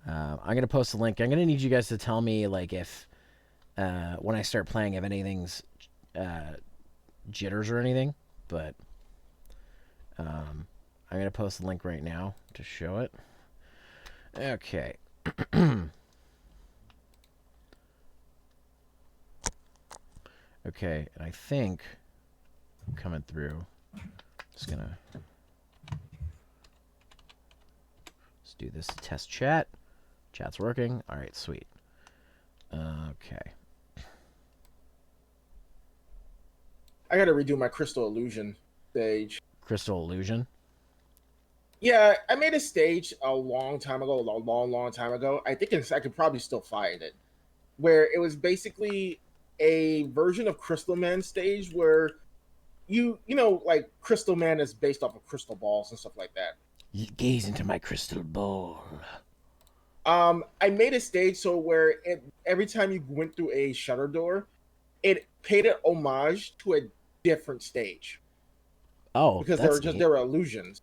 I'm gonna post a link. I'm gonna need you guys to tell me like if when I start playing if anything's uh, jitters or anything. But I'm gonna post the link right now to show it. Okay. Okay, and I think I'm coming through. Just gonna let's do this test chat. Chat's working. All right, sweet. Okay. I got to redo my Crystal Illusion stage. Crystal Illusion. Yeah, I made a stage a long time ago, long time ago. I think I could probably still find it, where it was basically a version of Crystal Man stage where like Crystal Man is based off of crystal balls and stuff like that. You gaze into my crystal ball. I made a stage so where every time you went through a shutter door, it paid an homage to a different stage Oh, because that's neat. there were illusions.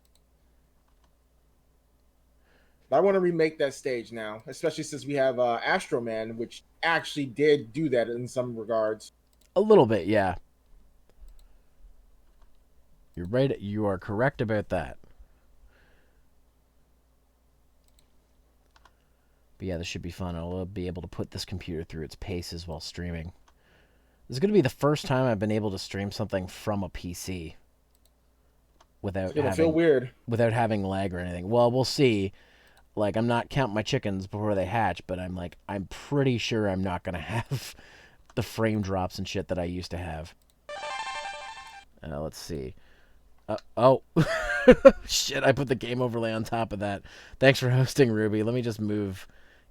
But I want to remake that stage now, especially since we have Astro Man, which actually did do that in some regards. A little bit, yeah. You're right. You are correct about that. But yeah, this should be fun. I'll be able to put this computer through its paces while streaming. This is going to be the first time I've been able to stream something from a PC It's without gonna feel having weird. lag or anything. Well, we'll see. Like I'm not counting my chickens before they hatch, but I'm pretty sure I'm not going to have the frame drops and shit that I used to have. Let's see. Oh, shit! I put the game overlay on top of that. Thanks for hosting, Ruby. Let me just move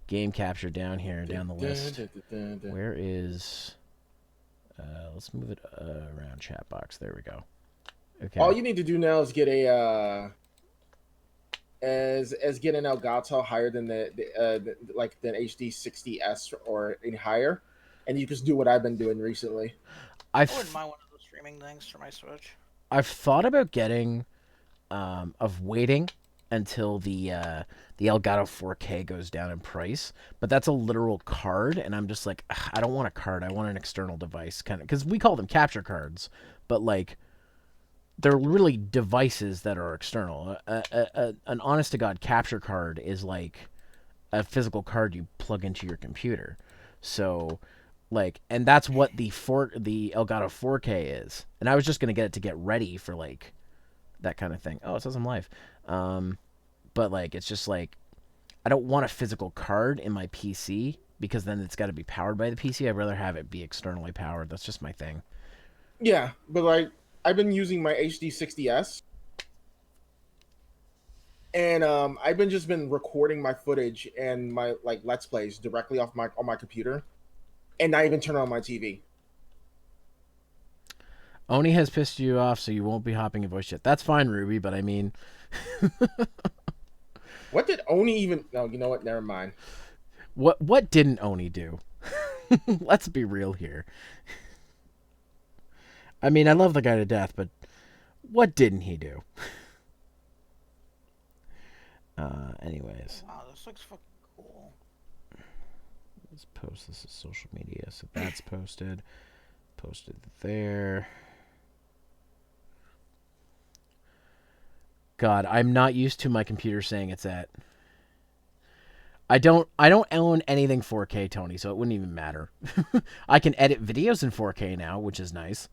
game capture down here, down the list. Where is? Let's move it around chat box. There we go. All Okay. you need to do now is get a as get an Elgato higher than like than HD 60s or any higher, and you just do what I've been doing recently. I wouldn't I've mind one of those streaming things for my Switch. I've thought about getting of waiting until the Elgato 4K goes down in price, but that's a literal card, and I'm just like, I don't want a card. I want an external device, kind of, because we call them capture cards, but like they're really devices that are external. An honest to god capture card is like a physical card you plug into your computer. So like, and that's what the Elgato 4K is. And I was just gonna get it to get ready for like that kind of thing. Oh, it says I'm live. But like, it's just like I don't want a physical card in my PC because then it's got to be powered by the PC. I'd rather have it be externally powered. That's just my thing. Yeah, but like I've been using my HD 60s, and I've been recording my footage and my like let's plays directly off my on my computer, and not even turn on my TV. Oni has pissed you off, so you won't be hopping in voice chat. That's fine, Ruby. But I mean, What did Oni even? No, you know what? Never mind. what didn't Oni do? Let's be real here. I mean, I love the guy to death, but what didn't he do? Anyways, Wow, this looks fucking cool. let's post this as social media. So that's posted. Posted there. God, I'm not used to my computer saying it's at. I don't own anything 4K, Tony, so it wouldn't even matter. I can edit videos in 4K now, which is nice.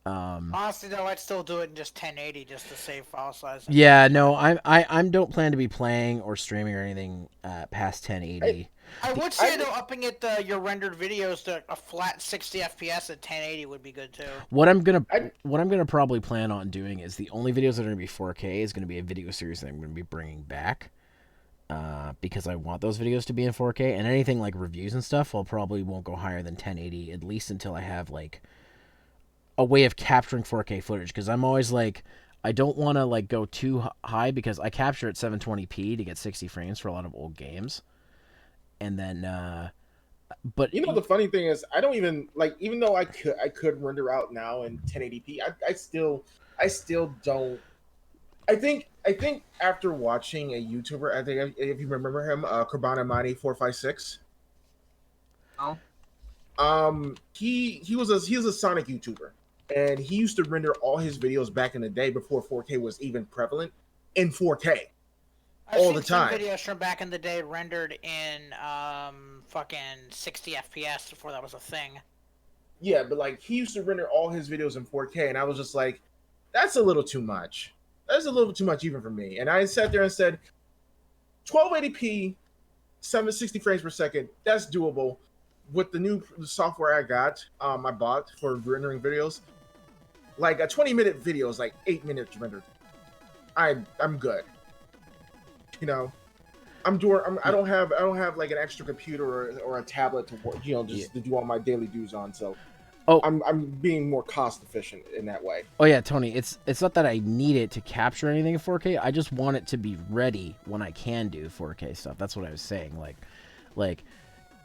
Honestly, though, I'd still do it in just 1080 just to save file size and Yeah, no, time. I don't plan to be playing or streaming or anything past I 1080. I The would say, though, upping it your rendered videos to a flat 60 FPS at 1080 would be good, too. what I'm gonna I what I'm gonna probably plan on doing is the only videos that are gonna be 4K is gonna be a video series that I'm gonna be bringing back. Because I want those videos to be in 4K, and anything like reviews and stuff, I'll probably won't go higher than 1080 at least until I have like a way of capturing 4K footage. Because I'm always like, I don't want to like go too high because I capture at 720p to get 60 frames for a lot of old games, and then but You know the funny thing is I don't even like even though I could render out now in 1080p. I still don't. I think I think after watching a YouTuber, I think if you remember him, Kurbana Mani 456. Oh, He was a Sonic YouTuber, and he used to render all his videos back in the day before 4K was even prevalent in 4K I've all seen the some time. videos from back in the day rendered in fucking 60 FPS before that was a thing. Yeah, but like he used to render all his videos in 4K, and I was just like, that's a little too much. That's a little too much even for me. And I sat there and said, 1280p, 760 frames per second, that's doable. With the new software I bought for rendering videos, like a 20-minute video is like 8 minutes rendered. I'm good. You know, I don't have like an extra computer or a tablet to work, just to do all my daily dues on. So Oh, I'm being more cost efficient in that way. oh yeah, Tony. It's not that I need it to capture anything in 4K. I just want it to be ready when I can do 4K stuff. That's what I was saying. Like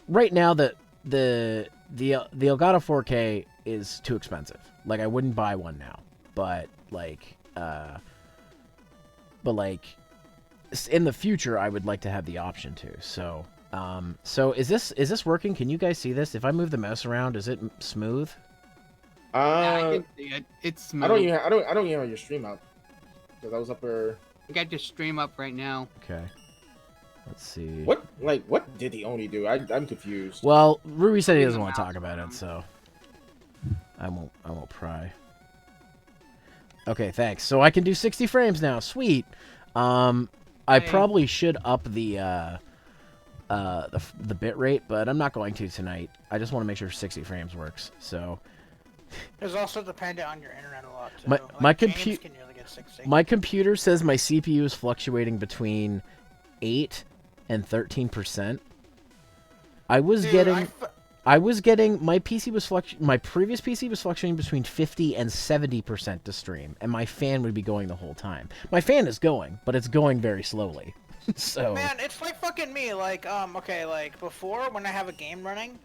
right now the Elgato 4K is too expensive. Like I wouldn't buy one now. But like in the future I would like to have the option to. So is this working? Can you guys see this? If I move the mouse around, is it smooth? yeah, I Uh, can see it. It's smooth. I don't even have your stream up because I was up there. I got your stream up right now. Okay. Let's see. What did he only do? I'm confused. Well, Ruby said he Moving doesn't the want to mouse talk about around. it, so I won't pry. Okay, thanks. So I can do 60 frames now. Sweet. I Hey. probably should up the bit rate, but I'm not going to tonight. I just want to make sure 60 frames works. So It's also dependent on your internet a lot too. My James compu- can nearly get 60. my computer says my CPU is fluctuating between 8 and 13%. I was Dude, getting my PC was my previous PC was fluctuating between 50 and 70% to stream, and my fan would be going the whole time. My fan is going, but it's going very slowly. So Man, it's like fucking me. Like, okay, like before when I have a game running,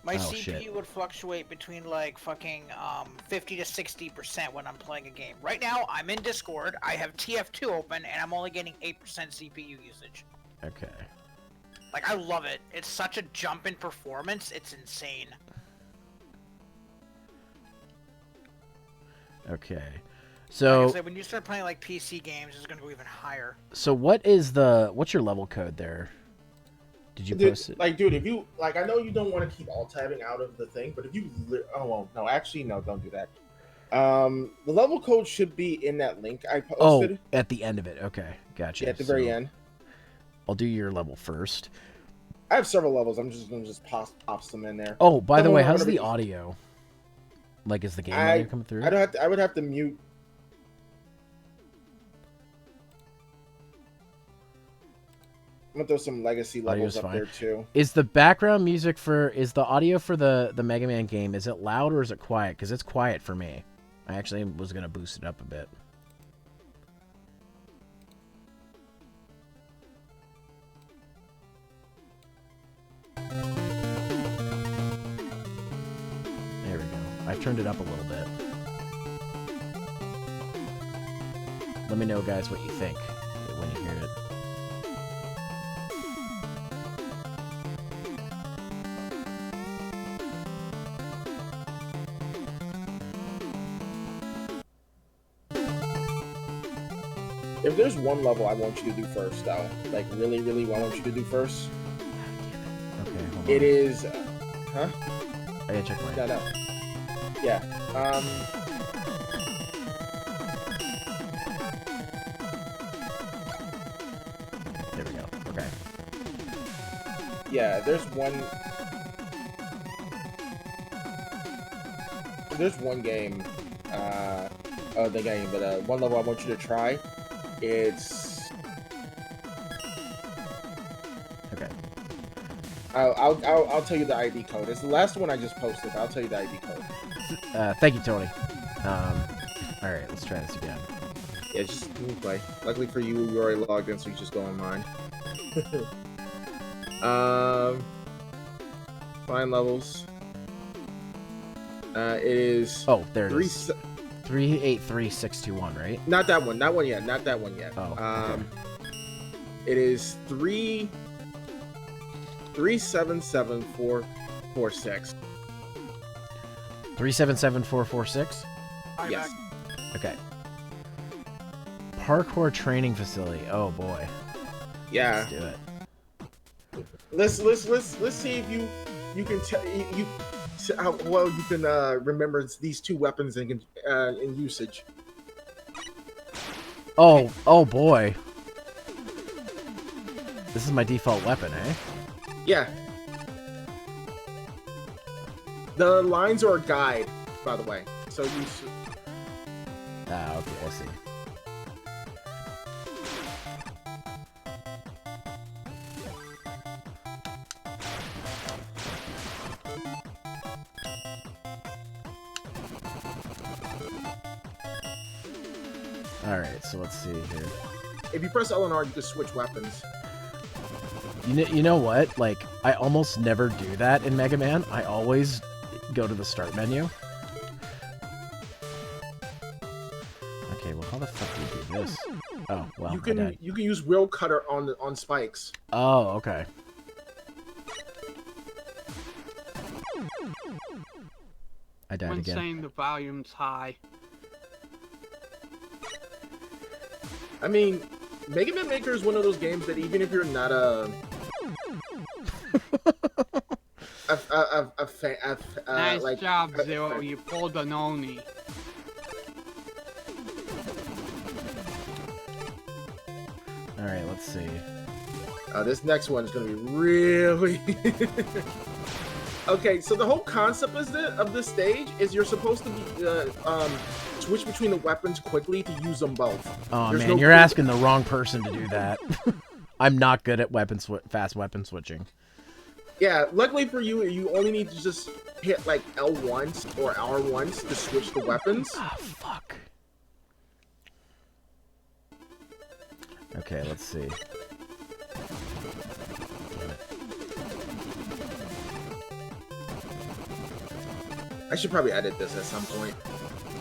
my Oh, CPU shit. would fluctuate between like fucking 50 to 60% when I'm playing a game. Right now, I'm in Discord. I have TF2 open, and I'm only getting 8% CPU usage. okay. Like, I love it. It's such a jump in performance. It's insane. Okay. Like I So said, when you start playing like PC games, it's gonna go even higher. what's your level code there? Did you post it? Dude, if you like, I know you don't want to keep alt tabbing out of the thing, but if you, oh well, no, actually, no, don't do that. The level code should be in that link I posted. Oh, at the end of it. Okay, gotcha. Yeah, at the very So end. I'll do your level first. I have several levels. I'm just gonna pop them in there. Oh, by the way, I'm how's gonna the be- audio? Like, is the game audio coming through? I would have to mute. I'm gonna throw some legacy Audio's levels up fine. there too. Is the audio for the Mega Man game, is it loud or is it quiet? Because it's quiet for me. I actually was gonna boost it up a bit. There we go. I've turned it up a little bit. Let me know, guys, what you think when you hear it. If there's one level I want you to do first, though, like really, really, I want you to do first, Okay, hold on. it is, huh? I gotta check my... No. Yeah. There we go. Okay. Yeah, there's one game, one level I want you to try. It's Okay. I'll tell you the ID code. It's the last one I just posted. I'll tell you the ID code. Thank you, Tony. Alright, let's try this again. Yeah, just play. Luckily for you, you already logged in, so you just go on mine. Find levels. It is Oh, there it three. is. 383621, right? Not that one. Not one yet. Not that one yet. Oh, okay. It is 377446. 377446. Yes. Okay. Parkour training facility. Oh boy. Yeah. Let's do it. Let's see if you can tell you how well you can remember these two weapons in usage. Oh boy. This is my default weapon, eh? Yeah. The lines are a guide, by the way. So you should... Ah, okay, I see. Alright, so let's see here. If you press L and R, you can switch weapons. You know what? Like, I almost never do that in Mega Man. I always go to the start menu. Okay, well, how the fuck do you do this? Oh, well, You can use wheel cutter on spikes. Oh, okay. I died When again. saying the volume's high. I mean, Mega Man Maker is one of those games that even if you're not a fan, Nice like, job, Zero. You pulled an Oni. Alright, let's see. This next one is going to be really... Okay, so the whole concept of this stage is you're supposed to be switch between the weapons quickly to use them both. Oh There's man, no you're quick- asking the wrong person to do that. I'm not good at fast weapon switching. Yeah, luckily for you, you only need to just hit like L once or R once to switch the weapons. Ah, fuck. Okay, let's see. Damn it. I should probably edit this at some point to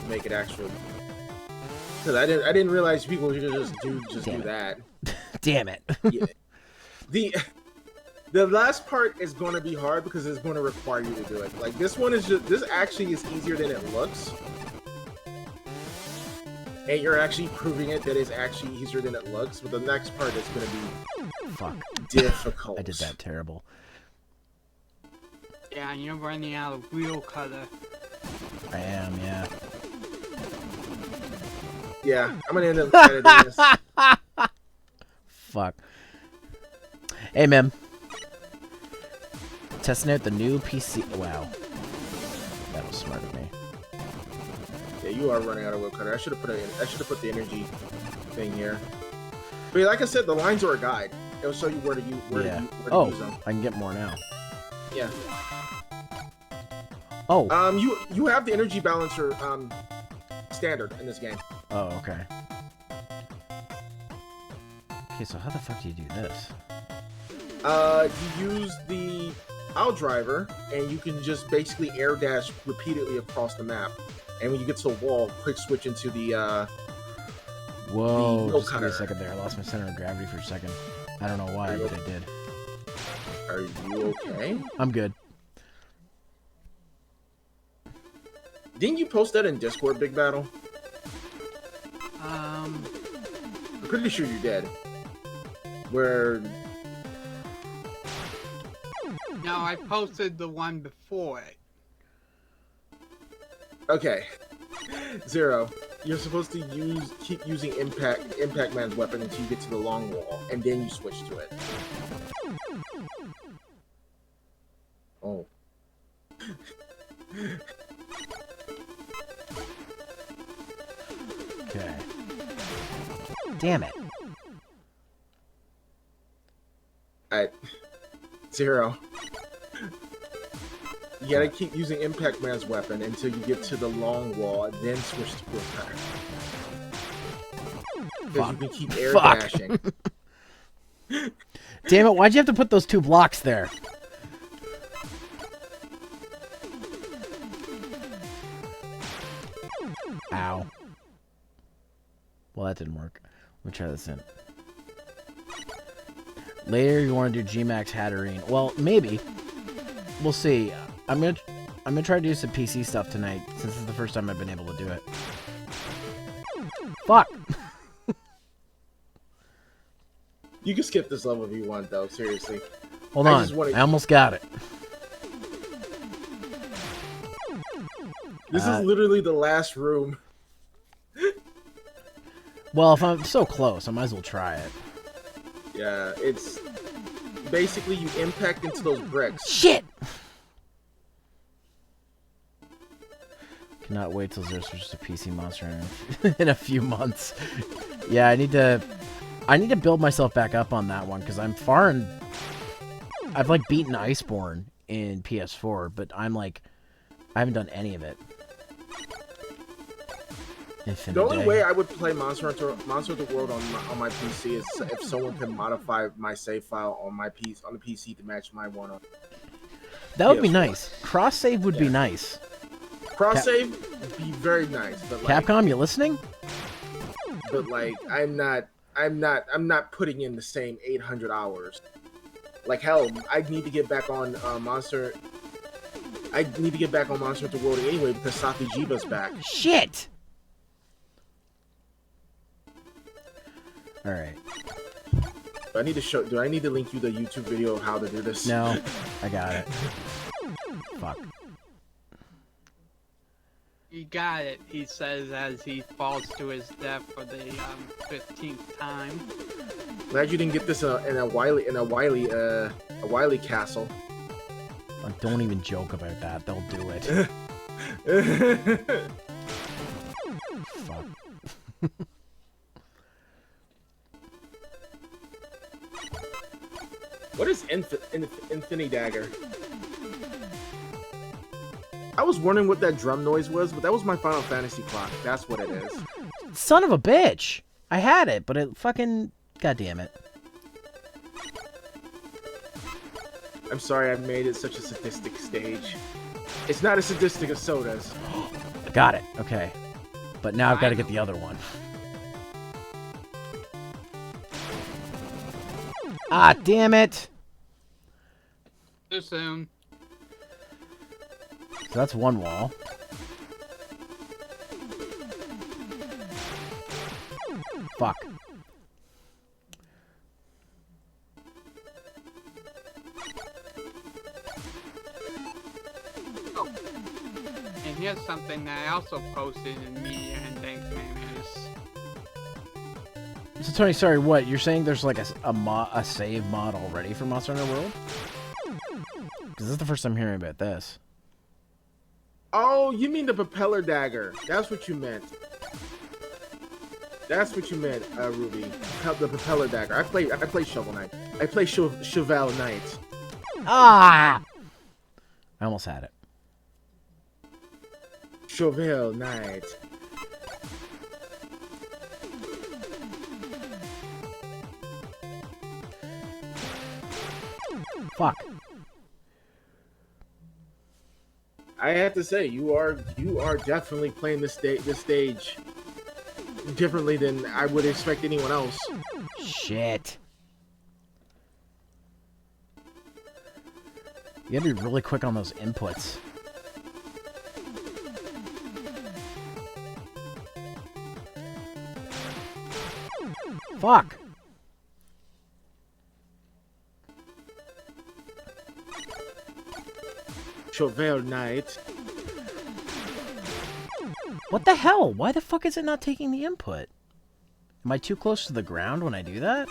make it actual. Because I didn't realize people could just do Damn that. Damn it. Yeah. The last part is going to be hard because it's going to require you to do it. Like this one is this actually is easier than it looks. And you're actually proving it that it's actually easier than it looks. But the next part is going to be Fuck. difficult. I did that terrible. Yeah, you're running out of wheel cutter. I am, yeah. Yeah, I'm going to end up editing this. Fuck. Hey, Mem. Testing out the new PC. Wow. That was smart of me. Yeah, you are running out of wheel cutter. I should have put the energy thing here. But yeah, like I said, the lines are a guide. It'll show you where to use where to use them. I can get more now. Yeah. Oh. You have the energy balancer standard in this game. Oh, okay. Okay, so how the fuck do you do this? You use the Owl Driver, and you can just basically air dash repeatedly across the map. And when you get to a wall, quick switch into the Whoa, wheel just give me a cutter. second there. I lost my center of gravity for a second. I don't know why, but I did. Are you okay? I'm good. Didn't you post that in Discord, Big Battle? Um, I'm pretty sure you did. Where... no, I posted the one before it. Okay. Zero. You're supposed to keep using Impact Man's weapon until you get to the long wall, and then you switch to it. Oh. Okay. Damn it. Alright. Zero. You gotta keep using Impact Man's weapon until you get to the long wall, and then switch to Quick Cutter. Because you can keep air Fuck. dashing. Damn it, why'd you have to put those two blocks there? Ow. Well, that didn't work. Let me try this in. Later, you want to do Gmax Hatterene. Well, maybe. We'll see. I'm gonna try to do some PC stuff tonight, since this is the first time I've been able to do it. Fuck! You can skip this level if you want, though. Seriously. Hold on. I almost got it. This is literally the last room. Well, if I'm so close, I might as well try it. Yeah, it's basically you impact into those bricks. Shit! Cannot wait till Zero switches to PC Monster in a few months. Yeah, I need to build myself back up on that one because I'm far and I've like beaten Iceborne in PS4, but I haven't done any of it. The only way I would play Monster Hunter World on my PC is if someone can modify my save file on my on the PC to match my one on. That would be nice. Cross save would be nice. Cross save would be very nice, but like, Capcom, you listening? But like, I'm not putting in the same 800 hours. Like hell, I need to get back on Monster. I need to get back on Monster Hunter World anyway because Safi Jiba's back. Shit. All right. Do I need to link you the YouTube video of how to do this? No, I got it. Fuck. You got it, he says as he falls to his death for the 15th time. Glad you didn't get this in a Wily castle. Oh, don't even joke about that. They'll do it. Fuck. What is Infinity Dagger? I was wondering what that drum noise was, but that was my Final Fantasy clock. That's what it is. Son of a bitch! I had it, but it fucking... God damn it. I'm sorry I made it such a sadistic stage. It's not as sadistic as Soda's. Got it. Okay. But now I've got to get the other one. Ah, damn it! Too soon. So that's one wall. Fuck. Oh. And here's something that I also posted in media and thanks is. So Tony, sorry, what? You're saying there's like a save mod already for Monster Hunter World? Because this is the first time hearing about this. Oh, you mean the propeller dagger? That's what you meant. That's what you meant, Ruby. The propeller dagger. I play Shovel Knight. I play Chevelle Knight. Ah! I almost had it. Chevelle Knight. Fuck. I have to say, you are definitely playing this stage differently than I would expect anyone else. Shit. You gotta be really quick on those inputs. Fuck. Chevelle Knight. What the hell? Why the fuck is it not taking the input? Am I too close to the ground when I do that?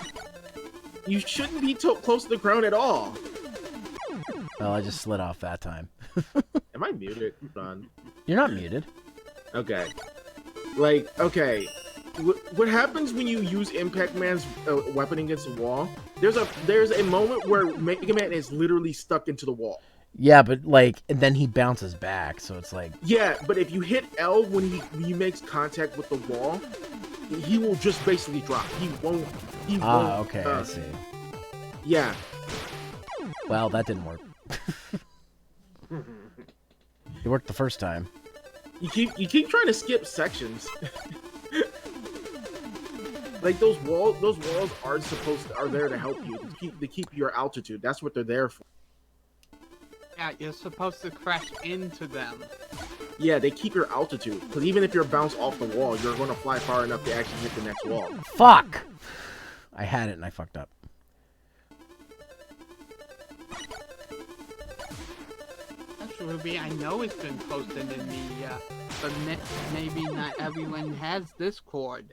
You shouldn't be close to the ground at all. Well, I just slid off that time. Am I muted? Hold on. You're not muted. Okay. Like, okay. What happens when you use Impact Man's weapon against the wall? There's a moment where Mega Man is literally stuck into the wall. Yeah, but like, and then he bounces back, so it's like... Yeah, but if you hit L when he makes contact with the wall, he will just basically drop. He won't... okay, I see. Yeah. Well, that didn't work. It worked the first time. You keep trying to skip sections. Like those walls are there to help you to keep your altitude. That's what they're there for. Yeah, you're supposed to crash into them. Yeah, they keep your altitude because even if you're bounced off the wall, you're going to fly far enough to actually hit the next wall. Fuck! I had it and I fucked up. That's Ruby. I know it's been posted in the, but maybe not everyone has Discord.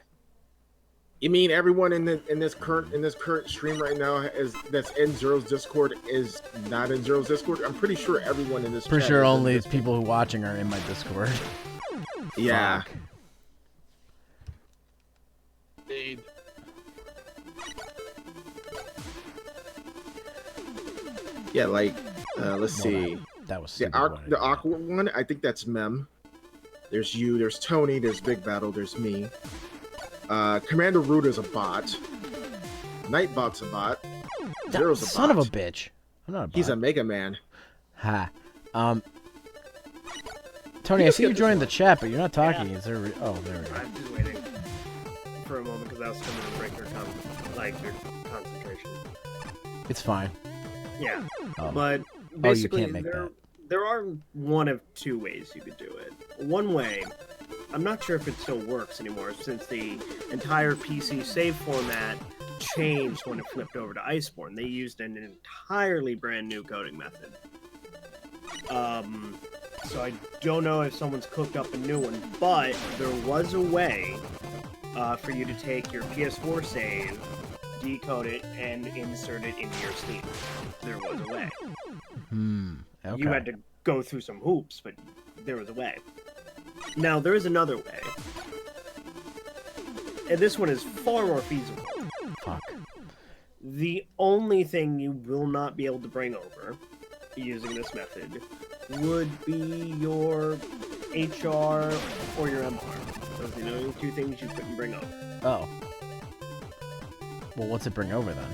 You mean everyone in this current stream right now that's in Zero's Discord is not in Zero's Discord? I'm pretty sure everyone in this. Pretty chat sure is in only Discord. people who are watching are in my Discord. Yeah. Fuck. Indeed. Yeah, like let's see. That was The stupid. Why did I do aqua one, I think that's Mem. There's you, there's Tony, there's Big Battle, there's me. Commander Root is a bot. Nightbot's a bot. that? Zero's a Son of bot. a bitch. I'm not a bot. He's a Mega Man. Ha. Tony, I just see you get this joined the one. chat, but you're not talking. Is there? Oh, there we go. I'm just waiting for a moment because I was coming to break their concentration. It's fine. Yeah, Oh. but you basically can't make that. there are one of two ways you could do it. One way, I'm not sure if it still works anymore since the entire PC save format changed when it flipped over to Iceborne. They used an entirely brand new coding method. So I don't know if someone's cooked up a new one, but there was a way for you to take your PS4 save, decode it, and insert it into your Steam. There was a way. Okay. You had to go through some hoops, but there was a way. Now, there is another way. And this one is far more feasible. Fuck. The only thing you will not be able to bring over using this method would be your HR or your MR. Those are the only two things you couldn't bring over. Oh. Well, what's it bring over then?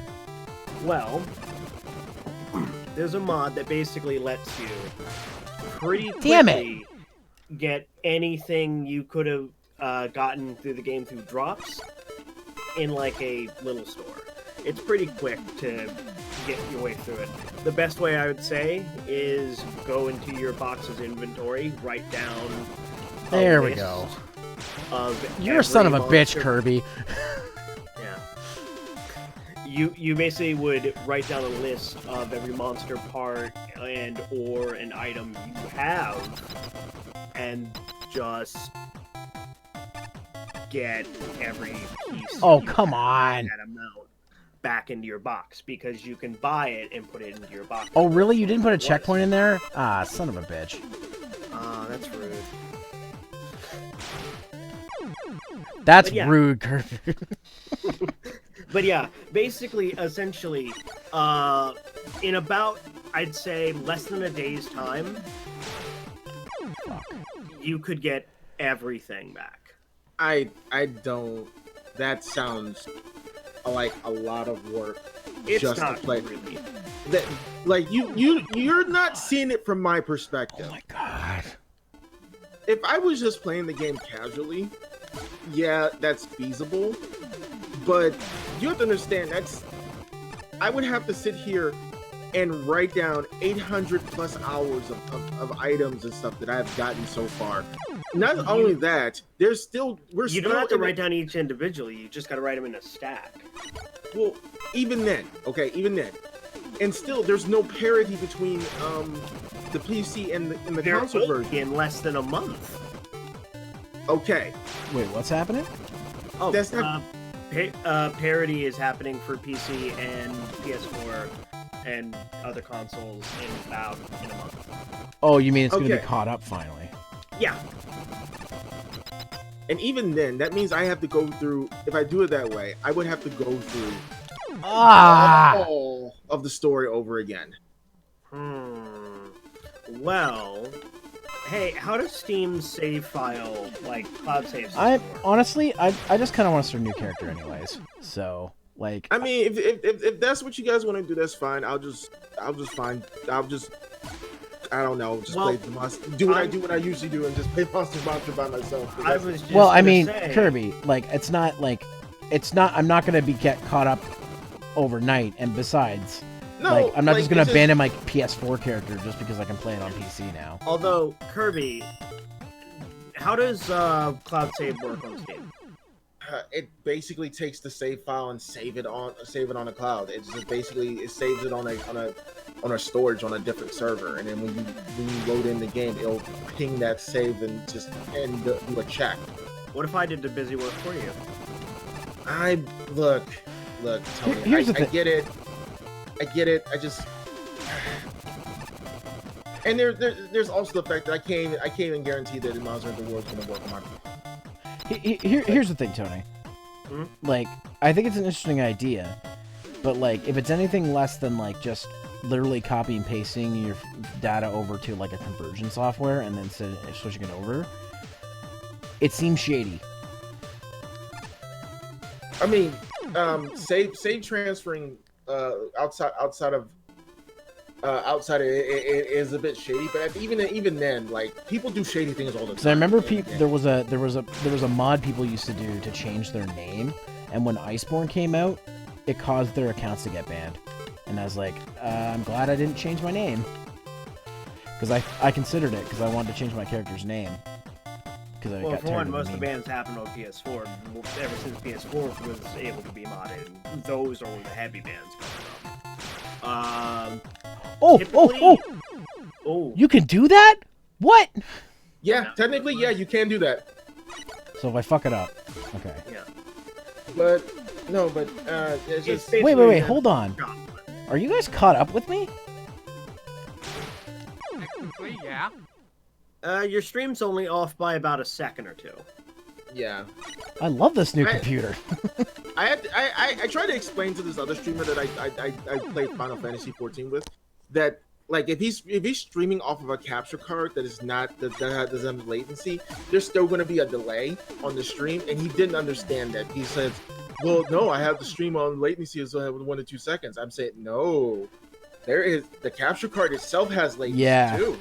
Well, there's a mod that basically lets you pretty Damn it! quickly get anything you could have gotten through the game through drops in like a little store. It's pretty quick to get your way through it. The best way I would say is go into your box's inventory, write down a There we list go. of You're a son of every a bitch, monster. Kirby. Yeah. You basically would write down a list of every monster part and or an item you have, and just get every piece. Oh, you come have on. That amount back into your box because you can buy it and put it into your box. Oh, really? You didn't put a checkpoint in there? Ah, son of a bitch. Ah, that's rude. That's But yeah. rude, Kirby. But yeah, basically, essentially, in about, I'd say, less than a day's time, Fuck. you could get everything back. I don't. That sounds like a lot of work It's just not to play. really. That, like you're not seeing it from my perspective. Oh my god. If I was just playing the game casually, yeah, that's feasible. But you have to understand I would have to sit here and write down 800 plus hours of items and stuff that I've gotten so far. Not only that, we're You still don't have to in write down each individually. You just got to write them in a stack. Well, even then, and still, there's no parity between the PC and the There console will version. be in less than a month. Okay, Wait, what's happening? Oh, That's not- parity is happening for PC and PS4 and other consoles in a month. Oh, you mean it's gonna be Okay. caught up finally? Yeah. and even then, that means I have to go through. If I do it that way, I would have to go through Ah! all of the story over again. Well, hey, how does Steam's save file, like cloud save system I work? honestly, I just kind of want to start a new character anyways. So, like, I mean, if that's what you guys want to do, that's fine. I don't know, just Well, play the monster. Do what I usually do and just play Monster by myself. 'cause I that's- was just well, I gonna mean, say, Kirby, like, it's not like it's not. I'm not gonna get caught up overnight. And besides, No, like, I'm not like, just gonna it's abandon my PS4 character just because I can play it on PC now. Although, Kirby, how does cloud save work on Steam? It basically takes the save file and save it on the cloud. It's just basically it saves it on a storage on a different server, and then when you load in the game, it'll ping that save and do a check. What if I did the busy work for you? Look, Tony. Here's the thing. I get it. I just and there's also the fact that I can't even guarantee that the Monster Hunter World's gonna work on my. Here's the thing, Tony. Hmm? Like, I think it's an interesting idea, but like, if it's anything less than like just literally copy and pasting your data over to like a conversion software and then switching it over, it seems shady. I mean, save transferring outside of it is a bit shady, but even then, like, people do shady things all the time. Because I remember there was a mod people used to do to change their name, and when Iceborne came out, it caused their accounts to get banned. And I was like, I'm glad I didn't change my name, because I considered it because I wanted to change my character's name. Well, for one, most of the bans happened on PS4. Ever since PS4 was able to be modded, those are the heavy bans coming up. Oh! You can do that? What? Yeah, technically, yeah, you can do that. So if I fuck it up, okay. Yeah. But it's just Wait, hold on. Are you guys caught up with me? Technically, yeah. Your stream's only off by about a second or two. yeah. I love this new computer. I tried to explain to this other streamer that I played Final Fantasy 14 with that, like, if he's streaming off of a capture card that doesn't have latency, there's still going to be a delay on the stream, and he didn't understand that. He says, "Well, no, I have the stream on latency is 1 to 2 seconds." I'm saying, no, the capture card itself has latency too.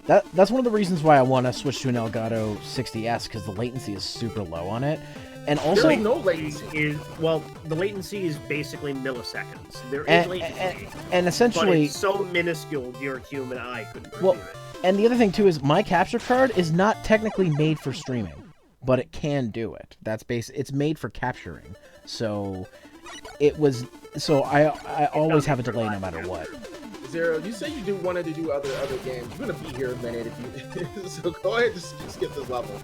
That's one of the reasons why I want to switch to an Elgato 60S, because the latency is super low on it. And also, There's no latency. The latency is basically milliseconds. There is latency, and but essentially, it's so minuscule your human eye couldn't perceive it. and the other thing too is my capture card is not technically made for streaming, but it can do it. It's made for capturing. So I always have a delay no matter what. Zero, you say you wanted to do other games. You're gonna be here a minute if you. So go ahead, just skip this level.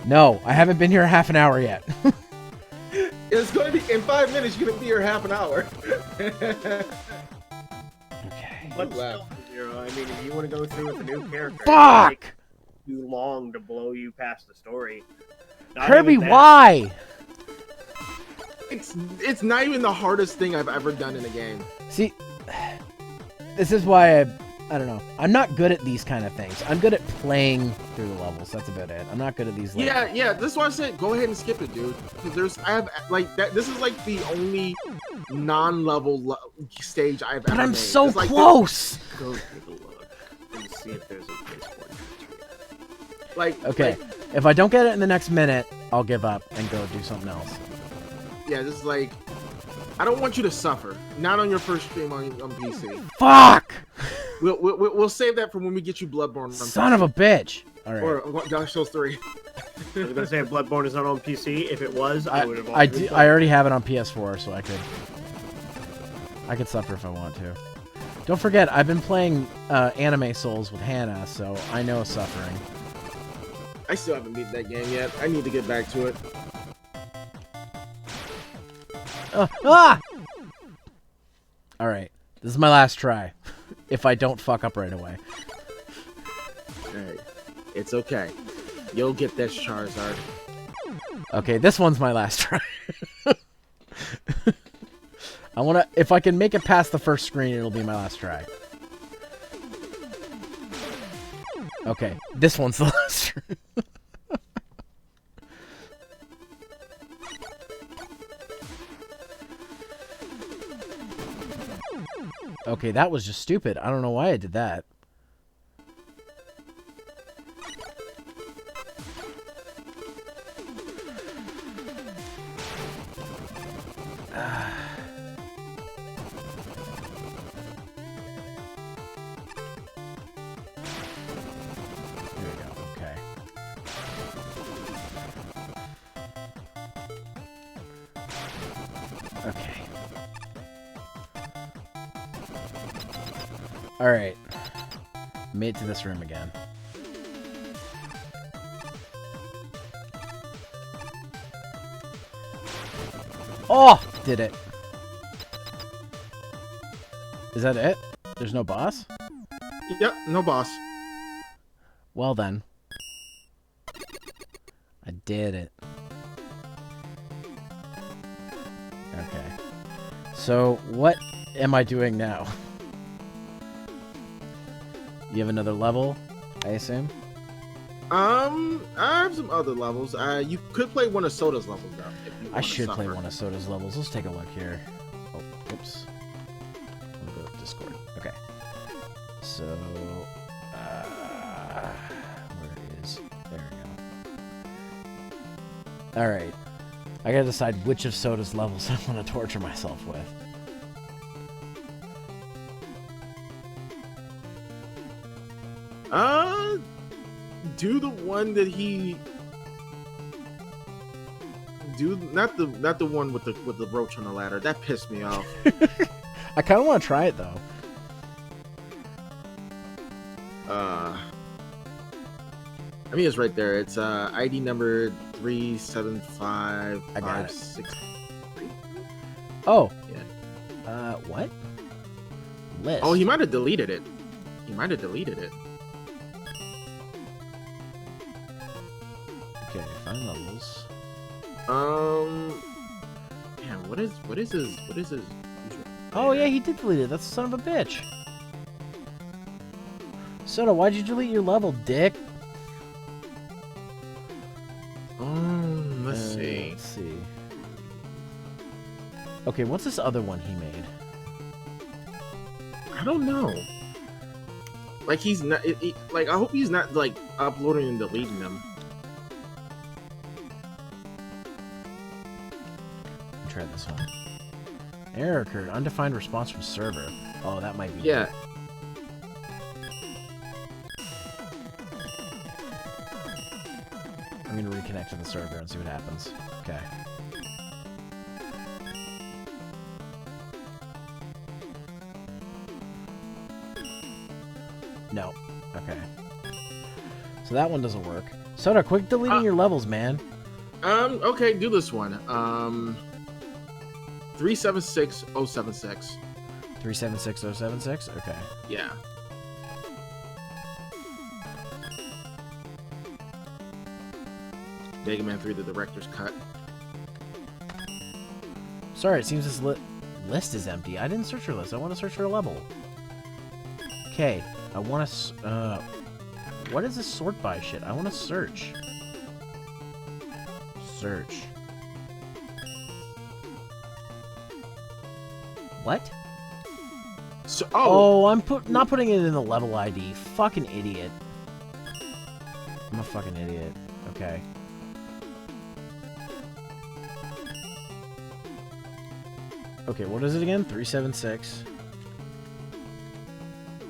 No, I haven't been here half an hour yet. It's gonna be in 5 minutes. You're gonna be here half an hour. Okay. But still, Zero, I mean, if you want to go through with a new character, Fuck! it takes too long to blow you past the story. Not Kirby, even that. why? It's not even the hardest thing I've ever done in a game. See, this is why I don't know. I'm not good at these kind of things. I'm good at playing through the levels. That's about it. I'm not good at these. Yeah. This is why I said go ahead and skip it, dude. Because this is like the only non-level stage I've ever made. But I'm so It's like close. Go take a look and see if there's a place for it. Okay. If I don't get it in the next minute, I'll give up and go do something else. Yeah, this is like, I don't want you to suffer. Not on your first stream on PC. Fuck! We'll save that for when we get you Bloodborne. Son of a bitch! All right. Or Dark Souls 3. I was gonna say if Bloodborne is not on PC. If it was, I would have. I already have it on PS4, so I could suffer if I want to. Don't forget, I've been playing Anime Souls with Hannah, so I know suffering. I still haven't beat that game yet. I need to get back to it. All right, this is my last try. If I don't fuck up right away. Hey, it's okay. You'll get this, Charizard. Okay, this one's my last try. If I can make it past the first screen, it'll be my last try. Okay, this one's the last try. Okay, that was just stupid. I don't know why I did that. Okay. Alright. Made it to this room again. Oh! Did it. Is that it? There's no boss? Yep, no boss. Well then. I did it. Okay. So, what am I doing now? You have another level, I assume? I have some other levels. You could play one of Soda's levels though. If you I wanna should play suffer. one of Soda's levels. Let's take a look here. Oh, oops. I'll go to Discord. Okay. So, where is... There we go. Alright. I gotta decide which of Soda's levels I want to torture myself with. Do the one that he... Do not the one with the roach on the ladder. That pissed me off. I kind of want to try it, though. I mean, it's right there. It's ID number 375563. Oh. Yeah. What? List. Oh, he might have deleted it. He might have deleted it. Okay, find levels. Man, what is his Oh, yeah, he did delete it. That's the son of a bitch. Soda, why'd you delete your level, dick? Let's see. Let's see. Okay, what's this other one he made? I don't know. Like he's not. Like I hope he's not like uploading and deleting them. Try this one. Error occurred. Undefined response from server. Oh, that might be. Yeah. I'm gonna reconnect to the server and see what happens. Okay. No. Okay. So that one doesn't work. Soda, quick deleting your levels, man. Okay, do this one. 376076. 376076? Okay. Yeah. Mega Man 3, the director's cut. Sorry, it seems this list is empty. I didn't search for list. I want to search for a level. Okay. I want to... what is this sort by shit? I want to search. Search. What? So, I'm not putting it in the level ID. Fucking idiot. I'm a fucking idiot. Okay. Okay, what is it again? 376.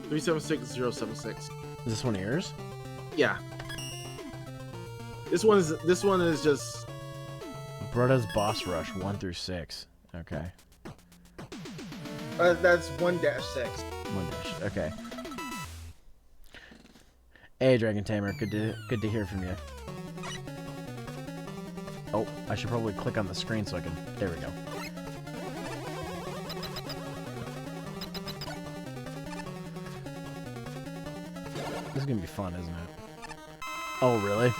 376076. Is this one of yours? Yeah. This one is just Brutta's Boss Rush 1 through 6. Okay. that's 1-6. 1 dash. Okay. Hey, Dragon Tamer. Good to hear from you. Oh, I should probably click on the screen so I can... There we go. This is gonna be fun, isn't it? Oh, really?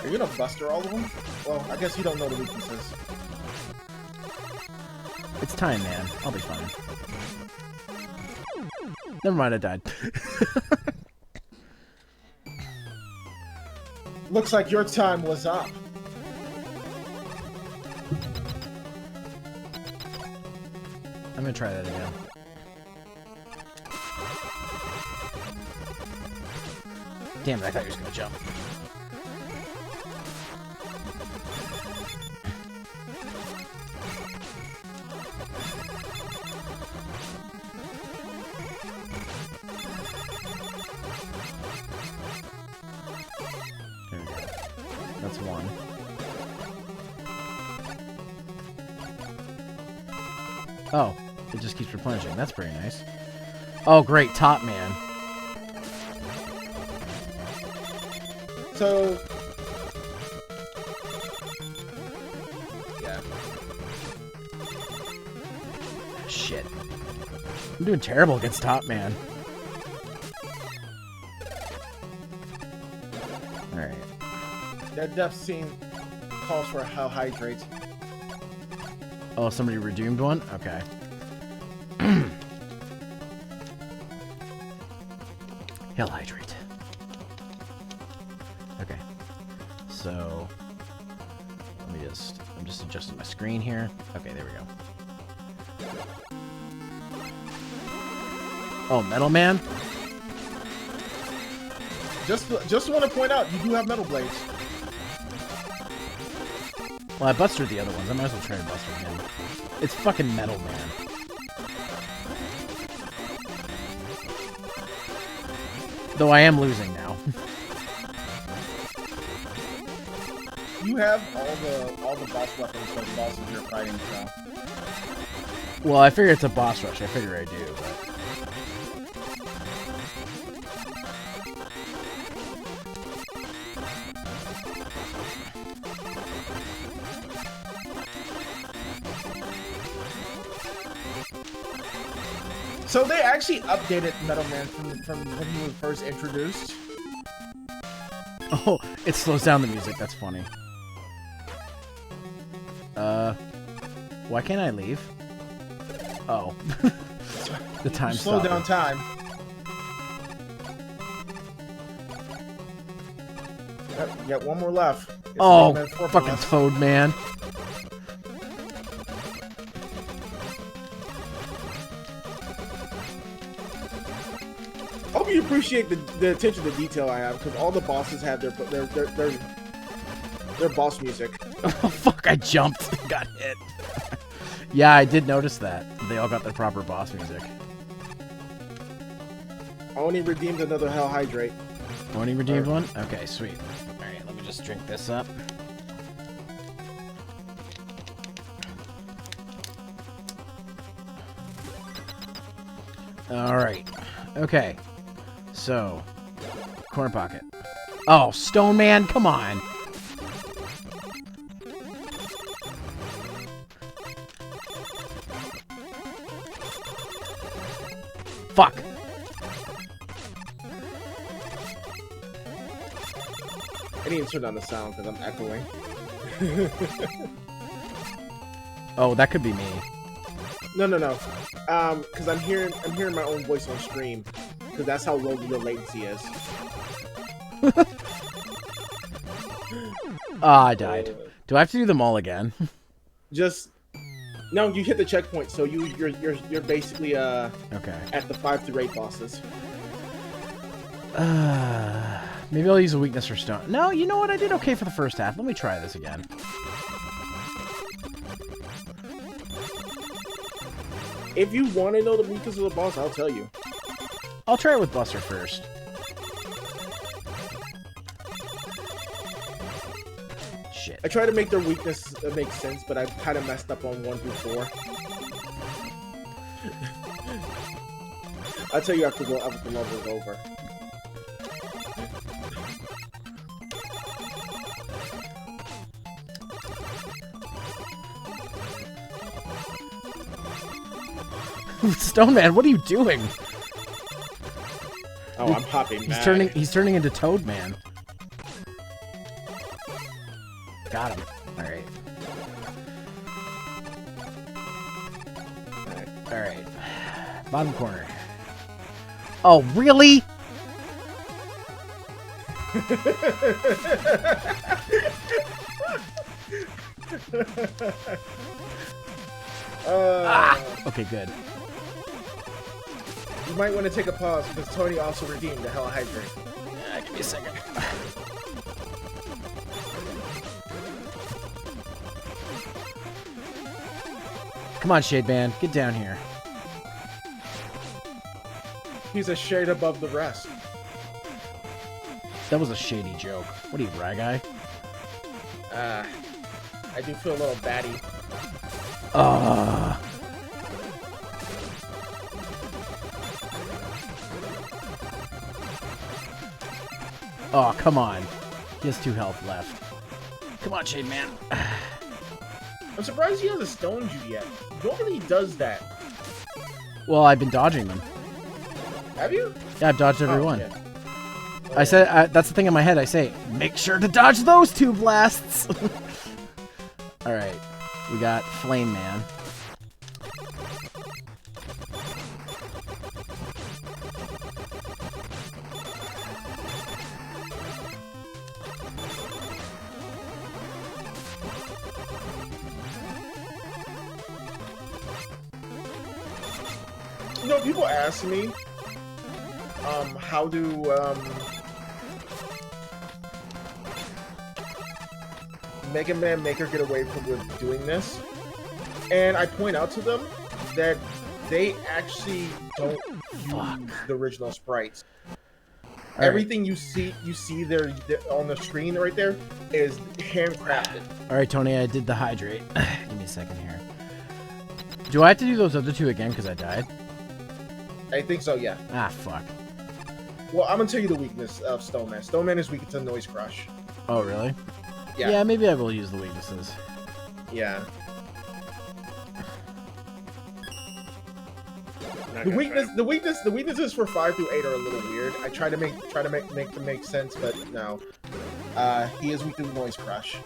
Are you gonna buster all of them? Well, I guess you don't know the weaknesses. It's time, man. I'll be fine. Never mind, I died. Looks like your time was up. I'm gonna try that again. Damn it, I thought you were gonna jump. That's one. Oh, it just keeps replenishing. That's very nice. Oh, great. Top man. So, yeah. Shit. I'm doing terrible against Top Man. Alright. That death scene calls for a hell hydrate. Oh, somebody redeemed one? Okay. Hell hydrate. Okay. So I'm just adjusting my screen here. Okay, there we go. Oh, Metal Man? Just want to point out, you do have metal blades. Well, I busted the other ones. I might as well try to buster him. It's fucking Metal Man. Though I am losing now. You have all the boss weapons for the bosses you're fighting, so. Well, I figure it's a boss rush. I figure I do, but... So they actually updated Metal Man from when he was first introduced. Oh, it slows down the music. That's funny. Why can't I leave? Oh. The time Slow down time. Yep, you got one more left. It's Oh, Mega Man 4 fucking Plus. Toad Man. Hope you appreciate the attention to detail I have, because all the bosses have their boss music. Oh, fuck, I jumped. Got hit. Yeah, I did notice that. They all got their proper boss music. I only redeemed another Hell Hydrate. Only redeemed one? Okay, sweet. Alright, let me just drink this up. Alright. Okay. So, corner pocket. Oh, Stone Man, come on. Fuck. I need to turn down the sound because I'm echoing. Oh, that could be me. No. Because I'm hearing my own voice on stream. Because that's how low your latency is. Ah, I died. Do I have to do them all again? Just no, you hit the checkpoint, so you're basically Okay. at the 5 through 8 bosses. Maybe I'll use a weakness for stone. No, you know what? I did okay for the first half. Let me try this again. If you want to know the weakness of the boss, I'll tell you. I'll try it with Buster first. Shit. I try to make their weakness make sense, but I kind of messed up on 1 through 4. I'll tell you after the level's over. Stone Man, what are you doing? Oh, I'm hopping. He's turning into Toad Man. Got him. Alright. Alright. Bottom corner. Oh, really? Okay, good. You might want to take a pause because Tony also redeemed the Hell Hydrate. Give me a second. Come on, Shade Man, get down here. He's a shade above the rest. That was a shady joke. What are you, Rag Guy? I do feel a little batty. Oh, come on. He has 2 health left. Come on, Shade Man. I'm surprised he hasn't stoned you yet. Normally he does that. Well, I've been dodging them. Have you? Yeah, I've dodged every Oh, one. shit. I said, that's the thing in my head. I say, make sure to dodge those 2 blasts. Alright. We got Flame Man. You know, people ask me, how do, Mega Man Maker get away with doing this? And I point out to them that they actually don't use the original sprites. All Everything you see there on the screen right there is handcrafted. Alright, Tony, I did the hydrate. Give me a second here. Do I have to do those other 2 again because I died? I think so, yeah. Ah, fuck. Well, I'm gonna tell you the weakness of Stone Man. Stone Man is weak to Noise Crush. Oh, really? Yeah. Maybe I will use the weaknesses. Yeah. Not The gonna weaknesses for 5 through 8 are a little weird. I try to make them make sense, but no. He is weak to Noise Crush.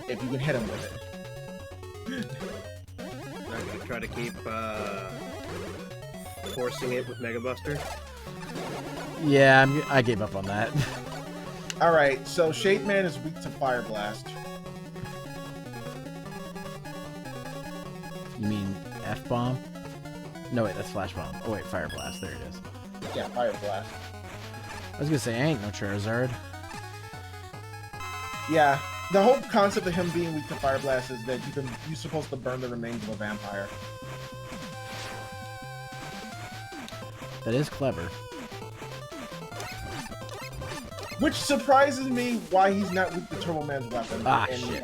If you can hit him with it. Not gonna try to keep forcing it with Mega Buster. Yeah, I gave up on that. Alright, so Shade Man is weak to Fire Blast. You mean F-Bomb? No, wait, that's Flash Bomb. Oh, wait, Fire Blast. There it is. Yeah, Fire Blast. I was gonna say, I ain't no Charizard. Yeah, the whole concept of him being weak to Fire Blast is that you're supposed to burn the remains of a vampire. That is clever. Which surprises me why he's not weak to Turbo Man's weapon. Ah, shit.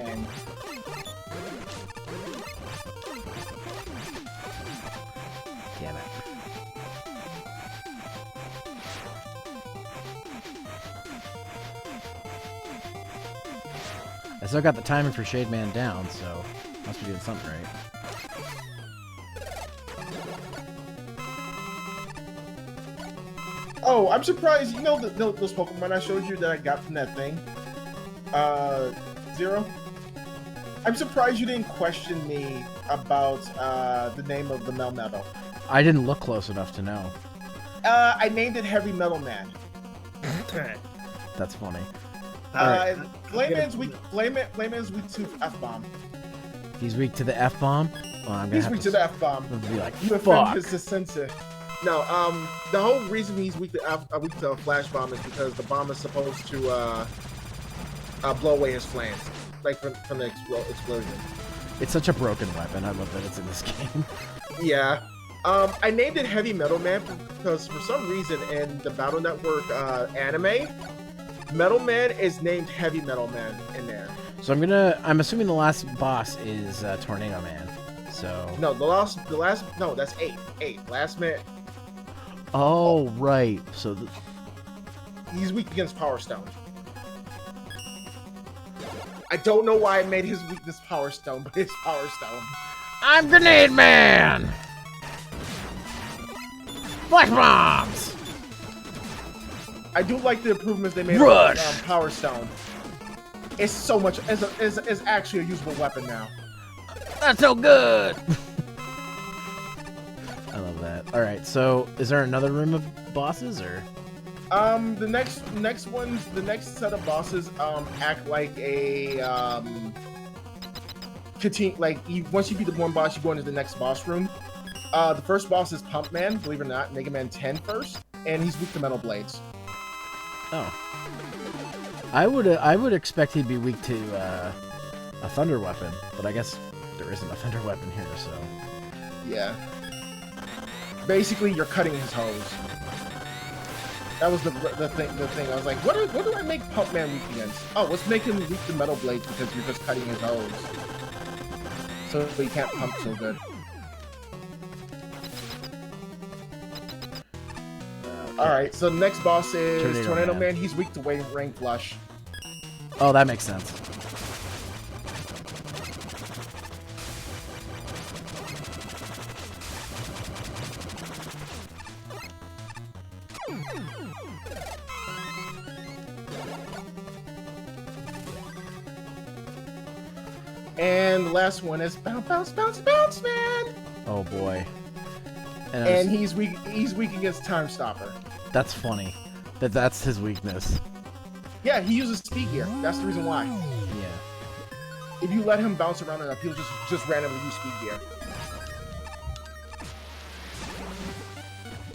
Damn it. I still got the timing for Shade Man down, so must be doing something right. Oh, I'm surprised. You know those Pokemon I showed you that I got from that thing? Zero? I'm surprised you didn't question me about the name of the Melmetal. I didn't look close enough to know. I named it Heavy Metal Man. That's funny. Flameman's weak to F-Bomb. He's weak to the F-Bomb? Oh, I'm gonna He's have weak to to the F-Bomb. I'm gonna be like, You offend fuck. his sensei. No, the whole reason he's weak to a Flash Bomb is because the bomb is supposed to blow away his flames, like from the explosion. It's such a broken weapon. I love that it's in this game. Yeah. I named it Heavy Metal Man because for some reason in the Battle Network anime, Metal Man is named Heavy Metal Man in there. So I'm assuming the last boss is Tornado Man. So. No, no, that's 8. Last man, Oh, right. So. he's weak against Power Stone. I don't know why I made his weakness Power Stone, but it's Power Stone. I'm Grenade Man! Flash Bombs! I do like the improvements they made Rush! on Power Stone. It's so much. It's actually a usable weapon now. That's so good! I love that. Alright, so is there another room of bosses, or? The next set of bosses act like a continue, once you beat the one boss, you go into the next boss room. The first boss is Pump Man, believe it or not, Mega Man 10 first, and he's weak to Metal Blades. Oh. I would expect he'd be weak to a Thunder Weapon, but I guess there isn't a Thunder Weapon here, so. Yeah. Basically, you're cutting his hose. That was the thing. The thing. I was like, what do I make Pump Man weak against? Oh, let's make him weak to Metal Blades because you're just cutting his nose, so he can't pump so good. All right, so the next boss is Tornado Man. He's weak to Rain Flush. Oh, that makes sense. And the last one is Bounce, Bounce, Bounce, Bounce Man. Oh boy. And he's weak against Time Stopper. That's funny. That's his weakness. Yeah, he uses speed gear. That's the reason why. Yeah. If you let him bounce around enough, he'll just randomly use speed gear.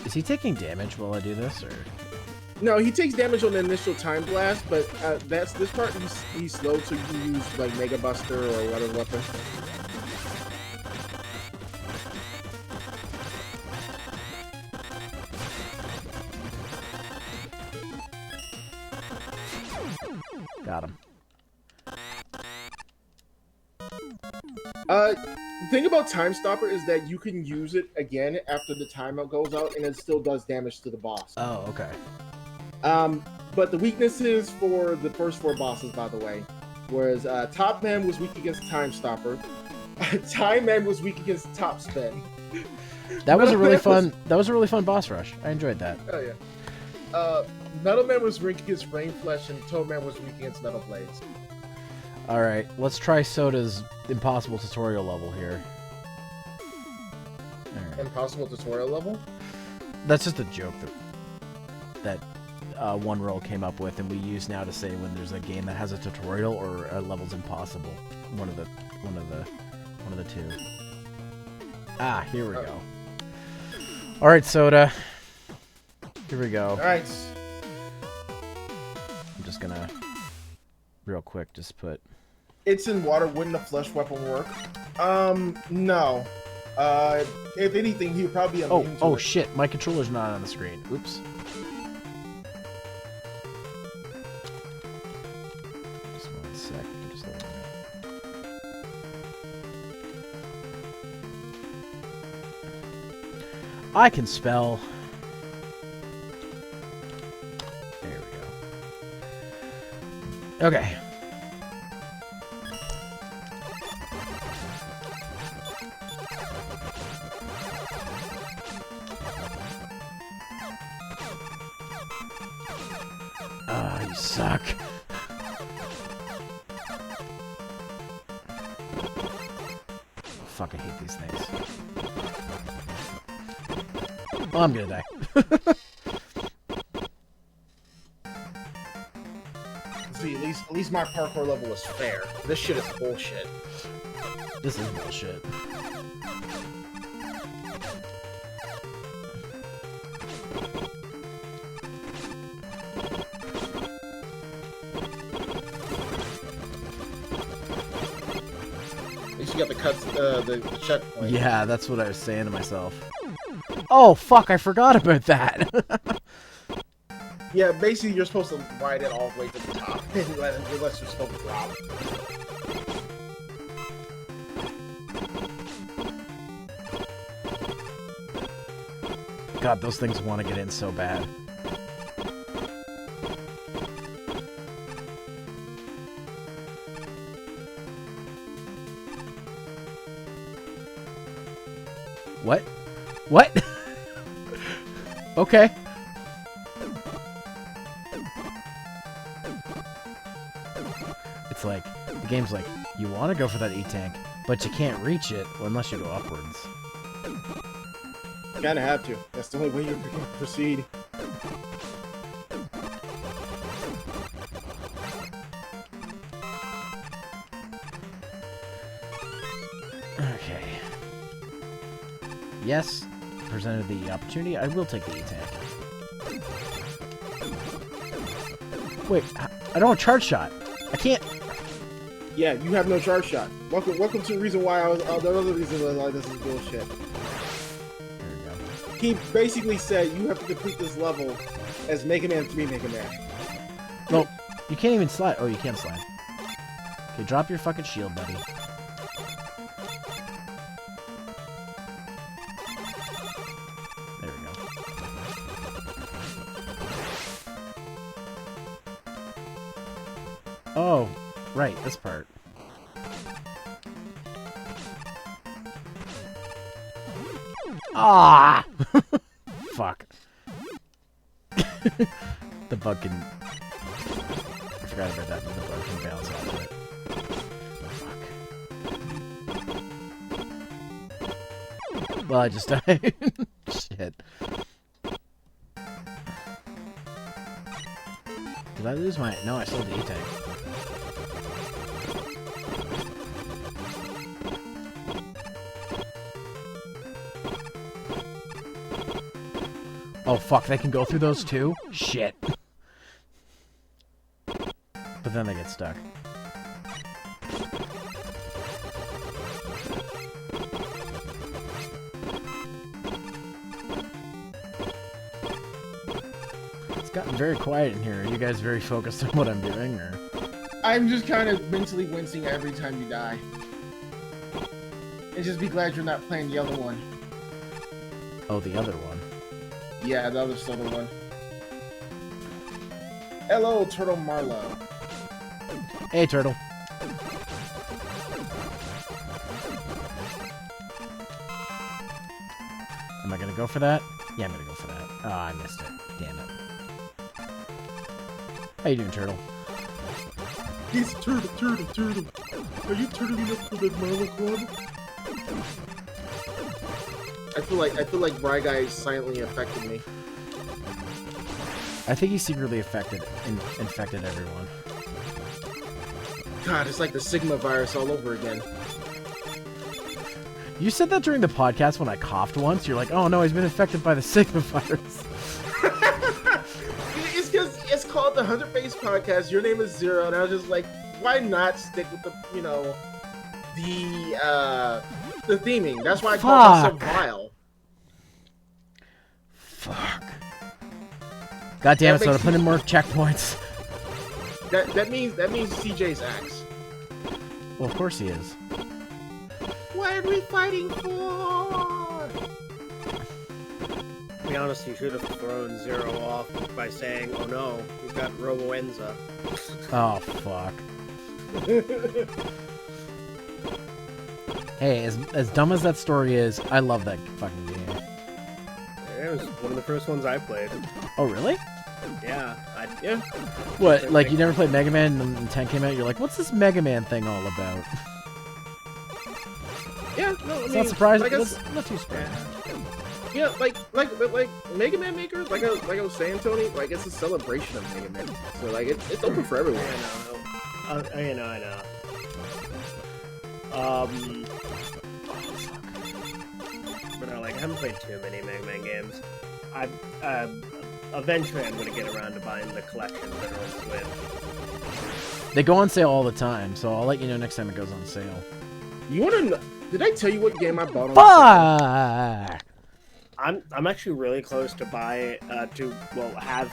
Is he taking damage while I do this, or? No, he takes damage on the initial time blast, but this part he's slow, so you can use like Mega Buster or whatever weapon. Got him. The thing about Time Stopper is that you can use it again after the timeout goes out, and it still does damage to the boss. Oh, okay. But the weaknesses for the first 4 bosses, by the way, was Top Man was weak against Time Stopper. Time Man was weak against Top Spin. That was a really fun. That was a really fun boss rush. I enjoyed that. Oh yeah. Metal Man was weak against Rain Flesh, and Toad Man was weak against Metal Blades. All right, let's try Soda's impossible tutorial level here. All right. Impossible tutorial level? That's just a joke that One Roll came up with, and we use now to say when there's a game that has a tutorial or a level's impossible. One of the two. Ah, here we go. All right, Soda. Here we go. All right. I'm just gonna real quick just put. It's in water. Wouldn't a flesh weapon work? No. If anything, he would probably be immune to it. Shit! My controller's not on the screen. Oops. Just 1 sec. Just let me know. I can spell. There we go. Okay. Ah, you suck. Fuck, I hate these things. Oh, I'm gonna die. See, at least my parkour level was fair. This shit is bullshit. This is bullshit. At least you got the checkpoint. Yeah, that's what I was saying to myself. Oh, fuck, I forgot about that. Yeah, basically you're supposed to ride it all the way to the top, unless you're supposed to drop. God, those things want to get in so bad. What? What? Okay. It's like, the game's like, you want to go for that E-Tank, but you can't reach it unless you go upwards. You kinda have to. That's the only way you can proceed. Okay. Yes, presented the opportunity, I will take the E-Tank. Wait, I don't have charge shot. I can't. Yeah, you have no charge shot. Welcome to the reason why the other reason why this is bullshit. There we go. he basically said you have to complete this level as Mega Man 3 Mega Man. No, you can't even slide. Oh, you can slide. Okay, drop your fucking shield, buddy. There we go. Oh, right, this part. Ah! Fuck. The bug can... I forgot about that, but the bug can bounce off of it. Fuck. Well, I just died. Shit. Did I lose my... No, I still have the E-Tank. Oh, fuck, they can go through those too? Shit. But then they get stuck. It's gotten very quiet in here. Are you guys very focused on what I'm doing, or...? I'm just kind of mentally wincing every time you die. And just be glad you're not playing the other one. Oh, the other one. Yeah, the other Southern one. Hello, Turtle Marlowe. Hey, Turtle. Am I gonna go for that? Yeah, I'm gonna go for that. Oh, I missed it. Damn it. How you doing, Turtle? He's Turtle. Are you turtling up for the Marlowe Club? I feel like Bry Guy silently affected me. I think he secretly infected everyone. God, it's like the Sigma virus all over again. You said that during the podcast when I coughed once. You're like, oh no, he's been infected by the Sigma virus. It's because it's called the 100 Base Podcast. Your name is Zero, and I was just like, why not stick with the, you know, the theming? That's why I call myself Vile. Fuck. God damn it, Soda, put in more checkpoints. That means CJ's axe. Well, of course he is. What are we fighting for? To be honest, you should have thrown Zero off by saying, oh no, he's got Roboenza. Oh, fuck. Hey, as dumb as that story is, I love that fucking game. It was one of the first ones I played. Oh, really? Yeah, What, like, you never played Mega Man and then 10 came out, you're like, what's this Mega Man thing all about? Yeah, no, I It's mean, not surprising. like It's not too surprising. yeah, like Mega Man makers, like I was saying, Tony, like it's a celebration of Mega Man. So like it's open for everyone. I know. But no, like I haven't played too many Mega Man games. Eventually I'm gonna get around to buying the collections that are on Switch. They go on sale all the time, so I'll let you know next time it goes on sale. You wanna know? Did I tell you what game I bought on Fuck! I'm actually really close to have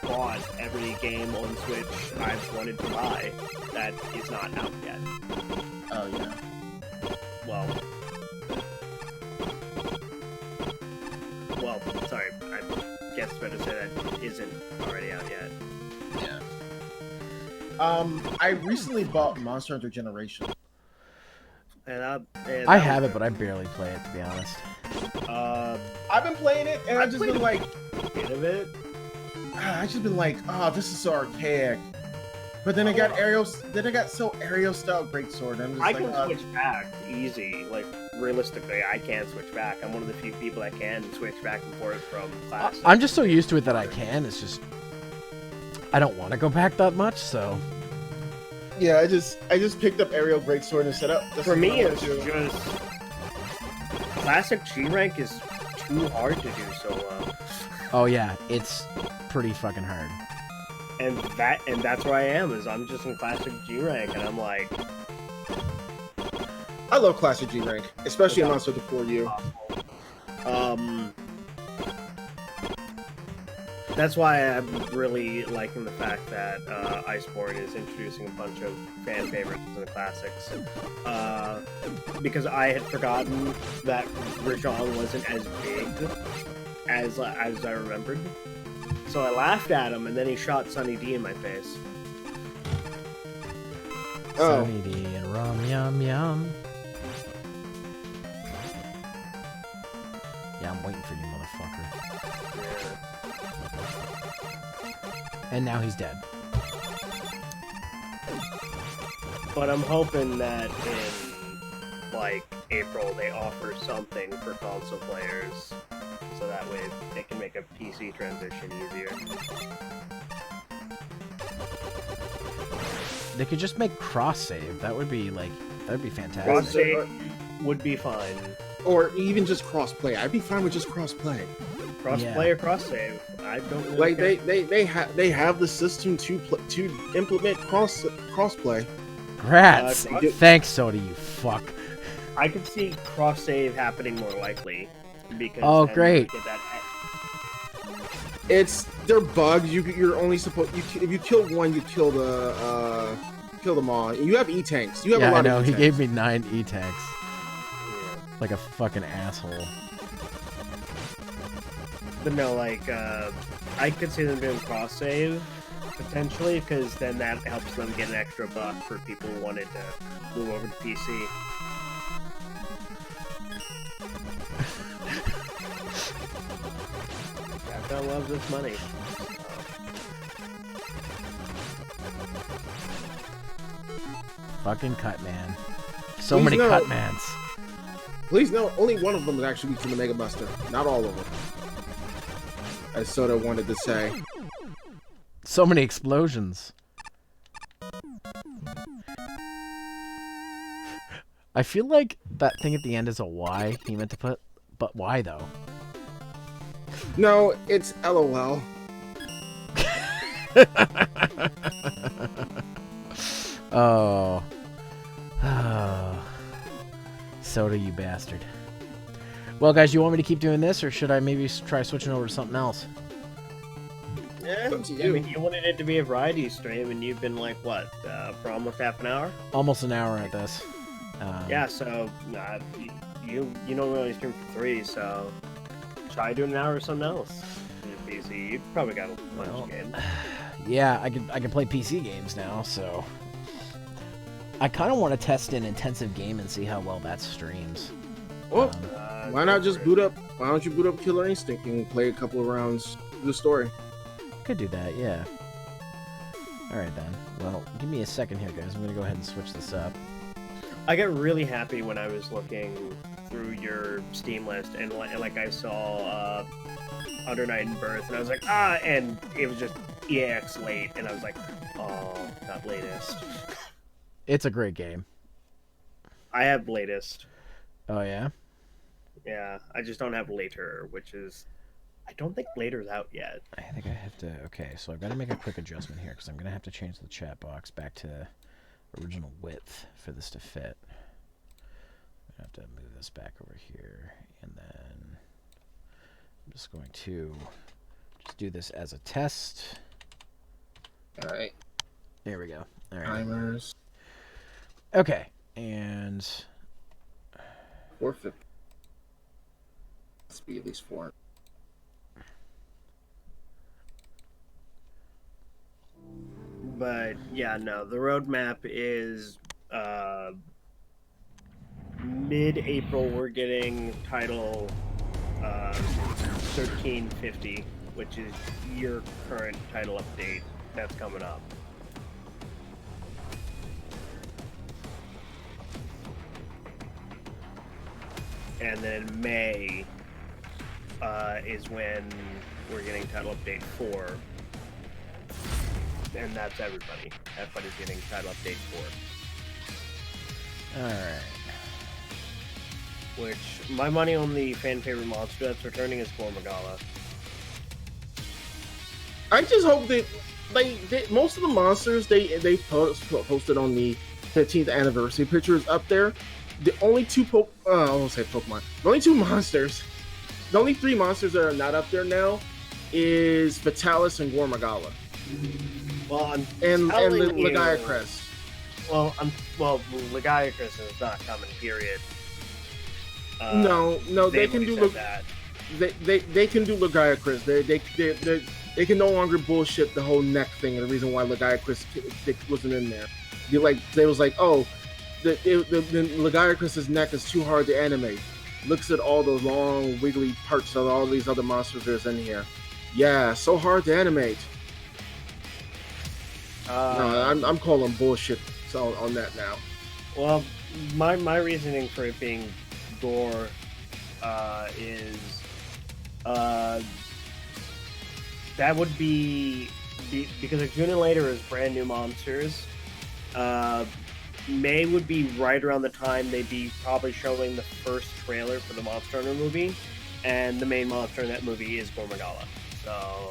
bought every game on Switch I've wanted to buy that is not out yet. Oh yeah. Well, sorry, I guess it's better to say that isn't already out yet. Yeah. I recently bought Monster Hunter Generation. I have it, but I barely play it, to be honest. I've been playing it, and I've just been like, a bit of it. I've just been like, oh, this is so archaic. But then it got so aerial style greatsword. And I'm just I like, can switch back easy. Like realistically, I can't switch back. I'm one of the few people that can switch back and forth from classic. I'm just so used to it that I can. It's just I don't want to go back that much, so. Yeah, I just picked up aerial greatsword and set up. For me, it's just classic G rank is too hard to do solo. Oh yeah, it's pretty fucking hard. And that's where I am. Is I'm just in classic G rank, and I'm like, I love classic G rank, especially in Monster Hunter 4U. That's why I'm really liking the fact that Iceborne is introducing a bunch of fan favorites and classics. Because I had forgotten that Rajang wasn't as big as I remembered. So I laughed at him, and then he shot Sunny D in my face. Oh. Sunny D and rum yum yum. Yeah, I'm waiting for you, motherfucker. And now he's dead. But I'm hoping that in, like, April they offer something for console players, so that way they can make a PC transition easier. They could just make cross save. That would be fantastic. Cross save would be fine. Or even just crossplay. I'd be fine with just crossplay. Crossplay or cross save. I don't really Like care. they have the system to implement crossplay. Grats. Uh, Thanks, Soda, you fuck. I could see cross save happening more likely because Oh, then great. you get that They're bugs. You're only supposed if you kill one, you kill them all. And you have E-tanks. You have Yeah, a lot I know. of He E-tanks. gave me 9 E-tanks. Like a fucking asshole. But no, like, I could see them doing cross save potentially, because then that helps them get an extra buck for people who wanted to move over to PC. Capcom loves this money. Fucking cut man. So Please many no. cut mans. Please know only one of them is actually weak to the Mega Buster. Not all of them. As Soda wanted to say. So many explosions. I feel like that thing at the end is a Y he meant to put, but why though? No, it's LOL. Oh. Oh. Soda, you bastard. Well, guys, you want me to keep doing this, or should I maybe try switching over to something else? Yeah, Up to I you. mean, you wanted it to be a variety stream, and you've been like, what, for almost half an hour? Almost an hour at this. Yeah, so you don't really stream for 3, so try doing an hour or something else. PC, you've probably got a bunch Well, of games. Yeah, I can play PC games now, so I kind of want to test an intensive game and see how well that streams. Oh, why not go just for it. boot up? Why don't you boot up Killer Instinct and play a couple of rounds of the story? Could do that, yeah. All right then. Well, give me a second here, guys. I'm gonna go ahead and switch this up. I got really happy when I was looking through your Steam list and like I saw Under Night and Birth, and I was like, and it was just EX late, and I was like, oh, not latest. It's a great game. I have latest. Oh yeah. Yeah, I just don't have later, which is, I don't think later's out yet. I think I have to. Okay, so I've got to make a quick adjustment here because I'm gonna have to change the chat box back to original width for this to fit. I have to move this back over here, and then I'm just going to just do this as a test. All right, There we go. All right. timers. Okay, and 450. Let's be at least 4. But yeah, no, the roadmap is mid-April. We're getting title 1350, which is your current title update that's coming up. And then May is when we're getting title update 4. And that's everybody. Everybody's getting title update 4. alright. Which, my money on the fan favorite monster that's returning is Gormagala. I just hope that most of the monsters they posted on the 15th anniversary pictures up there. The only two I won't say Pokemon. The only two monsters, the only 3 monsters that are not up there now is Fatalis and Gormagala. Well, I'm And telling you, Lagiacrest. Well, Lagiacrest is not coming. Period. No, they can do that. They can do Lagiacrest. They can no longer bullshit the whole neck thing. And the reason why Lagiacrest wasn't in there, they was like, oh, the Lagiacrest's neck is too hard to animate. Looks at all those long wiggly parts of all these other monsters there's in here. Yeah, so hard to animate. No, I'm calling bullshit on that now. Well, my reasoning for it being gore is that would be because Accumulator is brand new monsters. May would be right around the time they'd be probably showing the first trailer for the Monster Hunter movie, and the main monster in that movie is Gormagala. So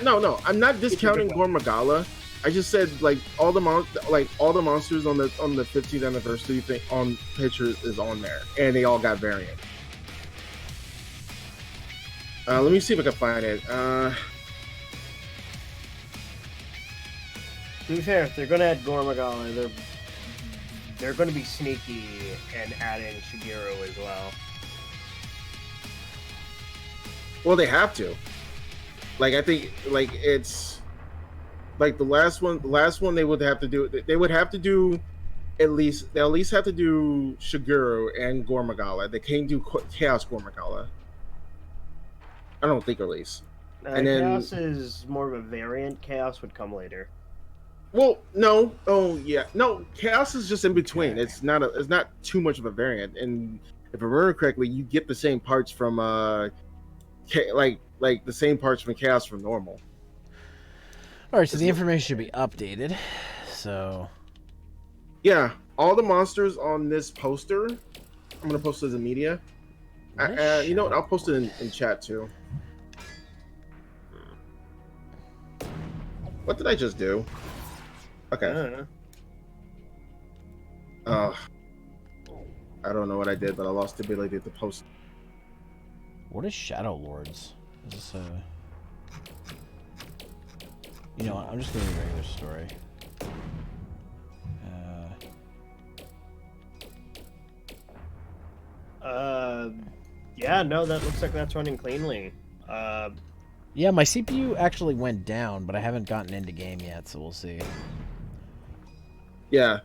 no, I'm not discounting Gormagala. I just said all the monsters on the 15th anniversary thing on pictures is on there, and they all got variant. Let me see if I can find it. To be fair, if they're gonna add Gormagala, they're gonna be sneaky and add in Shigeru as well. Well, they have to. I think it's the last one they would have to do. They would have to do they'll at least have to do Shigeru and Gormagala. They can't do Chaos Gormagala. I don't think at least. And then Chaos is more of a variant. Chaos would come later. Well, no. Oh, yeah. No, Chaos is just in between. It's not too much of a variant. And if I remember correctly, you get the same parts from the same parts from Chaos from normal. All right, so the information should be updated. So, yeah, all the monsters on this poster, I'm gonna post it as a media. You know what? I'll post it in chat too. What did I just do? Okay. I don't know what I did, but I lost the ability to post. What is Shadow Lords? Is this a... You know what? I'm just gonna do a regular story. Yeah, no, that looks like that's running cleanly. Yeah, my CPU actually went down, but I haven't gotten into game yet, so we'll see. Yeah,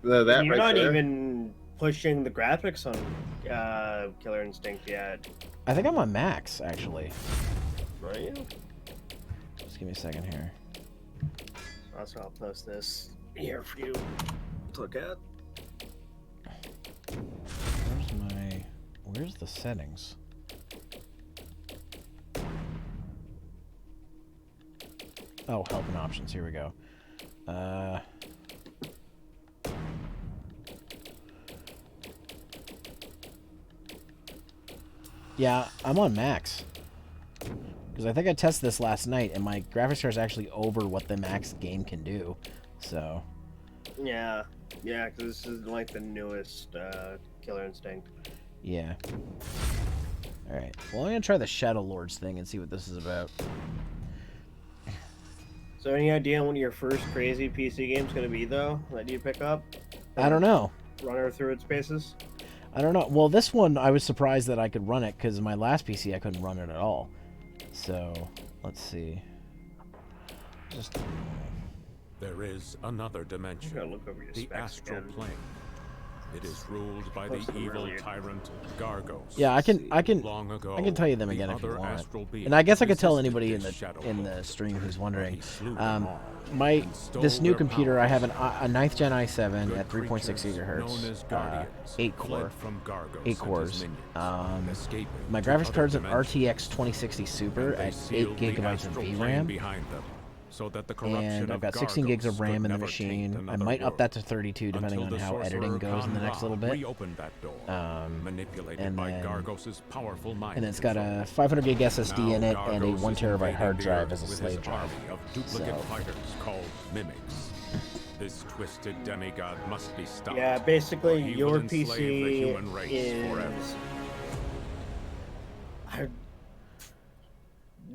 You're right not there. even pushing the graphics on Killer Instinct yet. I think I'm on max, actually. Are you? Just give me a second here. Also, I'll post this here for you to look at. Where's the settings? Oh, help and options. Here we go. Yeah, I'm on max. Because I think I tested this last night, and my graphics card is actually over what the max game can do. So. Yeah, because this is like the newest Killer Instinct. Yeah. Alright. Well, I'm going to try the Shadow Lords thing and see what this is about. So any idea when your first crazy PC game's going to be, though, that you pick up? I don't know. Run her through its paces? I don't know. Well, this one, I was surprised that I could run it, because my last PC, I couldn't run it at all. So, let's see. There is another dimension, I'm gonna look over your the specs astral again. plane. It is ruled by the Post them evil earlier. tyrant Gargos. Yeah, I can Long ago, tell you them the again if you other want. astral beings And I guess I could tell resisted anybody this shadow in the cult, stream who's but wondering. he slew them all and stole This new their computer, power. I have a 9th Gen i7 Good at 3.6 creatures known gigahertz, as guardians 8 fled core, from Gargos 8 and his cores. minions, escaping My to graphics other card's an dimensions. RTX 2060 Super And they at 8 sealed the gigabytes of astral plane VRAM. behind them, so that the corruption And I've of got 16 gigs of Gargos RAM could in the never machine. taint I another might up world. that to 32 depending Until on the how editing sorcerer goes in the next little bit. reopened that door, manipulated and by then- Gargos's powerful mind And it's got control. a 500 gig SSD in it Now and a Gargos 1 is terabyte invading hard the drive Earth as a with slave his drive. army of duplicate So- fighters called mimics. This twisted demigod must be stopped. Yeah, basically, or he your will enslave the PC human race forever. is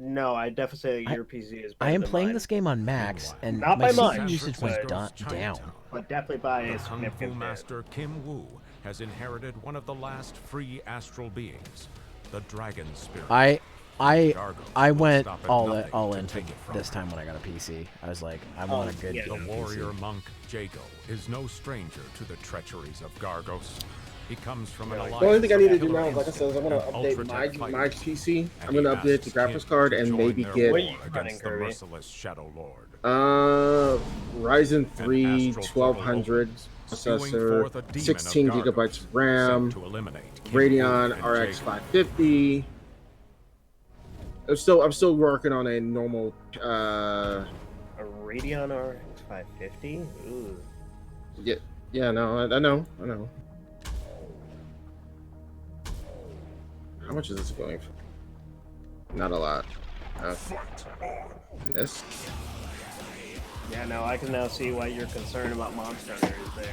No, I definitely say that your PC is better I am than playing mine, this game on max, and Not my by CPU mine. usage went down. but definitely by The a Kung Fu significant bit. master Kim Wu has inherited one of the last free astral beings, the Dragon Spirit. I Gargos I will went stop at all nothing to in for take it from this her. time when I got a PC. I was like, I want a good yeah. The game warrior PC. monk Jago is no stranger to the treacheries of Gargos. He comes from an The alliance The only thing I need to of do killer now, like I said, is I'm gonna instinct and update ultra-tech my fighters, PC. and I'm gonna he update the asks graphics Kim card to and join maybe their get What are you war running, against the Kirby? merciless Shadow Lord. Ryzen 3 An astral portal 1200 opens, spewing processor, forth a demon 16 of gigabytes Gargos, of RAM, sent to eliminate Kim Radeon Wu and RX Jago. 550. I'm still working on a normal. A Radeon RX 550? Ooh. Yeah, no, I know. How much is this going for? Not a lot. This. Yeah, no, I can now see why you're concerned about Monster Hunter is there.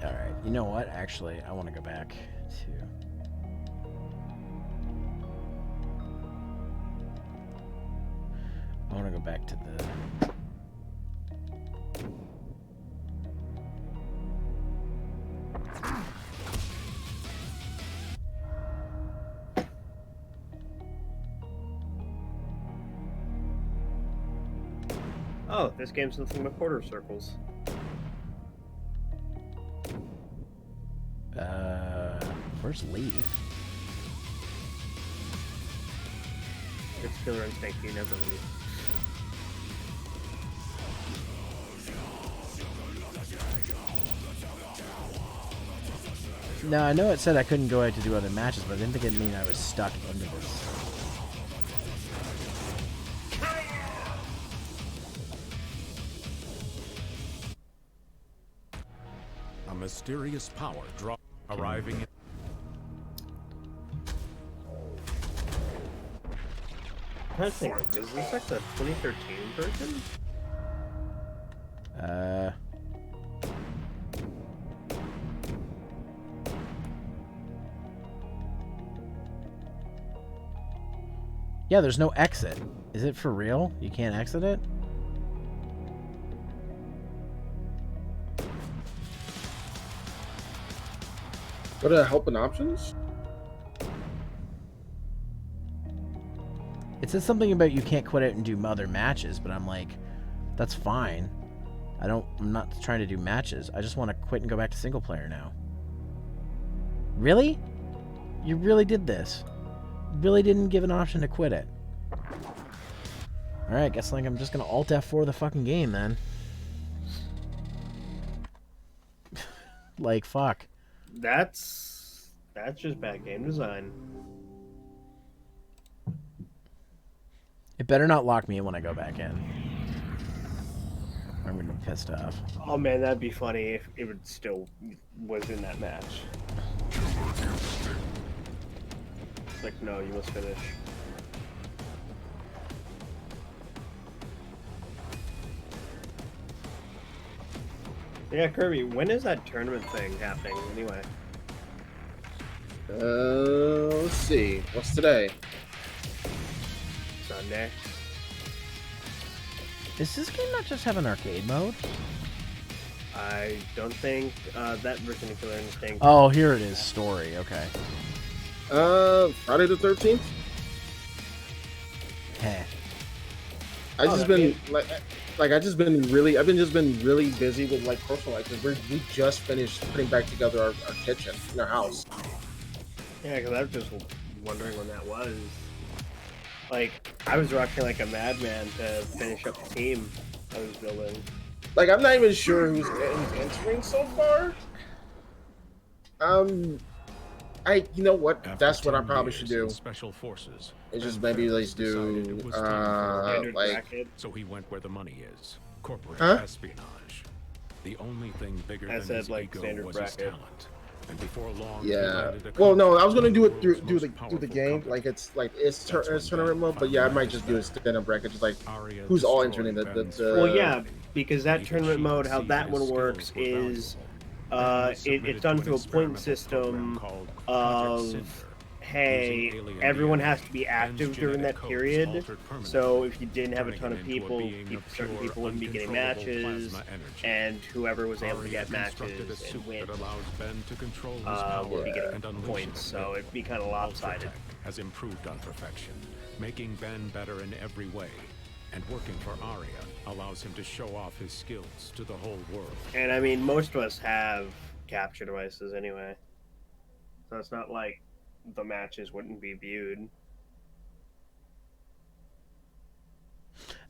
All right, you know what? Actually, I want to go back to. I want to go back to the. Oh, this game's nothing but quarter circles. Where's Leaf? It's Killer Instinct, you never leave. No, I know it said I couldn't go out to do other matches, but I didn't think it mean I was stuck into this. A mysterious power arriving in I'm trying to think, is this like the 2013 version? Yeah, there's no exit. Is it for real? You can't exit it? What are helping options? It says something about you can't quit it and do other matches, but I'm like, that's fine. I'm not trying to do matches. I just want to quit and go back to single player now. Really? You really did this? Really didn't give an option to quit it? Alright, guess like I'm just gonna Alt F4 the fucking game then. Like, fuck. That's just bad game design. It better not lock me in when I go back in. I'm gonna be pissed off. Oh man, that'd be funny if it would still was in that match. Like, no, you must finish. Yeah, Kirby, when is that tournament thing happening anyway? Let's see. What's today? Sunday? Does this game not just have an arcade mode? I don't think that version of Killer Instinct. Oh, here it is. Story. Okay. Friday the 13th. Heh. I've that been really busy with like personal life because we just finished putting back together our kitchen in our house. Yeah, because I was just wondering when that was. Like, I was rushing like a madman to finish up the team I was building. Like, I'm not even sure who's entering so far. You know what? After That's what I 10 probably years should do. in Special forces. It's just Ben maybe Ferris let's do decided it was time for Standard like bracket. So he went where the money is. Corporate Huh? espionage. The only thing bigger I than said, his like, ego standard was his bracket. talent. And before long, he yeah. landed a Well, no, contract I was gonna with do it world's do most the powerful game. company. Like it's That's when tournament Ben mode, but yeah, I finally might just do a understood. stand-up bracket, just like Arya who's all destroyed entering Ben's the Well, yeah, because that Even tournament she mode, could how see that his one skills works were is It's done through a point system of, hey, everyone has to be active during that period. So if you didn't have a ton of people, certain people wouldn't be getting matches, and whoever was able to get matches and win would be getting points. So it'd be kind of lopsided. Has improved on perfection, making Ben better in every way. And working for Arya allows him to show off his skills to the whole world. And I mean, most of us have capture devices anyway. So it's not like the matches wouldn't be viewed.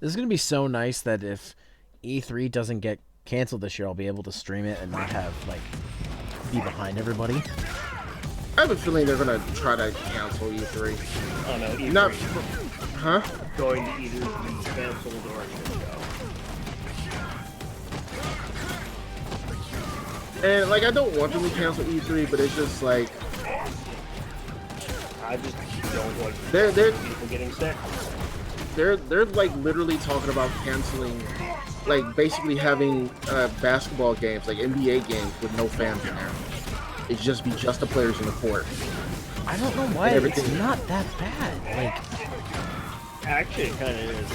This is going to be so nice that if E3 doesn't get canceled this year, I'll be able to stream it and not have, like, be behind everybody. I have a feeling they're gonna try to cancel E3. Oh no, E3. Not, huh? Going to either be canceled or go. And like, I don't want them to cancel E3, but it's just like I just don't want they're people getting sick. they're like literally talking about canceling, like basically having basketball games, like NBA games, with no fans in there. It's just the players in the court. I don't know why it's not that bad. Like, Actually, it kind of is.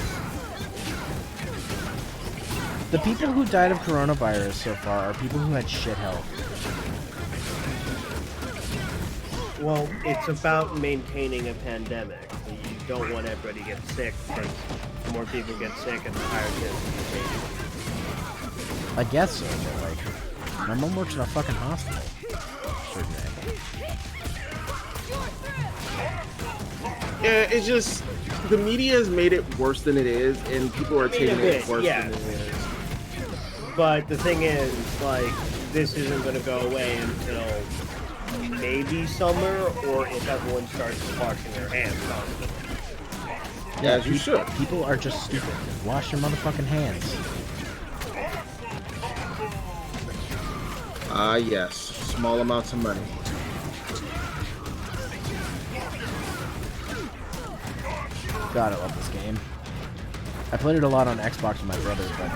the people who died of coronavirus so far are people who had shit health. Well, it's about maintaining a pandemic. You don't want everybody to get sick, because the more people get sick, and the higher chance of I guess so, but like, my mom works in a fucking hospital. Yeah, it's just the media has made it worse than it is, and people are taking it worse than it is. But the thing is, like, this isn't going to go away until maybe summer, or if everyone starts washing their hands constantly. Yeah, as you should. People are just stupid. Wash your motherfucking hands. Ah, yes. Small amounts of money. God, I love this game. I played it a lot on Xbox with my brother, but I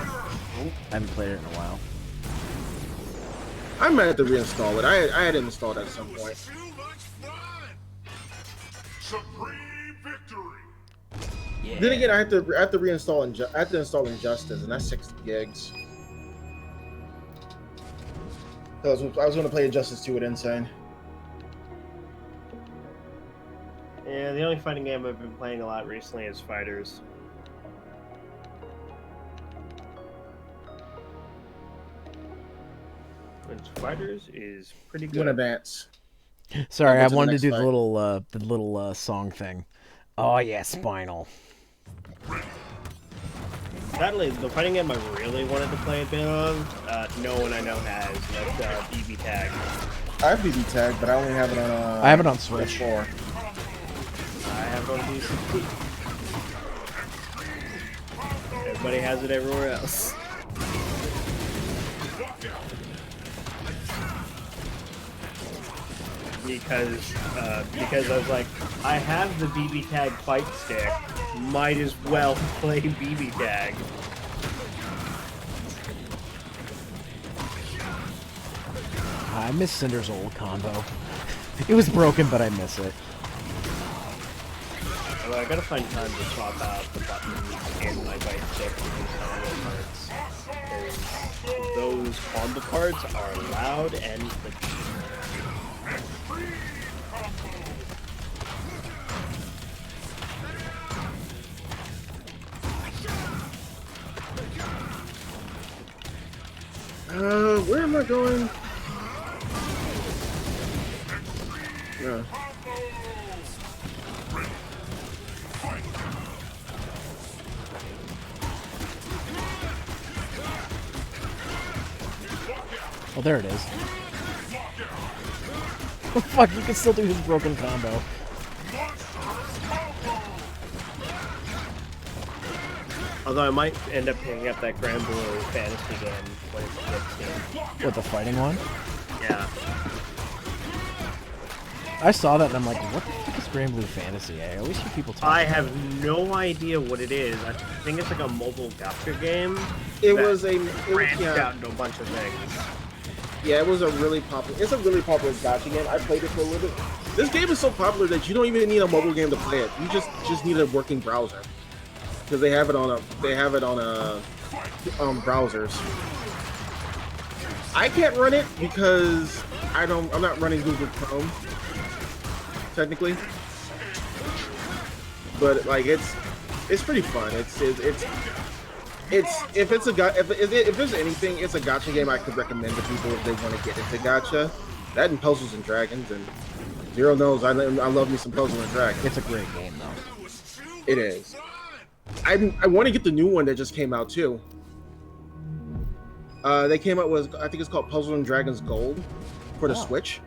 haven't played it in a while. I might have to reinstall it. I had it installed at some point. Yeah. Then again, I have to reinstall Injustice, and that's 60 gigs. I was going to play Injustice 2 with Insane. Yeah, the only fighting game I've been playing a lot recently is Fighters. Which Fighters is pretty I'm going good. to advance. Sorry, I to the wanted to next do fight. the little song thing. Oh yeah, Spinal. Sadly, the fighting game I really wanted to play a bit of, no one I know has. That's BB Tag. I have BB Tag, but I only have it on. I have it on Switch. PS4. I have it on PC. Everybody has it everywhere else. Because I was like, I have the BB Tag fight stick, might as well play BB Tag. I miss Cinder's old combo. It was broken, but I miss it. Although I gotta find time to swap out the buttons and my fight stick for those combo parts. Because those combo parts are loud and clicky. Where am I going? Oh, there it is. Oh, fuck, you can still do his broken combo. Although I might end up picking up that Grand Blue Fantasy game when it gets here. What, the fighting one? Yeah. I saw that and I'm like, what the fuck is Grand Blue Fantasy? I always hear people talk I about have it. no idea what it is. I think it's like a mobile gacha game. It that was branched yeah. out into a bunch of things. Yeah, it was a really popular. It's a really popular gacha game. I played it for a little bit. This game is so popular that you don't even need a mobile game to play it. You just need a working browser because they have it on browsers. I can't run it because I'm not running Google Chrome technically, but like it's pretty fun. It's if there's anything, it's a gacha game I could recommend to people if they want to get into gacha. That and Puzzles and Dragons, and Zero knows I love me some Puzzles and Dragons. It's a great game though. It is. I want to get the new one that just came out too. They came out with, I think it's called Puzzles and Dragons Gold for the Switch.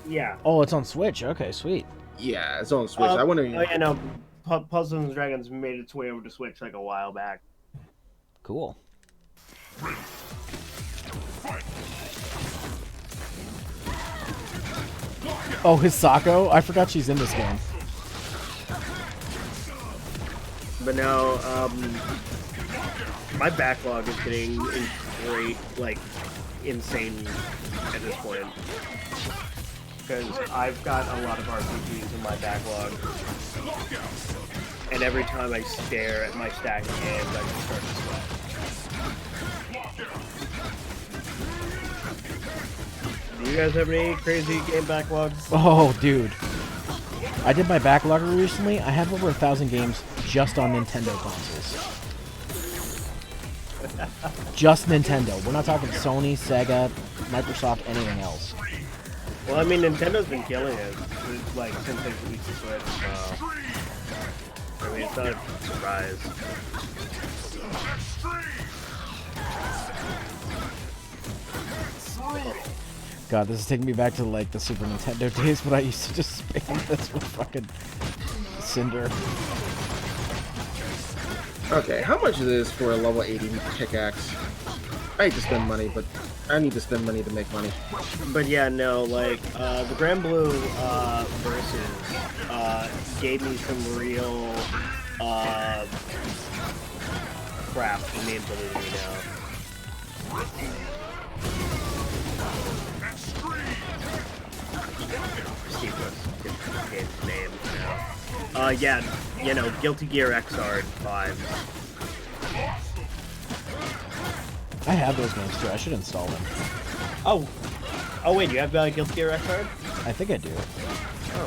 Yeah. Oh, it's on Switch. Okay, sweet. Yeah, it's on Switch. I want to. Oh yeah, no. Puzzles and Dragons made its way over to Switch like a while back. Cool. Oh, Hisako? I forgot she's in this game. But now, my backlog is getting great, like, insane at this point. Because I've got a lot of RPGs in my backlog. And every time I stare at my stack of games, I just start to sweat. Do you guys have any crazy game backlogs? Oh, dude. I did my backlog recently. I have over 1,000 games just on Nintendo consoles. Just Nintendo. We're not talking Sony, Sega, Microsoft, anything else. Well, I mean, Nintendo's been killing it, like, since they released the Switch, so... I mean, it's not a surprise. God, this is taking me back to, like, the Super Nintendo days, but I used to just spam this with fucking Cinder. Okay, how much is this for a level 80 pickaxe? I hate to spend money, but I need to spend money to make money. But yeah, no, like, the Grand Blue versus gave me some real crap for me and believe me now. Steve was game's name now. Yeah, you know, Guilty Gear Xrd 5. I have those games too. I should install them. Oh wait, you have Guilty Gear Xrd? I think I do.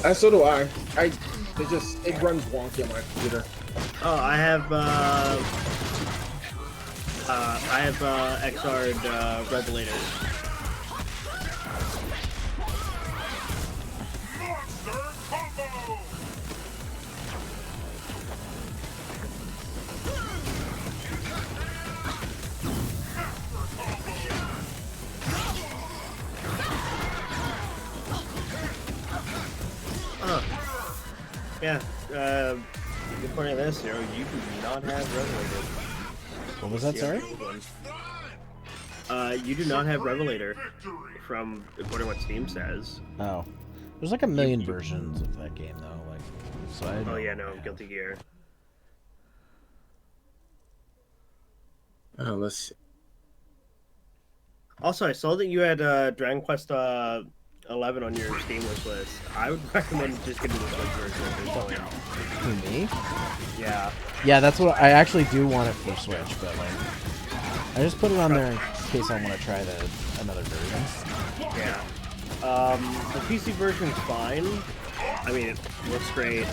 Oh. So do I. It runs wonky on my computer. Oh, I have Xrd Revelator. Yeah, according to this, you do not have Revelator. What was that, sorry? You do not have Revelator, from according to what Steam says. Oh. There's like a million versions of that game, though. Like, so I Oh yeah, no, Guilty Gear. Oh, let's see. Also, I saw that you had Dragon Quest 11 on your Steam wish list. I would recommend just getting the Switch version at this point. Who, me? Yeah. Yeah, that's what I actually do want it for Switch, but like, I just put it on there in case I want to try another version. Yeah. The PC version's fine. I mean, it looks great.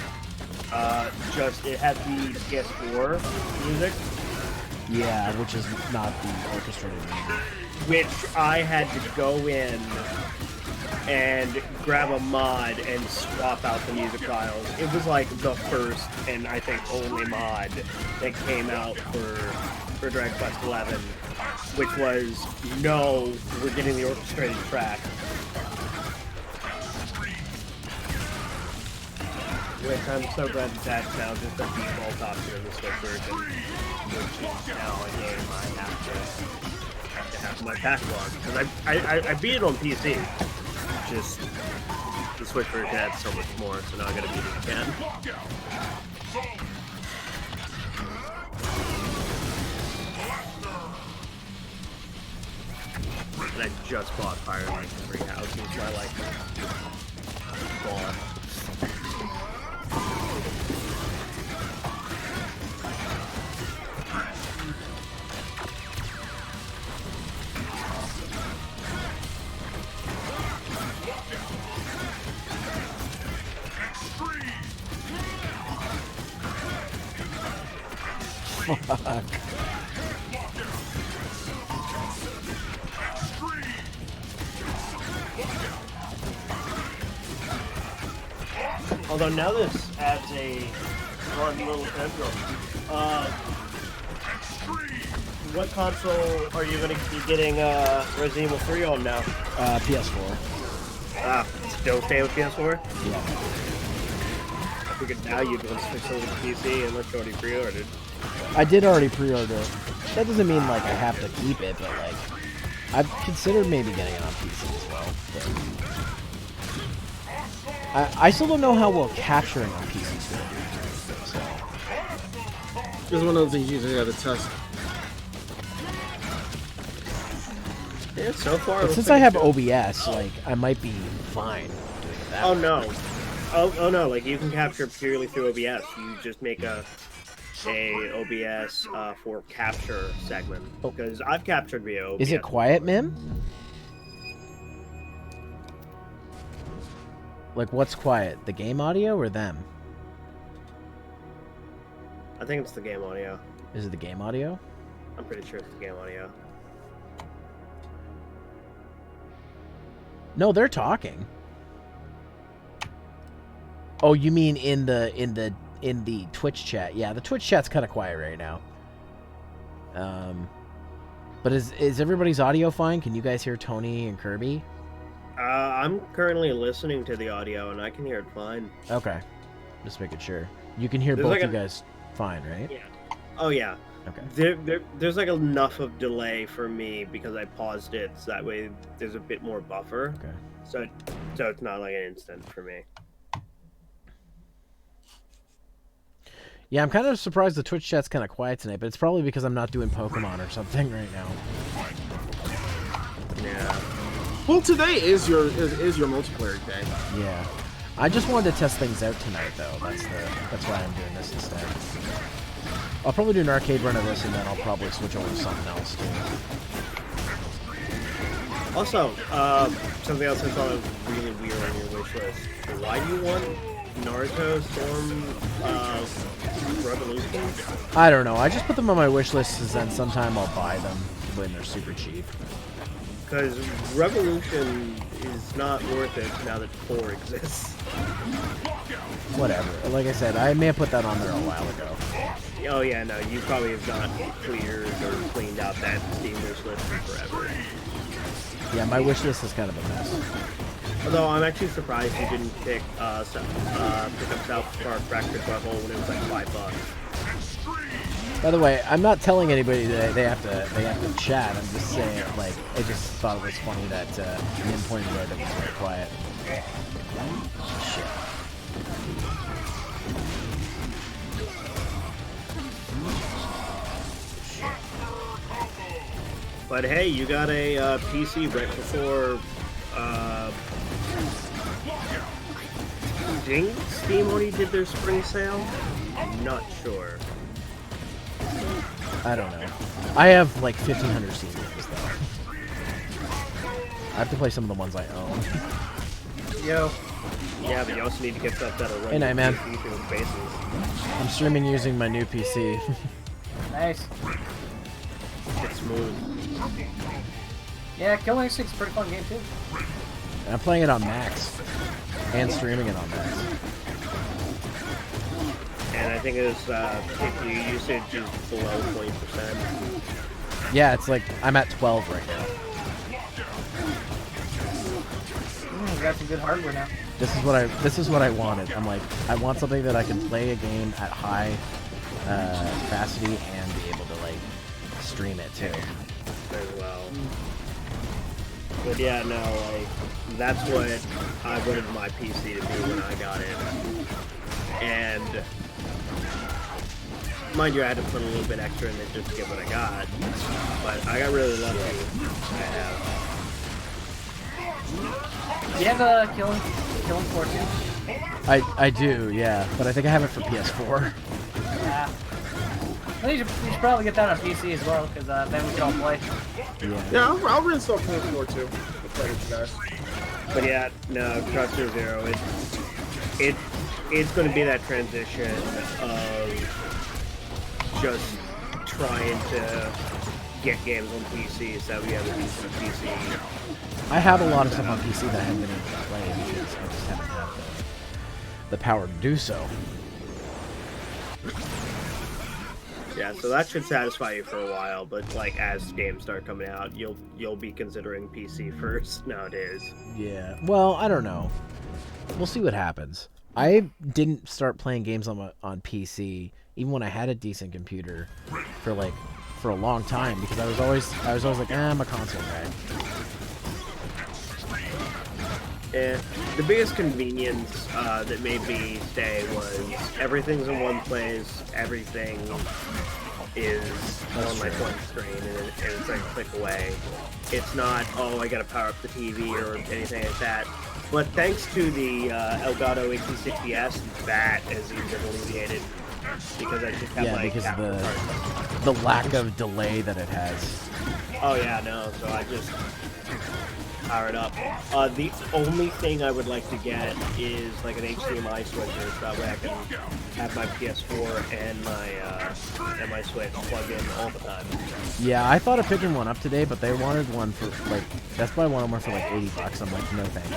Just it has the PS4 music, Yeah, which is not the orchestrated music. which I had to go in and grab a mod and swap out the music files. It was like the first and I think only mod that came out for Dragon Quest 11, which was, no, we're getting the orchestrated track. Which I'm so glad that's now just the default option of the Switch version, which is now a game I have to have in my backlog. Because I beat it on PC. Just the Switch version had so much more, so now I gotta beat it again. And I just bought Fire Like 3 houses, so I like ball. Fuck. Although now this adds a fun little conundrum. What console are you going to be getting Resident Evil 3 on now? PS4. Still stay with PS4? Yeah. I figured now you'd want to switch over to PC unless you already pre-ordered. I did already pre-order it. That doesn't mean like I have to keep it, but like I've considered maybe getting it on PC as well. But I still don't know how well capturing on PC is going to do. So This is one of those things you just gotta test. Yeah, so far. but since I have OBS, like I might be fine doing it that Oh way. no. Oh no, like you can capture purely through OBS. You just make a OBS for capture segment. Because I've captured via OBS. Is it quiet, Mim? Like what's quiet? The game audio or them? I think it's the game audio. Is it the game audio? I'm pretty sure it's the game audio. No, they're talking. Oh, you mean in the Twitch chat? Yeah, the Twitch chat's kind of quiet right now. But is everybody's audio fine? Can you guys hear Tony and Kirby? I'm currently listening to the audio and I can hear it fine. Okay, just making sure. You can hear There's both like you a- guys fine, right? Yeah. Oh yeah. Okay. There's like enough of delay for me because I paused it, so that way there's a bit more buffer. Okay. So it's not like an instant for me. Yeah, I'm kind of surprised the Twitch chat's kind of quiet tonight, but it's probably because I'm not doing Pokemon or something right now. Yeah. Well, today is your multiplayer day. Yeah. I just wanted to test things out tonight, though. That's why I'm doing this instead. I'll probably do an arcade run of this, and then I'll probably switch over to something else too. Also, something else I thought was really weird on your wish list. Why do you want Naruto Storm Revolution? I don't know. I just put them on my wish list, and then sometime I'll buy them when they're super cheap. Because Revolution is not worth it now that 4 exists. Whatever. Like I said, I may have put that on there a while ago. Oh yeah, no, you probably have not cleared or cleaned out that Steam wish list in forever. Yeah, my wish list is kind of a mess. Although I'm actually surprised you didn't pick up South Park Fractured Butthole when it was like $5. By the way, I'm not telling anybody that they have to chat. I'm just saying, like, I just thought it was funny that Min pointed out that it was very quiet. Shit. But hey, you got a PC right before. I think Steam already did their spring sale. I'm not sure. I don't know. I have like 1,500 Steam games though. I have to play some of the ones I own. Yo. Yeah, but you also need to get stuff that'll run. Hey, Night Man. YouTube bases. I'm streaming using my new PC. Nice. It's smooth. Yeah, Killing Instinct's a pretty fun game too. And I'm playing it on Max and streaming it on Max. And I think it's CPU usage is below 20%. Yeah, it's like I'm at 12 right now. You got some good hardware now. This is what I wanted. I'm like, I want something that I can play a game at high capacity and be able to like stream it too. As well. But yeah, no, like that's what I wanted my PC to be when I got it. And mind you, I had to put a little bit extra in it just to get what I got. But I got really lucky. I have You have a Killing Floor 2? I do, yeah, but I think I have it for PS4. Yeah. Well, you should probably get that on PC as well, because then we can all play. Yeah, I'll reinstall Killing Floor 2. We'll play with you guys. But yeah, no, Cross Zero, it's going to be that transition of just trying to get games on PC so we have a decent PC. I have a lot of stuff on PC that I haven't been able to play because I just haven't had the power to do so. Yeah, so that should satisfy you for a while, but like as games start coming out, you'll be considering PC first nowadays. Yeah. Well, I don't know. We'll see what happens. I didn't start playing games on PC even when I had a decent computer for a long time because I was always like, I'm a console guy. And the biggest convenience that made me stay was everything's in one place, everything is on my phone screen, and it's like a click away. It's not, oh, I gotta power up the TV or anything like that. But thanks to the Elgato HD60S, that has been alleviated because I just have because of the lack of delay that it has. Oh yeah, no. So I just power it up. The only thing I would like to get is like an HDMI switcher, so that way I can have my PS4 and my Switch plug in all the time. Yeah, I thought of picking one up today, but they wanted one for like Best Buy wanted one for like $80. I'm like, no thank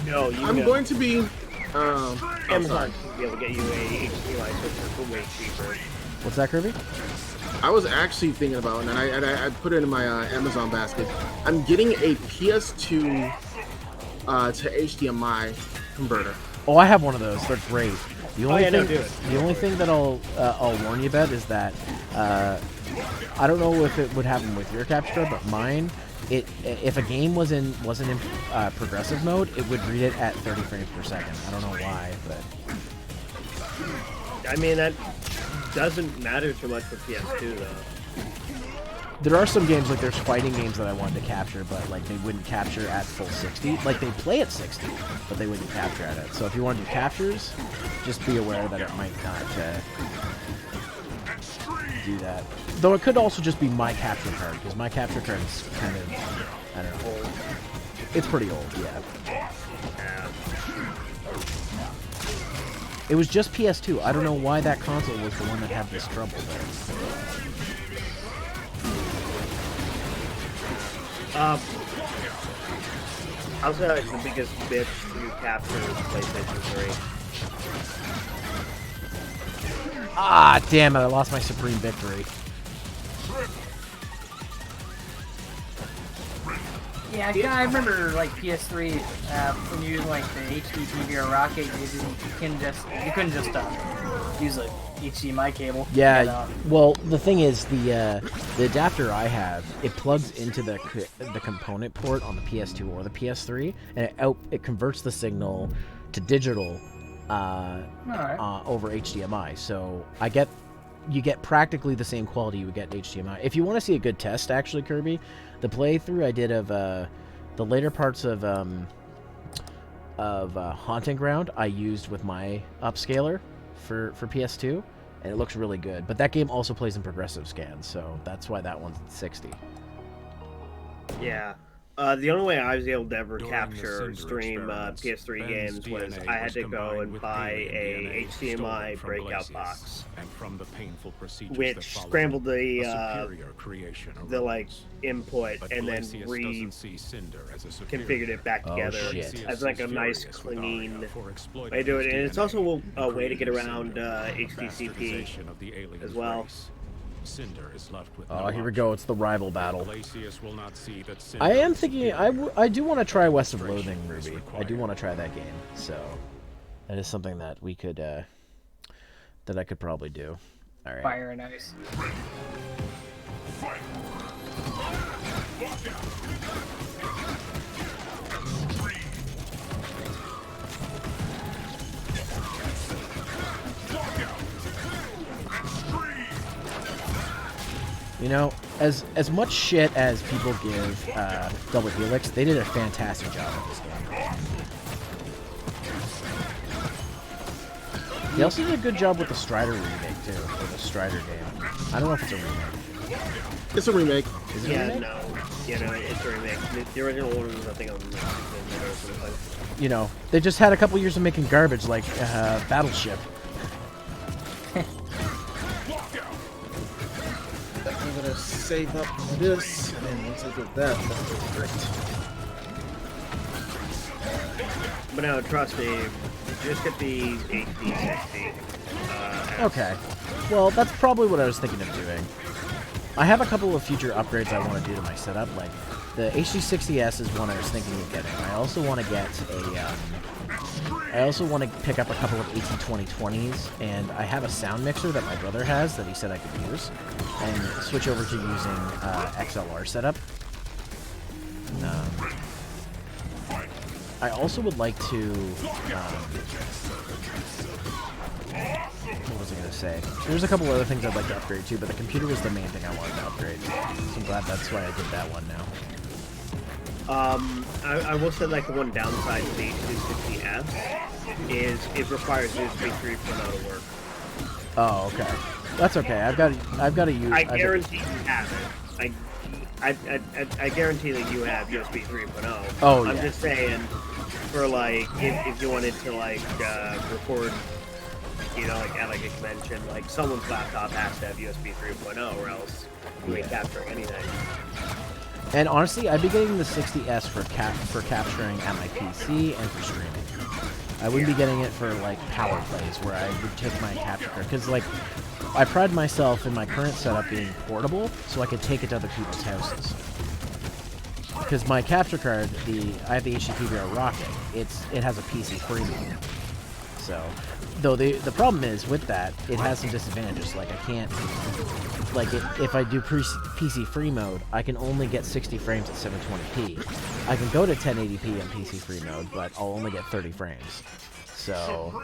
you. No, I'm going to be Amazon will be able to get you a HDMI switcher for way cheaper. What's that, Kirby? I was actually thinking about it, and I put it in my Amazon basket. I'm getting a PS2 to HDMI converter. Oh, I have one of those. They're great. The only thing that I'll warn you about is that I don't know if it would happen with your capture card, but mine, if a game wasn't in progressive mode, it would read it at 30 frames per second. I don't know why, but I mean that doesn't matter too much for PS2 though. there are some games, like there's fighting games that I wanted to capture, but like they wouldn't capture at full 60. Like they play at 60, but they wouldn't capture at it. So if you want to do captures, just be aware that it might not do that. Though it could also just be my capture card, because my capture card is kind of, I don't know, old. It's pretty old, yeah. It was just PS2. I don't know why that console was the one that had this trouble there. I'll say like the biggest bitch to capture is PlayStation 3. Ah, damn it, I lost my supreme victory. Yeah, I remember like PS3 when you use like the HD TV or Rocket, you couldn't just use a HDMI cable. Yeah, well, the thing is, the adapter I have, it plugs into the component port on the PS2 or the PS3, and it converts the signal to digital over HDMI. So you get practically the same quality you would get in HDMI. If you want to see a good test, actually, Kirby, the playthrough I did of the later parts of Haunting Ground, I used with my upscaler for PS2, and it looks really good. But that game also plays in progressive scan, so that's why that one's at 60. Yeah. The only way I was able to ever capture or stream PS3 games was I had to go and buy a HDMI breakout box, which scrambled the like input and then configured it back together as like a nice clean way to do it. And it's also a way to get around HDCP as well. Cinder is left with Oh, here we go. It's the rival battle. Will not see that I am thinking I do want to try West of Loathing, Ruby. I do want to try that game. So that is something that we could that I could probably do. All right. Fire and Ice. You know, as much shit as people give Double Helix, they did a fantastic job with this game. They also did a good job with the Strider remake too, or the Strider game. I don't know if it's a remake. It's a remake. Is it a Yeah, remake? no. Yeah, no, it's a remake. The original one was, I think, on the You know, they just had a couple years of making garbage like Battleship. I'm gonna save up this, and then once I get that, that'll be great. But no, trust me, just get the HD60. Okay. Well, that's probably what I was thinking of doing. I have a couple of future upgrades I want to do to my setup. Like, the HD60S is one I was thinking of getting. I also want to get a... I also want to pick up a couple of AT2020s, and I have a sound mixer that my brother has that he said I could use, and switch over to using XLR setup. I also would like to... what was I going to say? There's a couple other things I'd like to upgrade too, but the computer was the main thing I wanted to upgrade. So I'm glad that's why I did that one now. I will say, like, the one downside to the HD60S is it requires USB 3.0 to work. Oh, okay. That's okay. I've got to use... I guarantee you have it. I guarantee that you have USB 3.0. Oh, yeah. I'm just saying, for, like, if you wanted to, like, record, you know, like, at, like, a convention, like, someone's laptop has to have USB 3.0 or else you ain't capturing anything. And honestly, I'd be getting the 60S for capturing at my PC and for streaming. I wouldn't be getting it for, like, power plays, where I would take my capture card. Because, like, I pride myself in my current setup being portable, so I could take it to other people's houses. Because my capture card, I have the HDPVR Rocket, it has a PC free mode. So, though the problem is, with that, it has some disadvantages. Like, I can't... Like, if I do PC free mode, I can only get 60 frames at 720p. I can go to 1080p on PC free mode, but I'll only get 30 frames. So,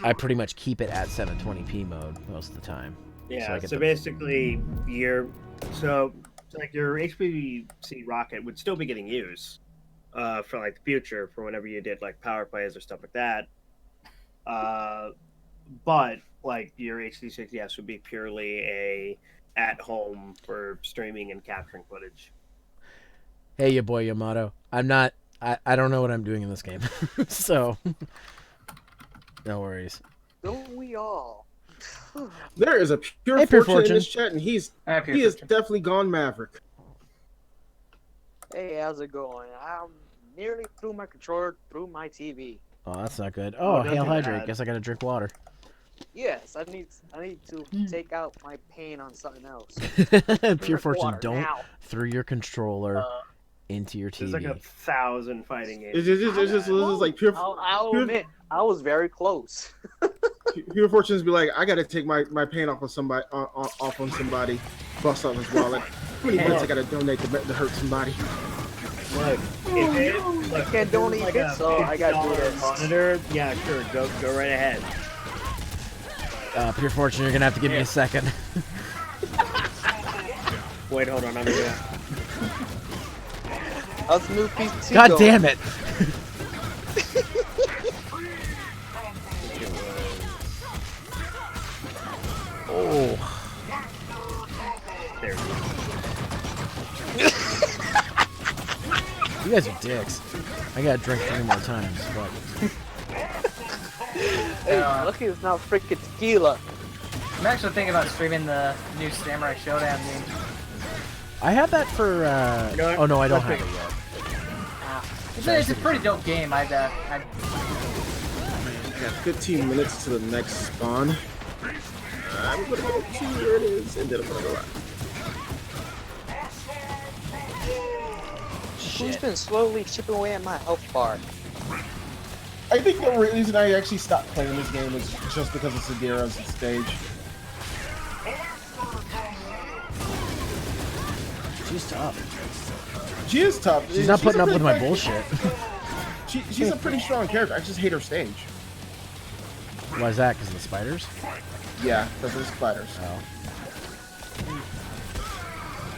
I pretty much keep it at 720p mode most of the time. Yeah, so basically, like, your HPC Rocket would still be getting used for, like, the future, for whenever you did, like, power plays or stuff like that. But, like, your HD60S would be purely a at-home for streaming and capturing footage. Hey, your boy Yamato. I don't know what I'm doing in this game. So, no worries. Don't we all? There is a pure, Pure fortune in this chat, and he is definitely gone Maverick. Hey, how's it going? I'm nearly through my controller, through my TV. Oh, that's not good. Oh, Hail Hydrate. Guess I gotta drink water. Yes, I need to take out my pain on something else. Pure fortune, water don't now. throw your controller into your TV. There's like 1,000 fighting games. This is like pure. I'll admit, I was very close. Pure fortunes be like, I gotta take my pain off on somebody, off on somebody, bust out his wallet. How many minutes I gotta donate to hurt somebody? Look, I can't donate like it, so I gotta do this. Monitor, yeah, sure, go right ahead. Pure fortune, you're gonna have to give me a second. Wait, hold on, I'm gonna. How's the new PC God going? damn it! Oh. There we go. You guys are dicks. I gotta drink 3 more times, but... Hey, lucky it's not freaking tequila. I'm actually thinking about streaming the new Samurai Showdown game. I have that for, You know what? Oh no, I don't Let's have it yet. It's a pretty dope game. Got 15 minutes to the next spawn. I'm gonna go to where it is, and then I'm gonna go out. Who's been slowly chipping away at my health bar? I think the reason I actually stopped playing this game is just because of Sagira's stage. She's tough. She is tough. She's not putting up with my bullshit. She's a pretty strong character. I just hate her stage. Why is that? Because of the spiders? Yeah, because of the spiders. Oh.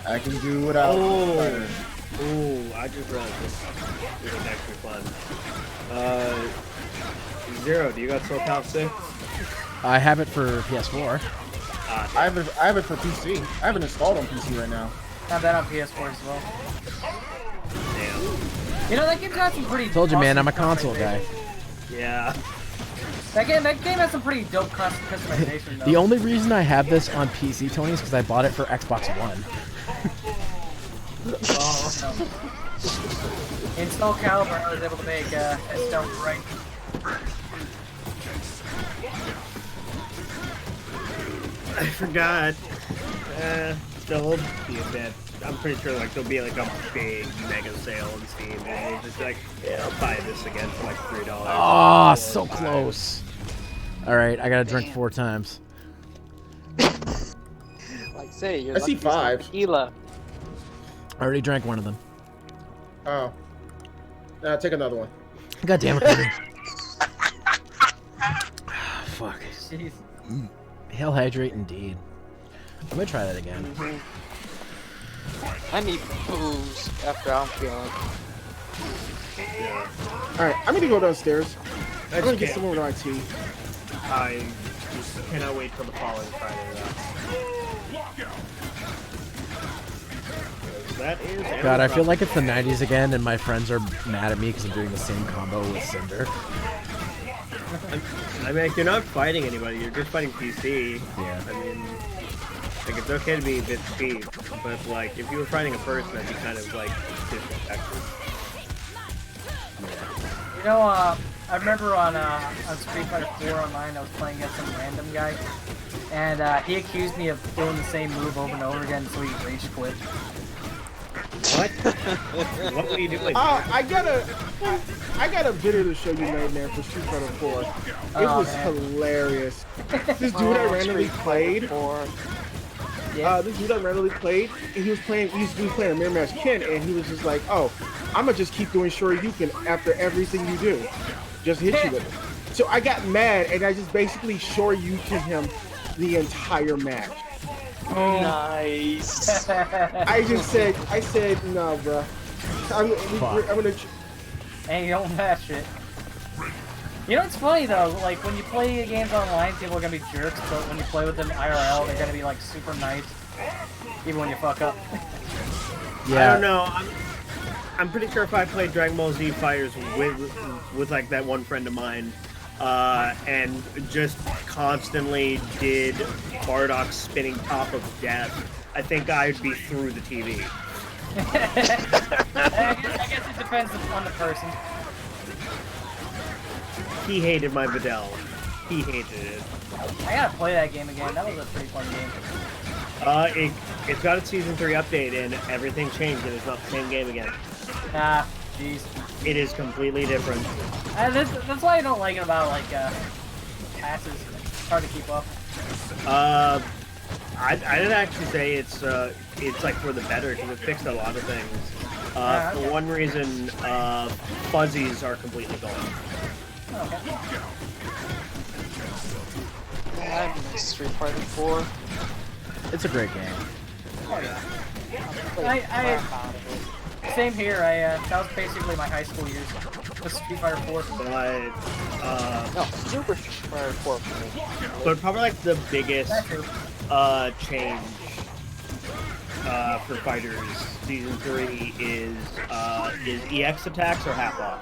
I can do without spiders. Ooh, I just realized this is actually fun. Zero, do you got Soul Calc 6? I have it for PS4. I have it for PC. I have it installed on PC right now. Have that on PS4 as well. Damn. You know, that game's got some pretty. Told you, man, awesome I'm a console guy. Yeah. That game has some pretty dope customization, though. The only reason I have this on PC, Tony, is because I bought it for Xbox One. Oh, no. In Soul Calibur, I was able to make Estelle right. I forgot. There'll be a bit. I'm pretty sure like there'll be like a big mega sale on Steam, and we'll just like, yeah, I'll buy this again for like $3. Oh, so close. All right, I gotta drink 4 times. Like say, you're I see lucky it's not 5. tequila. I already drank one of them. Oh. Take another one. God damn it, Cody. Fuck. Jeez. Hell hydrate indeed. I'm gonna try that again. I need booze after I'm feeling. Alright, I'm gonna go downstairs. I I'm gonna just get can't. some more IT. I just cannot wait till the following Friday. That is. God, I feel like it's the 90s again, and my friends are mad at me because I'm doing the same combo with Cinder. I mean, like, you're not fighting anybody. You're just fighting PC. Yeah. I mean, like it's okay to be a bit cheap, but like if you were fighting a person, that'd be kind of like disrespectful. You know, I remember on Street Fighter 4 online, I was playing against some random guy, and he accused me of doing the same move over and over again, so he rage quit. What? What were you doing? I got a video to show you made, man, for Street Fighter 4. It was man. hilarious. This dude I randomly played. This dude I randomly played, and he was playing a Mirror Match Ken, and he was just like, "Oh, I'm gonna just keep doing Shoryuken after everything you do, just hit you with it." So I got mad, and I just basically Shoryuken him the entire match. Nice. I said, no, bro. I'm gonna. And you don't that shit. You know what's funny though? Like when you play games online, people are gonna be jerks, but when you play with them IRL, they're gonna be like super nice, even when you fuck up. Yeah. I don't know. I'm pretty sure if I played Dragon Ball Z Fighters with like that one friend of mine, and just constantly did Bardock's spinning top of death, I think I'd be through the TV. I guess it depends on the person. He hated my Videl. He hated it. I gotta play that game again. That was a pretty fun game. It's got a season 3 update and everything changed and it's not the same game again. Ah, jeez. It is completely different. That's why I don't like it about like passes. It's hard to keep up. I'd actually say it's like for the better because it fixed a lot of things. Okay. For one reason, fuzzies are completely gone. Oh, okay. I miss Street Fighter 4. It's a great game. Oh, yeah. Same here. That was basically my high school years. Was Street Fighter 4. But No, Super Street Fighter 4 for me. but probably like the biggest That's true. change for fighters season 3 is EX attacks or half off.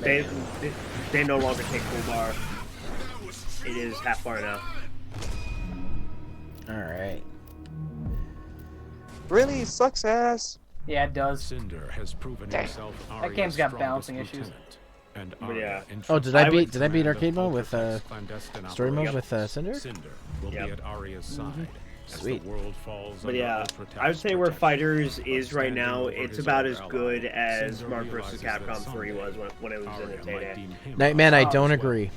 They no longer take full bar. It is half bar now. All right. Really sucks ass. Yeah, it does. Cinder has proven himself That game's got balancing issues. And Yeah. Oh, did I beat arcade mode with story mode Yep. with Cinder? Cinder will Yep. be at Arya's side. As Sweet. The world falls But under yeah, Ultratech's I would say where protection. Fighters is right Standing now, over it's his about old as ally, good as Cinder Marvel vs. realizes that Capcom 3 was someday when it was in Arya its might heyday. deem him Nightman, I as don't well. agree.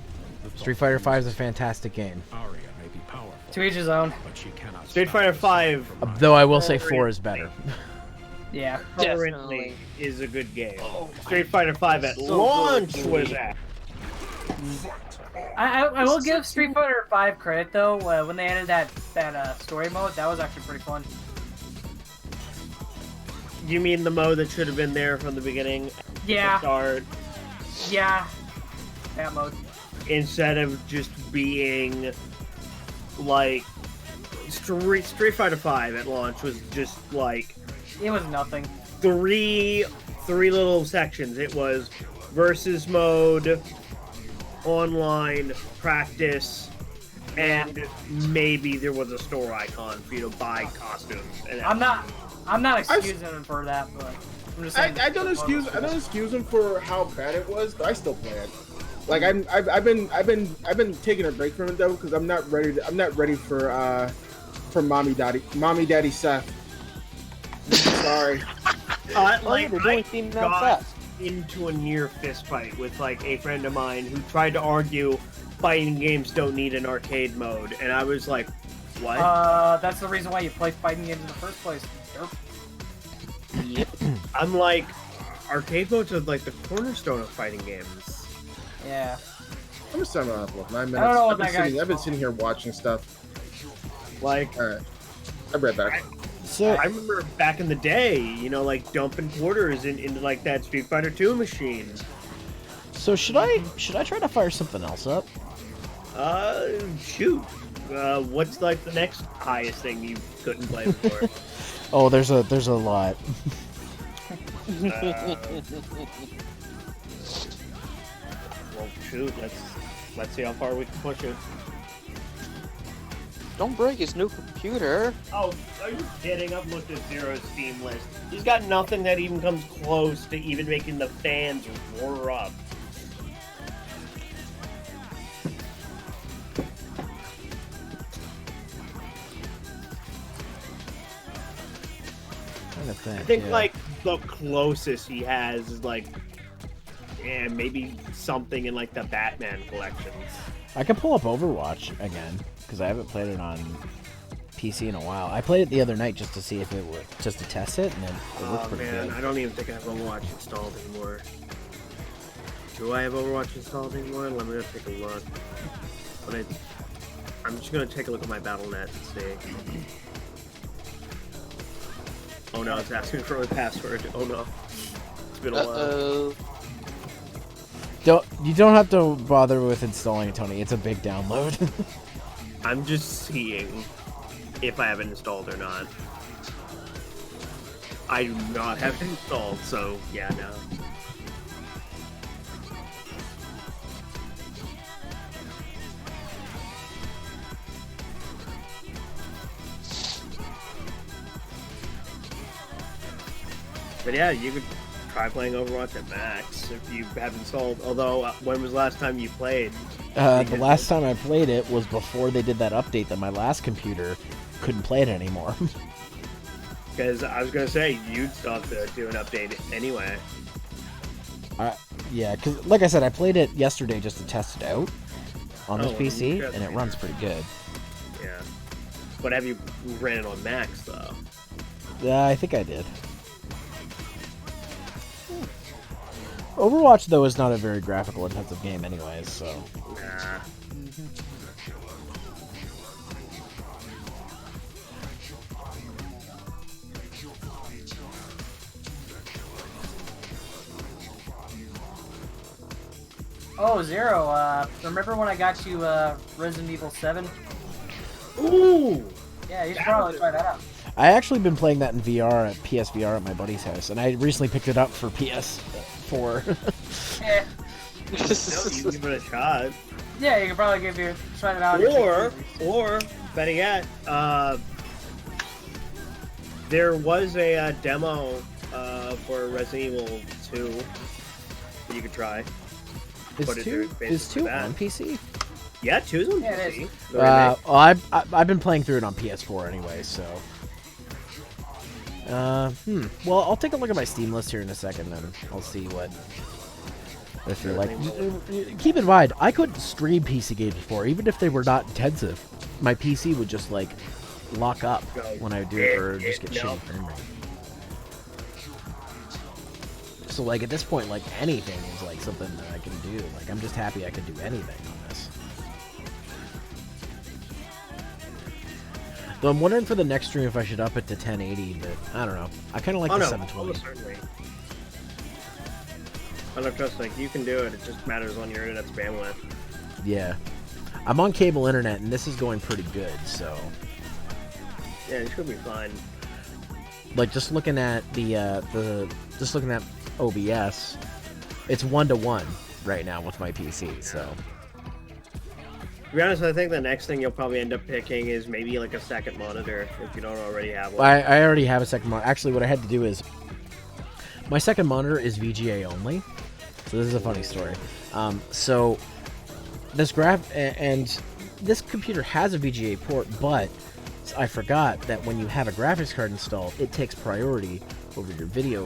The Street Fighter thought 5 is a fantastic game. Arya may be powerful, To each his own. but she cannot Street stop Fighter herself 5 from rising. Though I will say 4 is better. Yeah. currently Definitely. is a good game. Street Fighter 5 at So launch good. was that. I will give Street Fighter 5 credit though. When they added that story mode, that was actually pretty fun. You mean the mode that should have been there from the beginning? Yeah. The start. Yeah. That mode. instead of just being like Street Fighter V at launch was just like It was nothing. three little sections. It was versus mode, online, practice, and maybe there was a store icon for you to buy costumes. And I'm not excusing him for that, but I'm just saying. I don't excuse him for how bad it was, but I still play it. Like I've been taking a break from it though because I'm not ready for mommy daddy Seth. Sorry. Like they're doing Team got Fest. into a near fist fight with like a friend of mine who tried to argue fighting games don't need an arcade mode, and I was like, what? That's the reason why you play fighting games in the first place. I'm like, arcade modes are like the cornerstone of fighting games. Yeah. I'm just talking about 9 minutes. I don't know what that guy's I've been sitting here watching stuff. Like, Alright. I'll be right back. So I remember back in the day, you know, like dumping quarters into like that Street Fighter 2 machine. should I try to fire something else up? Shoot. What's like the next highest thing you couldn't play before? Oh, there's a lot. Well, shoot. Let's see how far we can push it. Don't break his new computer. Oh, are you kidding? I've looked at Zero's Steam list. He's got nothing that even comes close to even making the fans roar up. Trying to think. I think yeah. like the closest he has is like, maybe something in like the Batman collections. I can pull up Overwatch again because I haven't played it on PC in a while. I played it the other night just to see if it would, just to test it, and it worked Oh pretty man, good. I don't even think I have Overwatch installed anymore. Do I have Overwatch installed anymore? Let me go take a look. But I'm just gonna take a look at my BattleNet and see. Oh no, it's asking for a password. Oh no, it's been a while. You don't have to bother with installing it, Tony. It's a big download. I'm just seeing if I have it installed or not. I do not have it installed, so yeah, no. But yeah, you could try playing Overwatch at max if you have installed. Although, when was the last time you played? The last time I played it was before they did that update that my last computer couldn't play it anymore. Because I was gonna say you'd still have to do an update anyway. Yeah, because like I said, I played it yesterday just to test it out on this Oh, PC, okay. and it runs pretty good. Yeah. But have you ran it on max though? Yeah, I think I did. Overwatch, though, is not a very graphical intensive game anyways, so... Nah. Oh, Zero, remember when I got you Resident Evil 7? Ooh! Yeah, you should probably try that out. I actually been playing that in VR at PSVR at my buddy's house, and I recently picked it up for PS4. Yeah. No, you can give it a shot. Yeah, you could probably try it out. Or, better yet, there was a demo for Resident Evil 2 that you could try. But Is it 2 basically that. on PC? Yeah, 2's on Yeah, it PC. is. The remake. Well, I've been playing through it on PS4 anyway, so... Well, I'll take a look at my Steam list here in a second, and I'll see what... If you're like... Keep in mind, I couldn't stream PC games before, even if they were not intensive. My PC would just, like, lock up when I do it, or just get shitty frame rate. So, like, at this point, like, anything is, like, something that I can do. Like, I'm just happy I can do anything on this. Though I'm wondering for the next stream if I should up it to 1080, but I don't know. I kind of like the 720. Almost certainly. I don't trust, like, you can do it, it just matters on your internet's bandwidth. Yeah. I'm on cable internet, and this is going pretty good, so... Yeah, it should be fine. Like, just looking at just looking at OBS, it's 1-to-1 right now with my PC, so... To be honest, I think the next thing you'll probably end up picking is maybe like a second monitor, if you don't already have one. I already have a second monitor. Actually, what I had to do is... My second monitor is VGA only, so this is a funny story. So, this this computer has a VGA port, but I forgot that when you have a graphics card installed, it takes priority over your video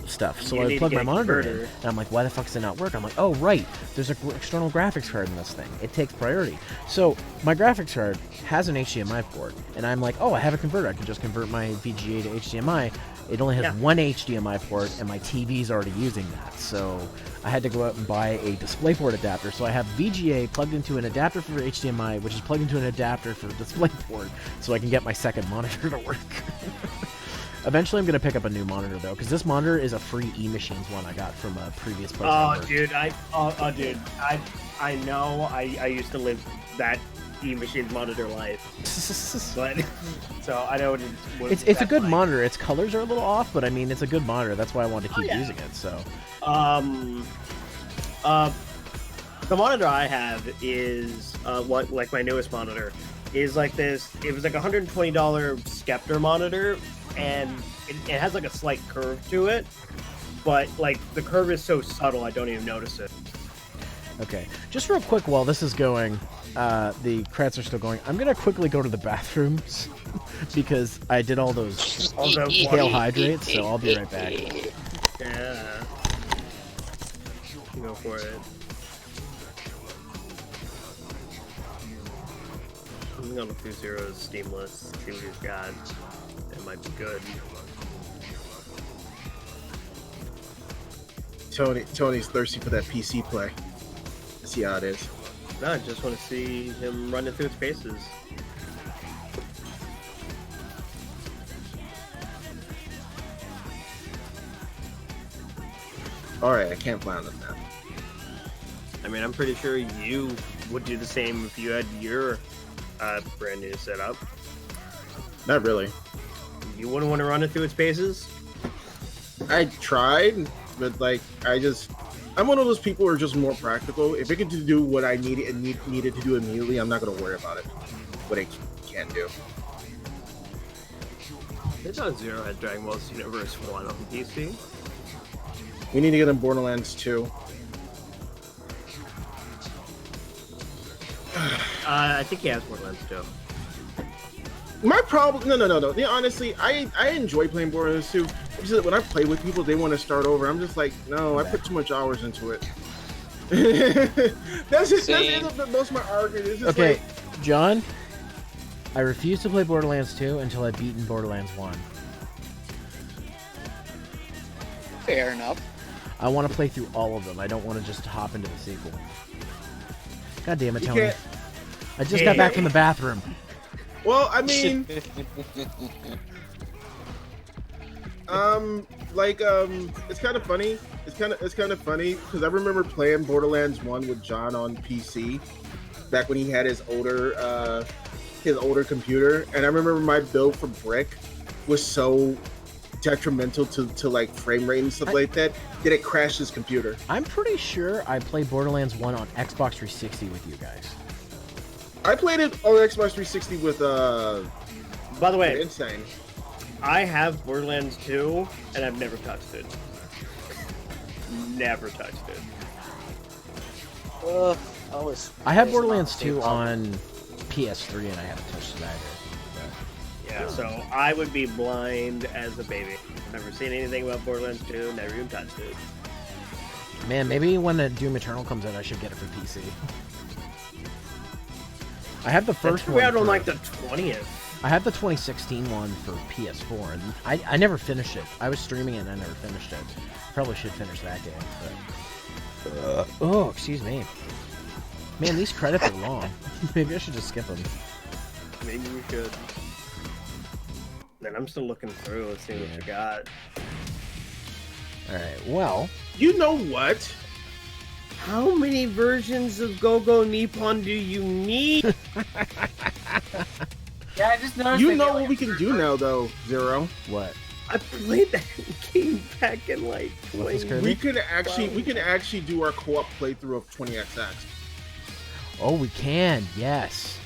stuff. So I plug my monitor in, and I'm like, why the fuck does it not work? I'm like, oh, right, there's an external graphics card in this thing. It takes priority. So my graphics card has an HDMI port, and I'm like, oh, I have a converter. I can just convert my VGA to HDMI. It only has one HDMI port, and my TV's already using that. So I had to go out and buy a DisplayPort adapter. So I have VGA plugged into an adapter for HDMI, which is plugged into an adapter for DisplayPort, so I can get my second monitor to work. Eventually, I'm going to pick up a new monitor, though, because this monitor is a free eMachines one I got from a previous place. Dude, I know. I used to live that eMachines monitor life, but so I know it's a good monitor. Its colors are a little off, but I mean, it's a good monitor. That's why I wanted to keep using it. So, the monitor I have is like my newest monitor is like this. It was like a $120 Scepter monitor. And it has like a slight curve to it, but like the curve is so subtle I don't even notice it. Okay, just real quick while this is going, the credits are still going. I'm gonna quickly go to the bathrooms because I did all those kale hydrates, so I'll be right back. Yeah, go for it. I'm gonna go to Zero's Steam list, see what he's got. It might be good. Tony's thirsty for that PC play. See how it is. No, I just want to see him running through its paces. Alright, I can't plan on that. I mean, I'm pretty sure you would do the same if you had your brand new setup. Not really. You wouldn't want to run it through its paces? I tried, but like I'm one of those people who are just more practical. If it could do what I needed to do immediately, I'm not gonna worry about it. What it can do. I thought Zero had Dragon Ball Universe 1 on PC. We need to get in Borderlands 2. I think he has Borderlands 2. My problem, no. Honestly, I enjoy playing Borderlands 2. It's just that when I play with people, they want to start over. I'm just like, no, I put too much hours into it. That's my argument. It's just okay, like... John, I refuse to play Borderlands 2 until I've beaten Borderlands 1. Fair enough. I want to play through all of them. I don't want to just hop into the sequel. God damn it, Tony. I just got back from the bathroom. Well, I mean, it's kind of funny. It's kind of funny because I remember playing Borderlands 1 with John on PC back when he had his older computer, and I remember my build for Brick was so detrimental to like frame rate and stuff like that it crashed his computer. I'm pretty sure I played Borderlands 1 on Xbox 360 with you guys. I played it on Xbox 360 with By the way, Insane. I have Borderlands 2 and I've never touched it. Never touched it. I have Borderlands 2 on PS3 and I haven't touched it either. Yeah, so I would be blind as a baby. I've never seen anything about Borderlands 2, never even touched it. Man, maybe when the Doom Eternal comes out, I should get it for PC. I have the first one. We're out on like the 20th. I have the 2016 one for PS4, and I never finished it. I was streaming it and I never finished it. Probably should finish that game. But... oh, excuse me. Man, these credits are long. Maybe I should just skip them. Maybe we should. Man, I'm still looking through and seeing what you got. Alright, well... You know what? How many versions of Go-Go Nippon do you need? Yeah, I just noticed. You they know made, what like, we can do now, though, Zero. What? I played that game back in like What's this, 20. Kirby? We can actually do our co-op playthrough of 20XX. Oh, we can. Yes,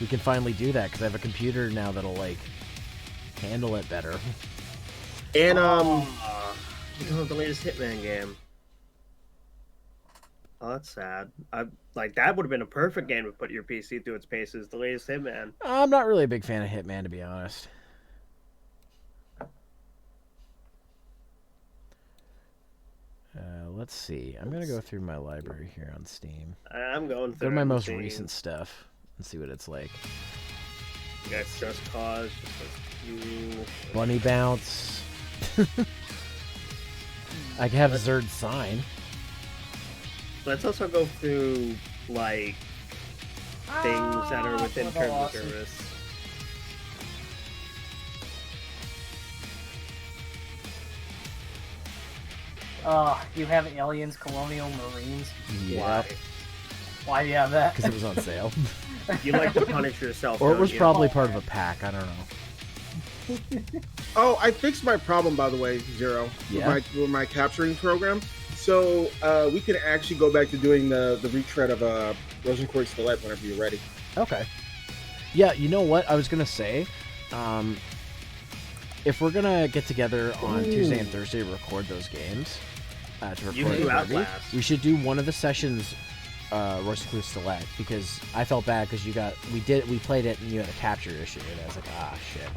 we can finally do that because I have a computer now that'll like handle it better. And You don't have the latest Hitman game. Oh, that's sad. Like that would have been a perfect game to put your PC through its paces. The latest Hitman. I'm not really a big fan of Hitman, to be honest. Let's see. I'm gonna go through my library here on Steam. I'm going Go through to my it and most see. recent stuff and see what it's like. You got Just Cause, just like you. Bunny Bounce. I have Zerd Sign. Let's also go through like things that are within what terms of awesome. service. You have Aliens, Colonial Marines. Yeah, Why do you have that? because it was on sale. You like to punish yourself. Or it don't was you? probably part of a pack. I don't know. oh, I fixed my problem, by the way, Zero. Yeah? With my capturing program. So we can actually go back to doing the retread of Rosenquartz Delight whenever you're ready. Okay. Yeah, you know what? I was going to say, if we're going to get together on Tuesday and Thursday to record those games, to You record can do Kirby, Outlast. we should do one of the sessions Rosenquartz Select, because I felt bad because we played it and you had a capture issue, and I was like, ah, shit.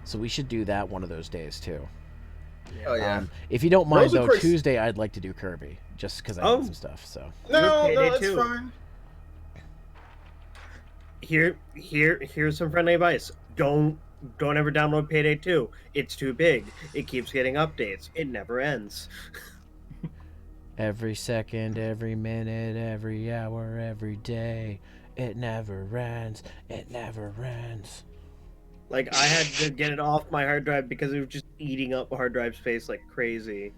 So we should do that one of those days, too. Oh yeah. If you don't mind, though, Rosenquartz- Tuesday I'd like to do Kirby, just because I Oh. need some stuff, so. no, Payday it's 2. fine. Here's some friendly advice. Don't ever download Payday 2. It's too big. It keeps getting updates. It never ends. Every second, every minute, every hour, every day. It never ends. It never ends. Like I had to get it off my hard drive because it was just eating up hard drive space like crazy.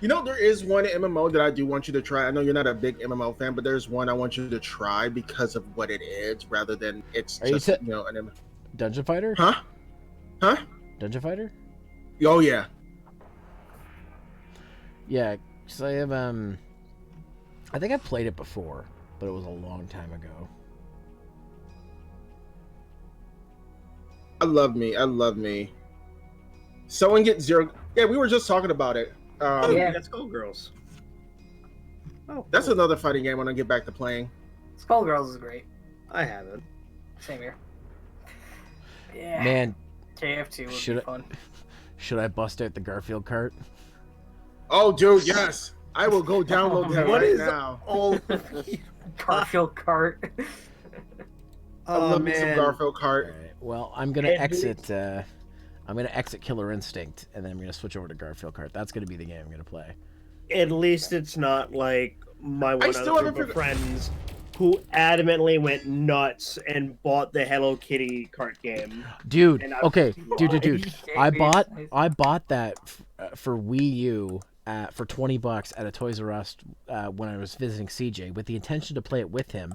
You know, there is one MMO that I do want you to try. I know you're not a big MMO fan, but there's one I want you to try because of what it is, rather than it's Are you just t- you know an MMO. Dungeon Fighter? Huh? Dungeon Fighter? Oh yeah. Yeah, because I have, I think I've played it before, but it was a long time ago. I love me. Someone get zero. Yeah, we were just talking about it. Oh, Yeah. that's Skullgirls. Oh, That's cool. another fighting game when I get back to playing. Skullgirls is great. I haven't. Same here. Yeah. Man, KF2 would Should be I- fun. should I bust out the Garfield Kart? Oh, dude, yes. I will go download that What right is now. all? Garfield Kart. I Oh love me some man. Garfield All Kart. right. Well, I'm gonna And exit. I'm gonna exit Killer Instinct, and then I'm gonna switch over to Garfield Kart. That's gonna be the game I'm gonna play. At least it's not like my one still other haven't group of figured- friends who adamantly went nuts and bought the Hello Kitty cart game. Dude, And I- okay, dude. I bought Nice. that for Wii U for $20 at a Toys R Us when I was visiting CJ with the intention to play it with him.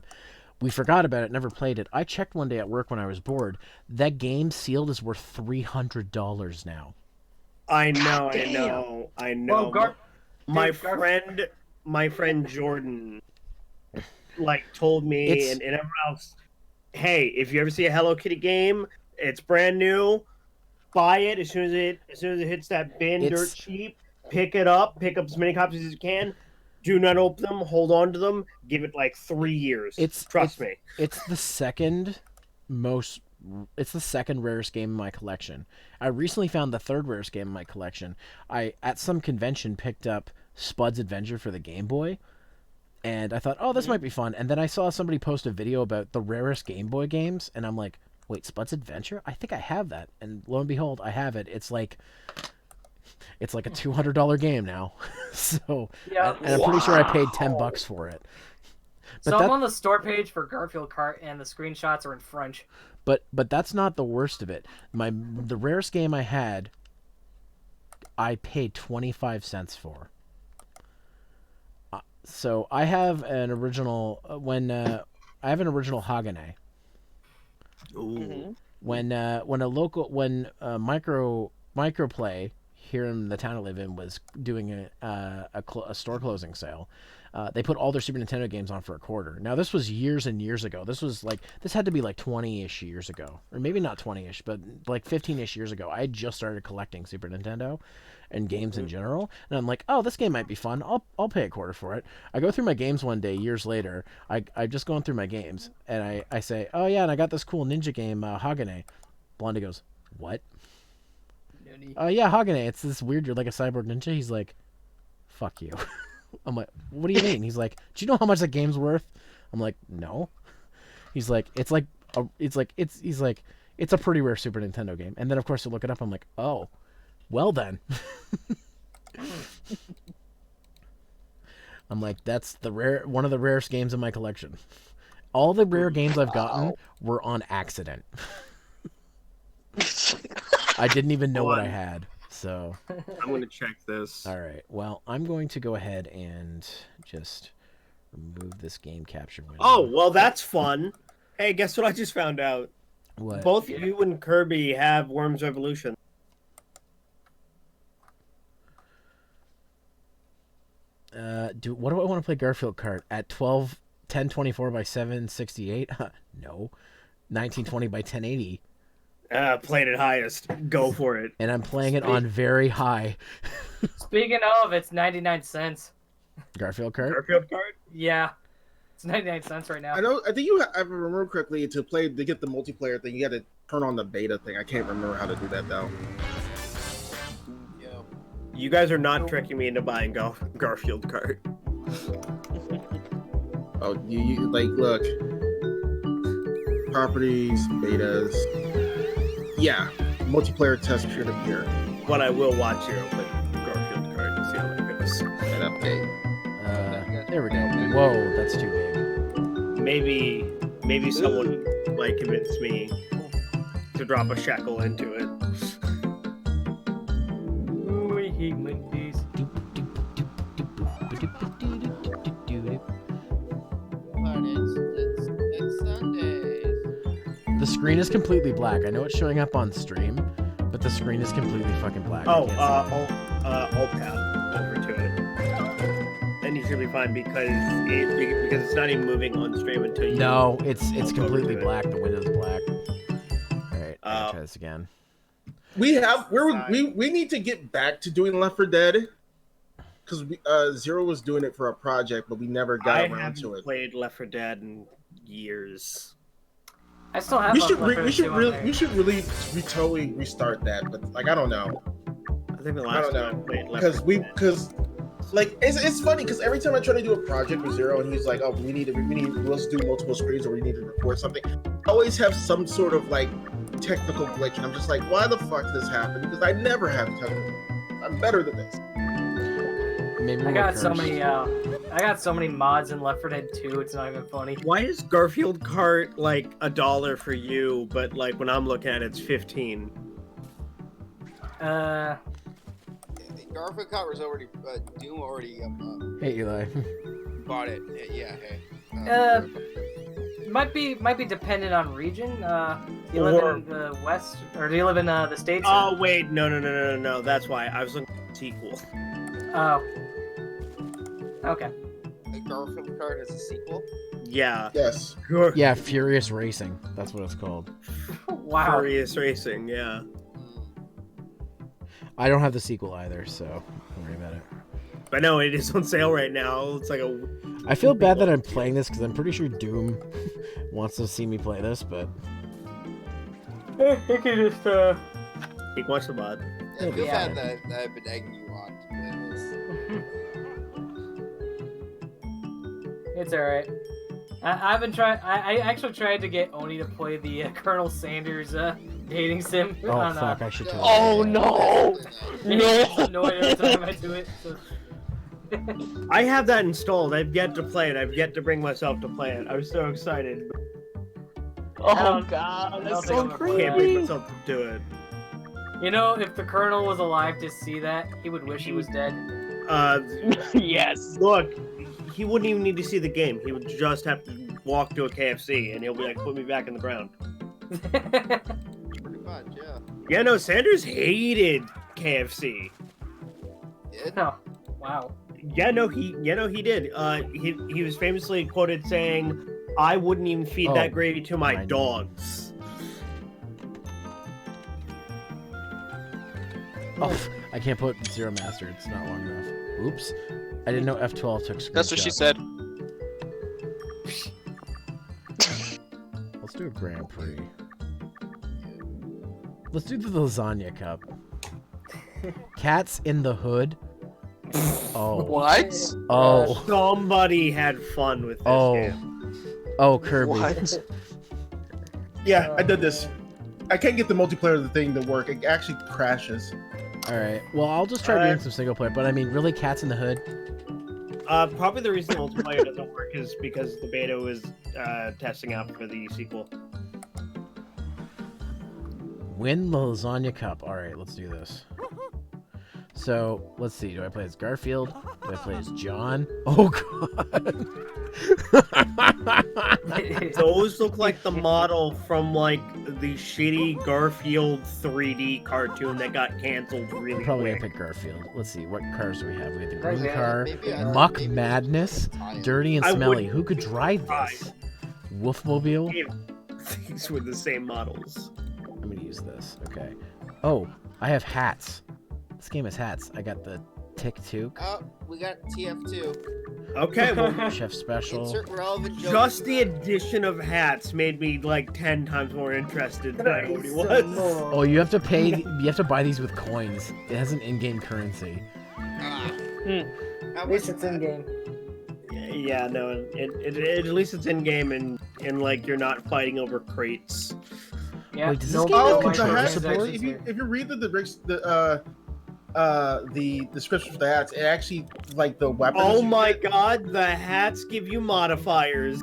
We forgot about it, never played it. I checked one day at work when I was bored. That game sealed is worth $300 now. I know. Well, my Dude, friend Jordan, like, told me It's- and everyone else, hey, if you ever see a Hello Kitty game, it's brand new. Buy it as soon as it hits that bin, dirt It's- cheap. Pick it up. Pick up as many copies as you can. Do not open them. Hold on to them. Give it like 3 years. Trust me. It's the second rarest game in my collection. I recently found the third rarest game in my collection. I at some convention picked up Spud's Adventure for the Game Boy, and I thought, oh, this might be fun. And then I saw somebody post a video about the rarest Game Boy games, and I'm like, wait, Spud's Adventure? I think I have that. And lo and behold, I have it. It's like a $200 game now. So, Yeah. and I'm pretty sure I paid $10 for it. But So that- I'm on the store page for Garfield Kart, and the screenshots are in French. But that's not the worst of it. The rarest game I had, I paid 25 cents for. So I have an original I have an original Hagane. Ooh. When Microplay here in the town I live in was doing a store closing sale, they put all their Super Nintendo games on for a quarter. Now this was years and years ago. This had to be like 20-ish years ago, or maybe not 20-ish, but like 15-ish years ago. I had just started collecting Super Nintendo and games in general, and I'm like, oh, this game might be fun. I'll pay a quarter for it. I go through my games one day years later. I just going through my games, and I say, oh yeah, and I got this cool ninja game, Hagane. Blondie goes, what? Yeah, Hagane. It's this weird, you're like a cyborg ninja. He's like, fuck you. I'm like, what do you mean? He's like, do you know how much that game's worth? I'm like, no. He's like, it's a pretty rare Super Nintendo game. And then of course I look it up. I'm like, oh, well then. I'm like, that's one of the rarest games in my collection. All the rare games I've gotten were on accident. I didn't even know what I had. So I'm gonna check this. all right. Well, I'm going to go ahead and just remove this game capture window. Oh, well, that's fun. Hey, guess what I just found out? What? Both you and Kirby have Worms Revolution. What do I want to play Garfield Kart at 1024 by 768? No. 1920 by 1080. Played it highest. Go for it. And I'm playing it on very high. Speaking of, it's 99 cents. Garfield Kart? Garfield Kart? Yeah. It's 99 cents right now. I think if I remember correctly, to get the multiplayer thing, you got to turn on the beta thing. I can't remember how to do that though. You guys are not tricking me into buying Garfield Kart. Oh, you like look. Properties, betas. Yeah, multiplayer test peer-to-peer. What I will watch here, but Garfield Kart and see how that goes. An update. There we go. Whoa, that's too big. Maybe someone like convinced me to drop a shekel into it. Ooh, I hate Mondays. But it's Sundays. The screen is completely black. I know it's showing up on stream, but the screen is completely fucking black. Oh, alt tab over to it. Then you should be fine because it's not even moving on stream until you. No, it's completely black. The window's black. All right, I'll try this again. We need to get back to doing Left 4 Dead because Zero was doing it for a project, but we never got around to it. I haven't played Left 4 Dead in years. I still have. We should really totally restart that, but like I don't know. I think the last time I played Left 4 Dead. because like it's funny because every time I try to do a project with Zero and he's like, oh, let's do multiple screens or we need to record something. I always have some sort of like technical glitch, and I'm just like, why the fuck did this happen? Because I never have technical. I'm better than this. Maybe I got so many mods in Left 4 Dead 2. It's not even funny. Why is Garfield Kart like $1 for you, but like when I'm looking at it, it's 15? Garfield Kart was already Doom already Hey Eli. bought it. Yeah. Hey. Might be dependent on region. Do you live in the West, or do you live in the States? Oh wait, no. That's why I was looking at the sequel. Oh. Okay. Garfield Kart has a sequel? Yeah. Yes. Yeah, Furious Racing. That's what it's called. Wow. Furious Racing, yeah. I don't have the sequel either, so don't worry about it. But no, it is on sale right now. It's like a. I feel bad that I'm playing this because I'm pretty sure Doom wants to see me play this, but I can just He wants the mod. Yeah, I feel bad that I've been egging you on to play this. It's alright. I've been trying. I actually tried to get Oni to play the Colonel Sanders dating sim. oh fuck, I should tell Oh no! No! Annoyed every time I do it. So. I have that installed. I've yet to play it. I've yet to bring myself to play it. I was so excited. Oh God, I don't that's think so I'm gonna I can't play bring that. myself to do it. You know, if the Colonel was alive to see that, he would wish he was dead. Yes. Look, he wouldn't even need to see the game. He would just have to walk to a KFC, and he'll be like, "Put me back in the ground." Pretty much, yeah. Yeah, no, Sanders hated KFC. Did? Oh, wow. Yeah, no, he did. He was famously quoted saying, "I wouldn't even feed Oh, that gravy to my mine. dogs." Oh, I can't put Zeromaster. It's not long enough. Oops. I didn't know F12 took screenshots. That's what she said. Let's do a Grand Prix. Let's do the Lasagna Cup. Cats in the Hood. Oh. What? Oh. Somebody had fun with this Oh. game. Oh, Kirby. What? Yeah, I did this. I can't get the multiplayer of the thing to work. It actually crashes. Alright. Well, I'll just try doing some single player, but I mean, really, Cats in the Hood? Probably the reason the multiplayer doesn't work is because the beta was testing out for the sequel. Win the Lasagna Cup. Alright, let's do this. So, let's see. Do I play as Garfield? Do I play as John? Oh, God. Those look like the model from, like, the shitty Garfield 3D cartoon that got canceled really Probably gonna quick. pick Garfield. Let's see. What cars do we have? We have the Guys, green yeah, car, maybe I- Muck maybe Madness, I- Dirty and I Smelly. would- Who could drive this? Wolfmobile? These were the same models. I'm gonna use this. Okay. Oh, I have hats. This game has hats. I got the Tick Took, Oh, we got TF2. Okay, well, Chef Special. Insert relevant joke. just the addition of hats made me, like, 10 times more interested than I already was. Oh, you have to pay. You have to buy these with coins. It has an in-game currency. Ah. How At least much it's is in that? game. Yeah, no, at least it's in-game and, like, you're not fighting over crates. Yeah. Wait, does this no game have Oh, controller the hats. support? If you read the description for the hats, it actually like the weapons. Oh you my get- god, the hats give you modifiers.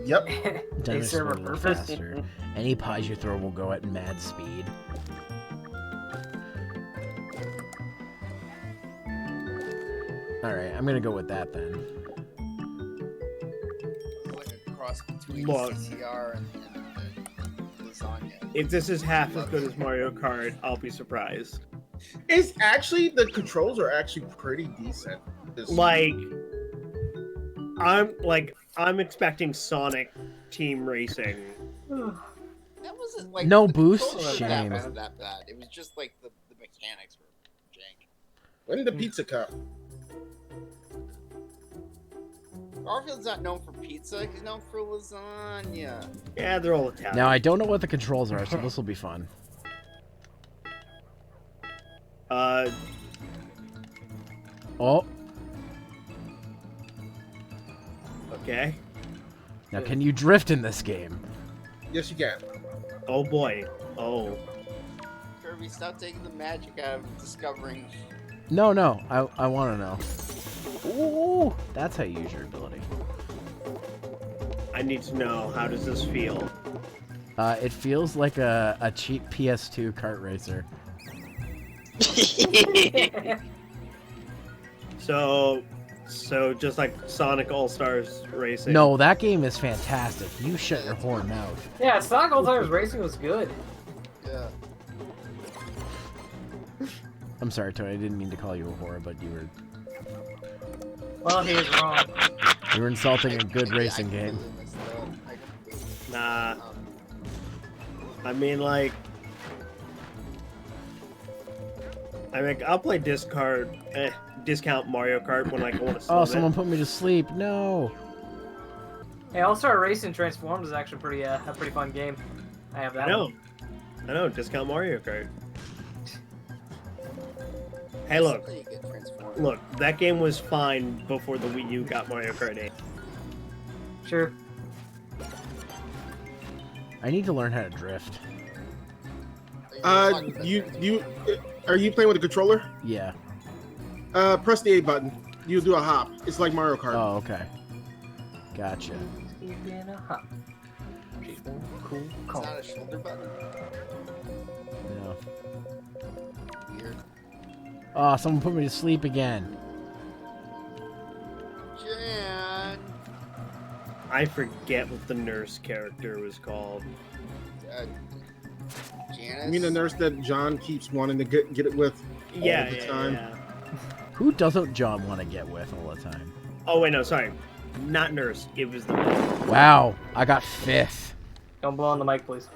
Yep. They Dinosaurs serve a will move purpose. faster. Any pies you throw will go at mad speed. Alright, I'm gonna go with that then. It's like a cross between Look. CCR and lasagna. If this is half as good as Mario Kart, I'll be surprised. It's actually the controls are actually pretty decent. I'm expecting Sonic Team Racing. That wasn't like No the boost? controls Shame. wasn't that bad. It was just like the mechanics were jank. Win the pizza cup. Garfield's not known for pizza. He's known for lasagna. Yeah, they're all Italian. Now I don't know what the controls are, so this will be fun. Oh, Okay. now can you drift in this game? Yes, you can. Oh boy. Oh. Kirby, stop taking the magic out of discovering. No, I want to know. Ooh, that's how you use your ability. I need to know, how does this feel? It feels like a cheap PS2 kart racer. So just like Sonic All-Stars Racing. No, that game is fantastic. You shut your whore mouth. Yeah, Sonic All-Stars Racing was good. Yeah. I'm sorry, Tony. I didn't mean to call you a whore, but you were Well, he was wrong. insulting a good Yeah, racing I game. completely missed that. I completely- Nah. I mean, like... I'll play discount Mario Kart when I want to Oh, someone put me to sleep. No. Hey, All-Star Racing Transformed is actually pretty a pretty fun game. I have that I know. one. I know, discount Mario Kart. Hey, look. You get transformed. Look, that game was fine before the Wii U got Mario Kart 8. Sure. I need to learn how to drift. Are you talking about You are you playing with a controller? Yeah. Press the A button. You do a hop. It's like Mario Kart. Oh, okay. Gotcha. Cool. It's not a shoulder button. No. Oh, someone put me to sleep again. Jan. I forget what the nurse character was called. Janice. You mean the nurse that John keeps wanting to get it with Yeah, all the yeah, time? yeah. Who doesn't John want to get with all the time? Oh wait, no, sorry, not nurse. It was the Wow, I got 5th. Don't blow on the mic, please.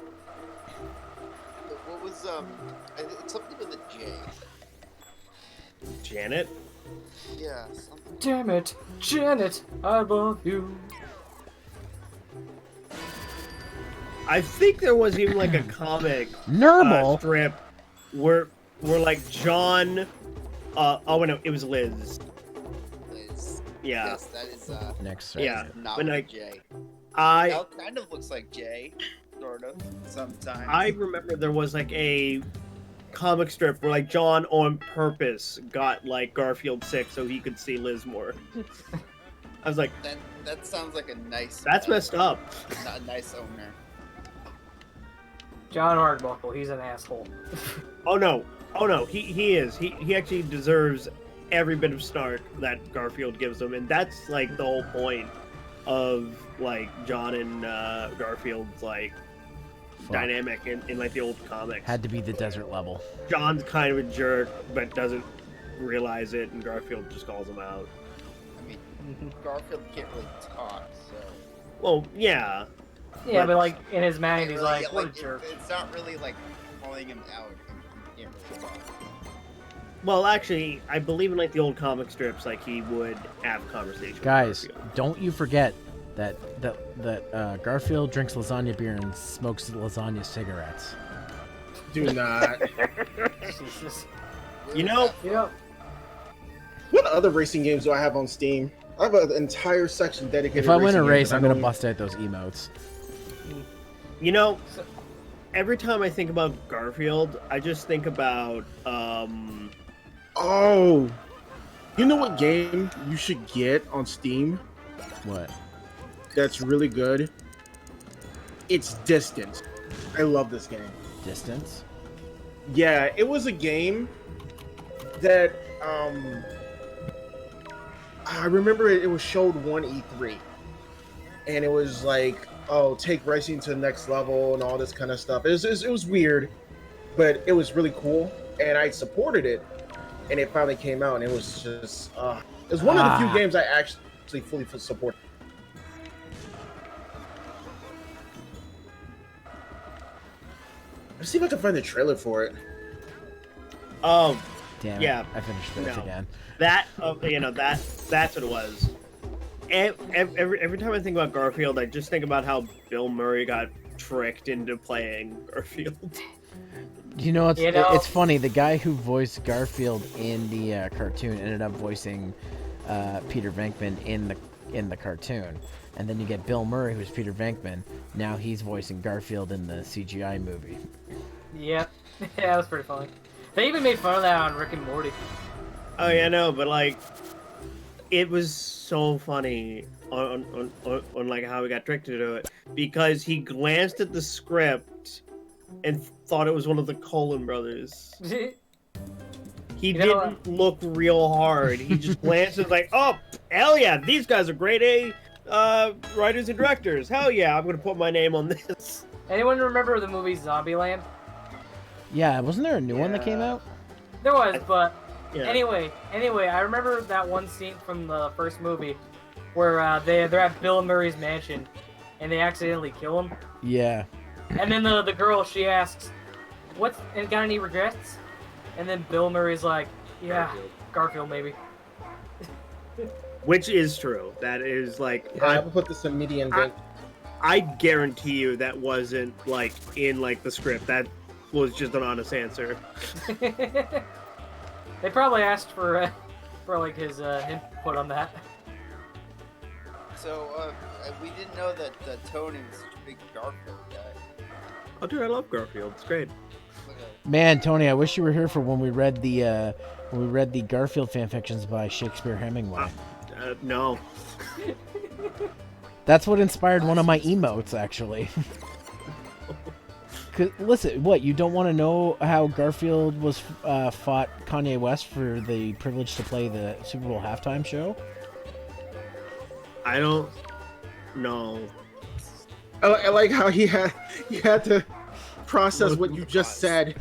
What was it's something with a J. Janet. Yeah, something. Damn it, Janet, I love you. I think there was even like a comic Nermal. strip where like John. Oh wait, no, it was Liz. Liz. Yeah. Yes, that is Next. Yeah. not But with like J. I That kind of looks like J, sort of. Sometimes. I remember there was like a comic strip where like John on purpose got like Garfield sick so he could see Liz more. I was like, That sounds like a nice. that's messed up. Not a nice owner. John Hardbuckle, he's an asshole. Oh no, he is. He actually deserves every bit of snark that Garfield gives him, and that's like the whole point of like John and Garfield's like dynamic in like the old comics. Had to be the desert level. John's kind of a jerk, but doesn't realize it, and Garfield just calls him out. I mean, Garfield can't really talk, so. Well, yeah. Yeah, but like in his mind, he's Really, like, yeah, what a jerk. It's not really like calling him out. He can't really talk. Well, actually, I believe in like the old comic strips, like he would have conversations. Guys, with Garfield. don't you forget that Garfield drinks lasagna beer and smokes lasagna cigarettes. Do not. Jesus. You know, Yep. What other racing games do I have on Steam? I have an entire section dedicated. If I win a racing games race, that I'm I gonna don't- bust out those emotes. you know, every time I think about Garfield, I just think about Oh, you know what game you should get on Steam? What? That's really good. It's Distance. I love this game. Distance? Yeah, it was a game that I remember it was showed one E3, and it was like, oh, take racing to the next level and all this kind of stuff. It was weird, but it was really cool, and I supported it, and it finally came out, and it was just it was one of the few games I actually fully support. Let's see if I can find the trailer for it. oh, Damn Yeah. it. I finished this No. again. that that's what it was. Every time I think about Garfield, I just think about how Bill Murray got tricked into playing Garfield. You know, You know- it's funny. The guy who voiced Garfield in the cartoon ended up voicing Peter Venkman in the cartoon, and then you get Bill Murray, who's Peter Venkman. Now he's voicing Garfield in the CGI movie. Yep. Yeah, that was pretty funny. They even made fun of that on Rick and Morty. Oh yeah, no, but like, it was so funny on like how he got tricked to do it because he glanced at the script and thought it was one of the Coen brothers. He You know, didn't look real hard. He just glanced and was like, "Oh, hell yeah, these guys are grade A writers and directors. Hell yeah, I'm gonna put my name on this." Anyone remember the movie Zombieland? Yeah, wasn't there a new one that came Yeah. out? There was, but Yeah. anyway, I remember that one scene from the first movie where they're at Bill Murray's mansion and they accidentally kill him. Yeah. And then the girl, she asks, "What's and got any regrets?" And then Bill Murray's like, "Yeah, Garfield maybe." Which is true. That is like, Yeah, I will put this in median. I guarantee you that wasn't like in like the script. That was just an honest answer. They probably asked for like his input on that. So, we didn't know that Tony was such a big Garfield guy. Oh, dude, I love Garfield. It's great. Look at Man, Tony, I wish you were here for when we read the Garfield fanfictions by Shakespeare Hemingway. No. That's what inspired one of my emotes, actually. Listen, what, you don't want to know how Garfield was fought Kanye West for the privilege to play the Super Bowl halftime show? I don't know. I like how he had to process what you just said.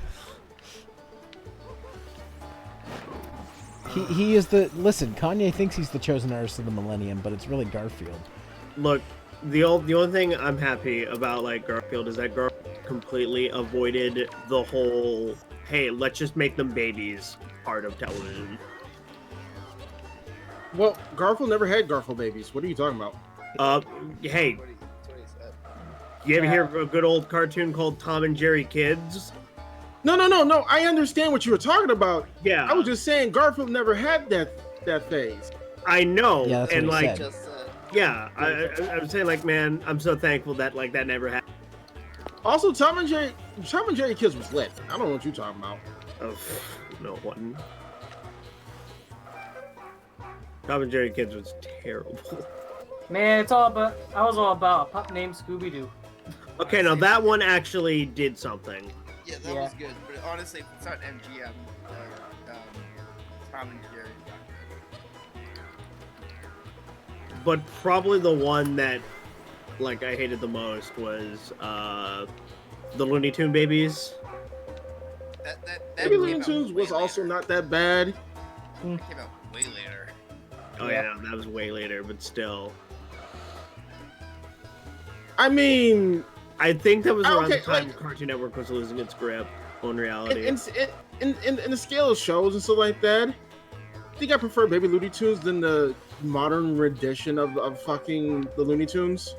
He is listen, Kanye thinks he's the chosen artist of the millennium, but it's really Garfield. Look, the only thing I'm happy about like Garfield is that Garfield completely avoided the whole hey, let's just make them babies part of television. Well, Garfield never had Garfield babies. What are you talking about? Hey, That's what he said. you ever hear of a good old cartoon called Tom and Jerry Kids? No. I understand what you were talking about. Yeah, I was just saying Garfield never had that phase. I know, Yeah, that's what and he like, said. Just said. yeah, I'm saying like, man, I'm so thankful that like that never happened. Also, Tom and Jerry Kids was lit. I don't know what you're talking about. Oh, no one. Tom and Jerry Kids was terrible. Man, I was all about a pup named Scooby Doo. Okay, now that one actually did something. Yeah, that was good. But honestly, if it's not MGM, Tom and Jerry. But probably the one that, like, I hated the most was the Looney Tune babies. That Maybe came Looney out Tunes way was also later. not that bad. That came out way later. Oh yeah, that was way later, but still. I mean, I think that was around Okay, the time like- Cartoon Network was losing its grip on reality. in the scale of shows and stuff like that, I think I prefer Baby Looney Tunes than the modern rendition of fucking the Looney Tunes.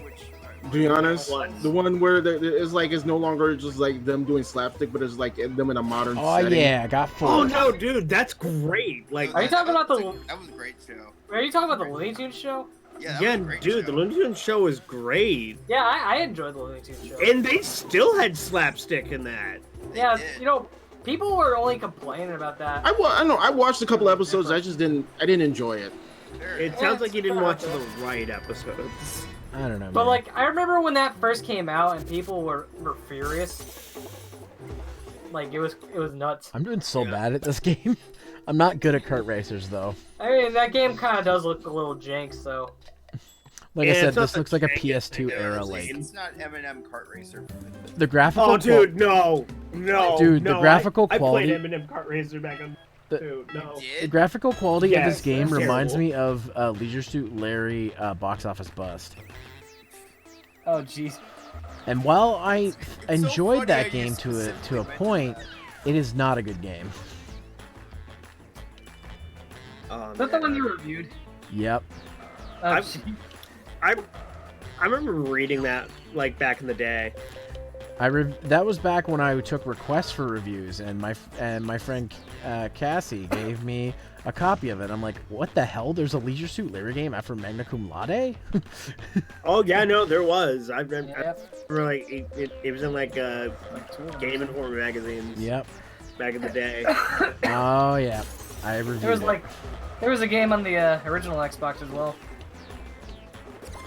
Which To be honest, One. the one where it's no longer just like them doing slapstick, but it's like them in a modern Oh setting. yeah, I got full. Oh no, dude, that's great! Like, Are you talking about that was a great show. Are you talking about the Looney Tunes show? Yeah, that yeah, was a great dude, show. the Looney Tunes show is great, Yeah, I enjoyed the Looney Tunes show. and they still had slapstick in that. They Yeah, did. you know, people were only complaining about that. I know. I watched a couple episodes. I didn't enjoy it. It sounds like you didn't watch the right episodes. I don't know. But man. like, I remember when that first came out and people were furious. Like it was nuts. I'm doing so bad at this game. I'm not good at kart racers though. I mean, that game kind of does look a little jank, so. Like Yeah, I said, it's not this the looks like a jankest thing PS2 I've era. ever Like seen. It's not Eminem Kart Racer. the graphical. Oh, dude, no, Dude, the no, graphical I quality- played Eminem Kart Racer back on. Dude, no. The Did? graphical quality of Yes, this game that's reminds terrible. me of Leisure Suit Larry Box Office Bust. Oh jeez. And while I so enjoyed funny that how you game to a specifically point, it is not a good game. Oh, Is that the man. one you reviewed? Yep. Oh, I've- jeez. I remember reading that like back in the day. That was back when I took requests for reviews, and my friend Cassie gave me a copy of it. I'm like, what the hell? There's a Leisure Suit Larry game after Magna Cum Laude? Oh yeah, no, there was. I remember, Yep. like it was in like Like 2 of them. Game Informer magazines Yep. back in the day. Oh yeah. I reviewed There was it. like, there was a game on the original Xbox as well.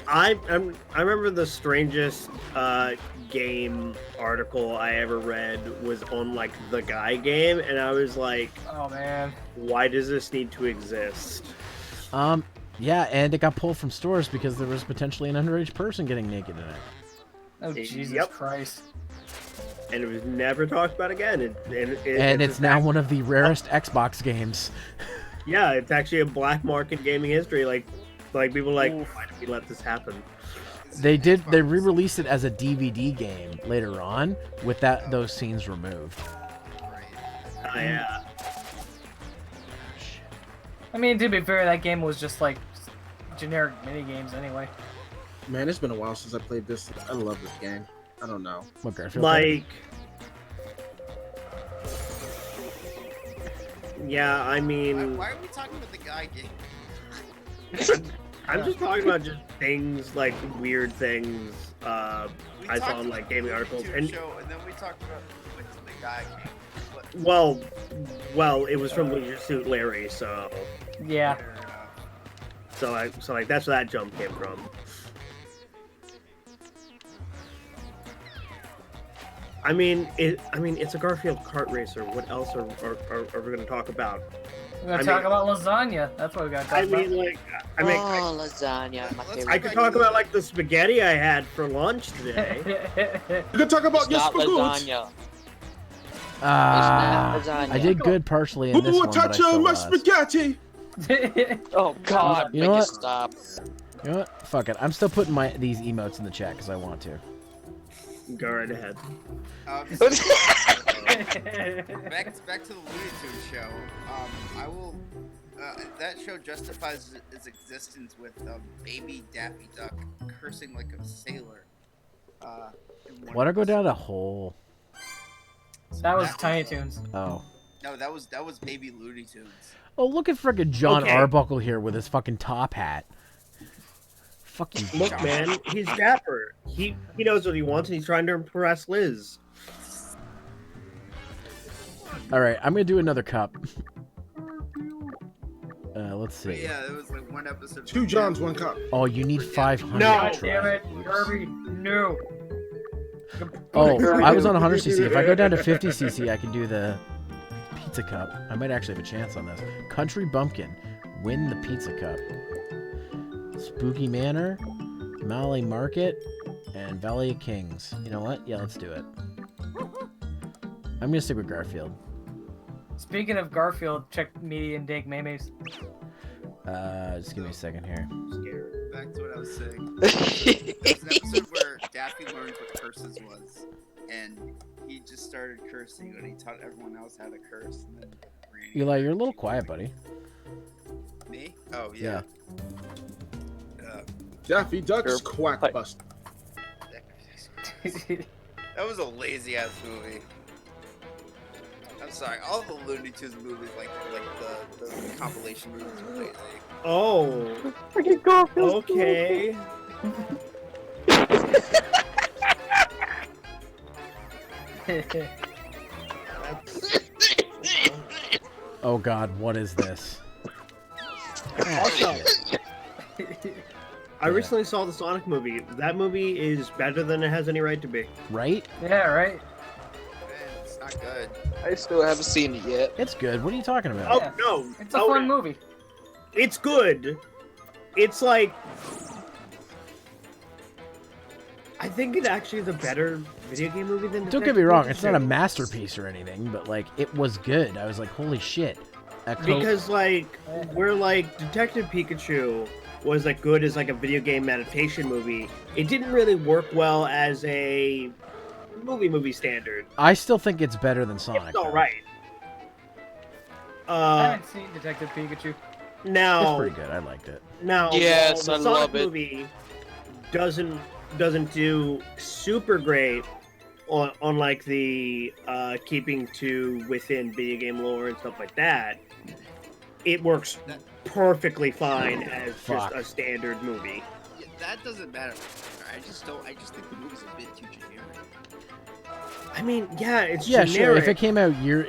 I remember the strangest game article I ever read was on like the Guy game, and I was like, Oh man. why does this need to exist? Yeah, and it got pulled from stores because there was potentially an underage person getting naked in it. Oh Jesus Yep. Christ. And it was never talked about again. And it's now one of the rarest Xbox games. Yeah, it's actually a black mark in gaming history. Like people are like, Oof. why did we let this happen? They re-released it as a DVD game later on with those scenes removed. Yeah. I mean, to be fair, that game was just like generic mini games anyway. Man, it's been a while since I played this. I love this game. I don't know. What, Garfield? Like, yeah, I mean, Why are we talking about the Guy game? I'm just talking about just things like weird things We I talked saw in about like gaming the articles, YouTube and show, and then we talked about the Guy game. What? well, it was from Leisure Suit Larry, so Yeah. Fair enough. so like that's where that jump came from. I mean, it's a Garfield kart racer. What else are we going to talk about? We're gonna talk about lasagna. That's what we gotta talk about. Lasagna, my favorite. I could talk about like the spaghetti I had for lunch today. You can talk about your Not spaghetti. lasagna. I did good partially in Who this will one, but I touch still my lost. spaghetti? Oh God, You know make it what? stop. You know what? Fuck it. I'm still putting these emotes in the chat because I want to. Go right ahead. Back to the Looney Tunes show. I will. That show justifies its existence with baby Daffy Duck cursing like a sailor. Why'd I go down a hole? That was Tiny Toons. Oh. No, that was baby Looney Tunes. Oh, look at frickin' John Okay. Arbuckle here with his fucking top hat. Fuck you, Look, John. man, he's dapper. He knows what he wants, and he's trying to impress Liz. All right, I'm gonna do another cup. Let's see. Yeah, it was like one episode. 2 Johns, 1 cup. Oh, you need 500. No. God damn it, Kirby, no. Oh, I was on 100 cc. If I go down to 50 cc, I can do the pizza cup. I might actually have a chance on this. Country Bumpkin, win the pizza cup. Spooky Manor, Mallee Market, and Valley of Kings. You know what? Yeah, let's do it. I'm gonna stick with Garfield. Speaking of Garfield, check Median Dank Memes. Just give me a second here. Back to what I was saying. There's an episode where Daffy learned what curses was, and he just started cursing, and he taught everyone else how to curse. And then Eli, you're a little quiet, buddy. me? Oh yeah. Daffy Duck's quack bust. That was a lazy ass movie. I'm sorry, all the Looney Tunes movies, like the compilation movies, were lazy. Oh. Freaking Garfield. Okay. Oh God, what is this? Also, I recently saw the Sonic movie. That movie is better than it has any right to be. Right? Yeah, right. Man, it's not good. I still haven't seen it yet. It's good. What are you talking about? Oh Yeah. no! It's a fun movie. It's good. It's like, I think it actually is a better video game movie than. Don't get me wrong, Detective it's not a Pikachu. masterpiece or anything, but like it was good. I was like, holy shit. Because like, we're like Detective Pikachu was like good as like a video game meditation movie. It didn't really work well as a movie standard. I still think it's better than Sonic. It's all though. right. I haven't seen Detective Pikachu. Now It's pretty good. I liked it. Now, Yes, while I the Sonic love it. movie doesn't do super great on like the keeping to within video game lore and stuff like that. It works perfectly fine as Fuck. just a standard movie. Yeah, that doesn't matter. I just think the movie's a bit too generic. I mean, yeah, it's Yeah, generic. sure.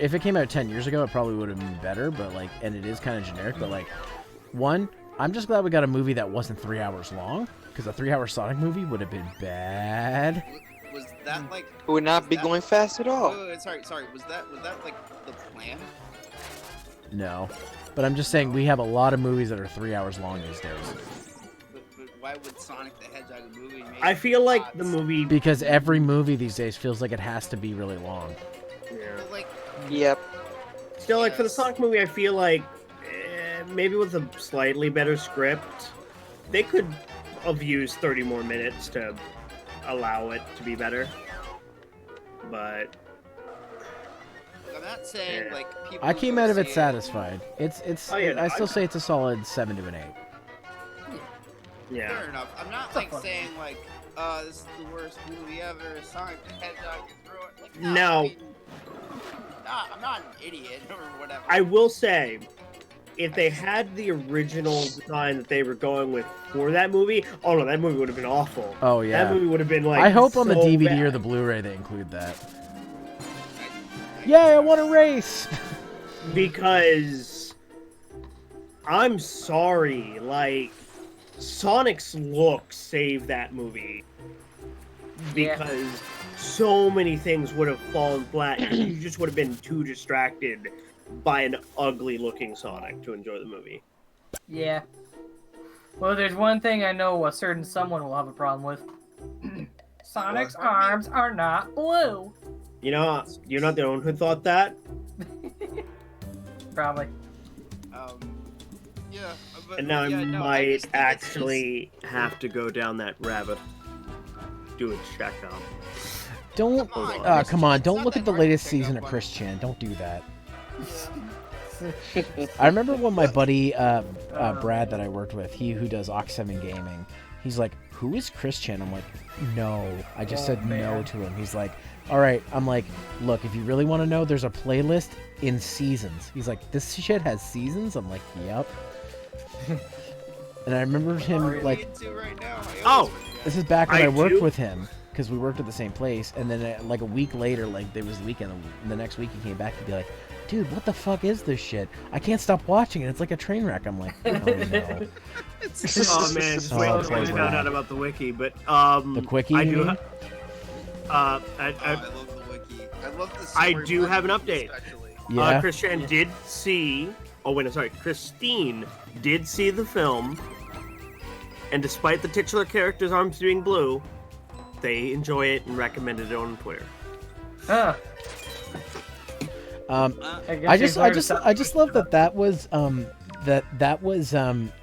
If it came out 10 years ago, it probably would have been better. But like, and it is kind of generic. But like, I'm just glad we got a movie that wasn't 3 hours long. Because a 3-hour Sonic movie would have been bad. Was that like? It would not be going fast at all. Wait, sorry. Was that like the plan? No, but I'm just saying we have a lot of movies that are 3 hours long these days. But why would Sonic the Hedgehog movie make I feel like the odds? movie. Because every movie these days feels like it has to be really long. Yeah. But, like, Yep. Still, like for the Yes. Sonic movie, I feel like maybe with a slightly better script, they could have used 30 more minutes to allow it to be better. But I'm not saying Yeah. like people. I who came go out of it see satisfied. It's. Oh, yeah, no, I still I- say it's a solid 7 to an 8. yeah, Fair enough. I'm not It's a like fun saying like, this is the worst movie ever. Sonic the Hedgehog is ruined. Like, No. I mean, I'm not an idiot or whatever. I will say, if they had the original design that they were going with for that movie, oh no, that movie would have been awful. Oh yeah. That movie would have been like. I hope on the so DVD or bad. the Blu-ray they include that. Yay! I won a race. Because I'm sorry, like Sonic's look saved that movie Yeah. because so many things would have fallen flat. You just would have been too distracted by an ugly-looking Sonic to enjoy the movie. Yeah. Well, there's one thing I know a certain someone will have a problem with. Sonic's arms are not blue. You know, you're not the only one who thought that. Probably. Yeah. But, And now yeah, I no, might just think actually have to go down that rabbit. Do a checkup. Don't. Come on, Come on! Don't not look that at the hard to latest pick season up of on. Chris Chan. Don't do that. I remember when my buddy Brad that I worked with, he who does Ox7 Gaming, he's like, "Who is Chris Chan?" I'm like, "No." I just said no man. to him. He's like, "All right." I'm like, "Look, if you really want to know, there's a playlist in seasons." He's like, "This shit has seasons?" I'm like, "Yep." And I remember him like, into right now. Oh! this is back when I I worked do? with him, because we worked at the same place. And then like a week later, like there was the weekend, and the next week he came back to be like, "Dude, what the fuck is this shit? I can't stop watching it. It's like a train wreck." I'm like, "Oh no." Oh man, just Oh, wait poor until we found Brad. out about the wiki. But The quickie, I you do. mean? I love the wiki. I love the I story do part have an of it update. especially. Yeah. Christian did see. Oh wait, I'm sorry. Christine did see the film, and despite the titular character's arms being blue, they enjoy it and recommended it on Twitter. Huh. I guess just he's learned I just love that that was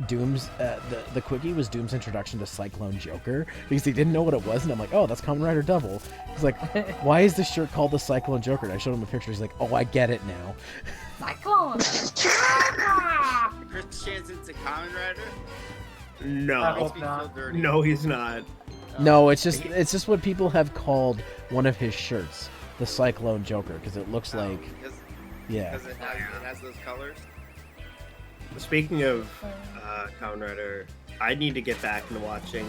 Doom's the quickie was Doom's introduction to Cyclone Joker, because he didn't know what it was, and I'm like, "Oh, that's Kamen Rider Double." He's like, "Why is this shirt called the Cyclone Joker?" And I showed him a picture. He's like, "Oh, I get it now." Cyclone. Chris Chan's into Kamen Rider? I No, hope Makes me not. feel dirty. no, he's not. No, it's just what people have called one of his shirts, the Cyclone Joker, because it looks like yeah. Because it has those colors. Speaking of Kamen Rider, I need to get back into watching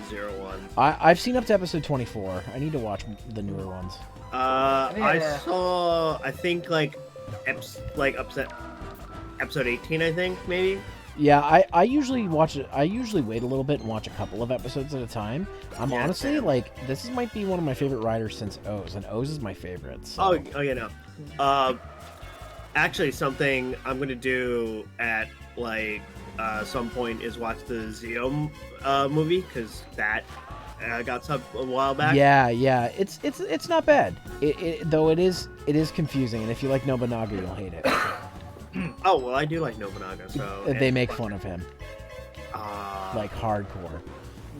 01. I've seen up to episode 24. I need to watch the newer ones. I Yeah. saw, I think episode 18, I think maybe. Yeah, I usually watch it. I usually wait a little bit and watch a couple of episodes at a time. I'm Yeah, honestly same. like, this might be one of my favorite riders since O's, and O's is my favorite. So. Oh, you know. Actually, something I'm gonna do at some point is watch the Zeo movie, because that got subbed a while back. Yeah, it's not bad. Though it is confusing, and if you like Nobunaga, you'll hate it. Oh well, I do like Nobunaga, so They make fun of him, like like hardcore.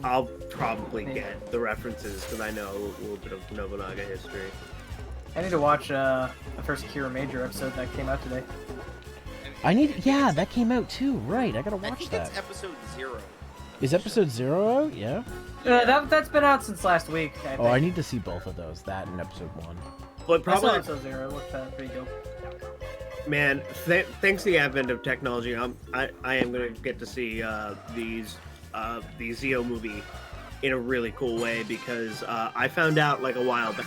I'll probably get the references because I know a little bit of Nobunaga history. I need to watch the first Kira Major episode that came out today. Yeah, that came out too. Right, I gotta I watch think that. it's episode 0. Is episode 0 out? Yeah. That's been out since last week. I think. Oh, I need to see both of those. That and episode 1. But I saw probably, episode 0. It looked pretty dope. man, thanks to the advent of technology, I am gonna get to see the Zeo movie in a really cool way, because I found out like a while back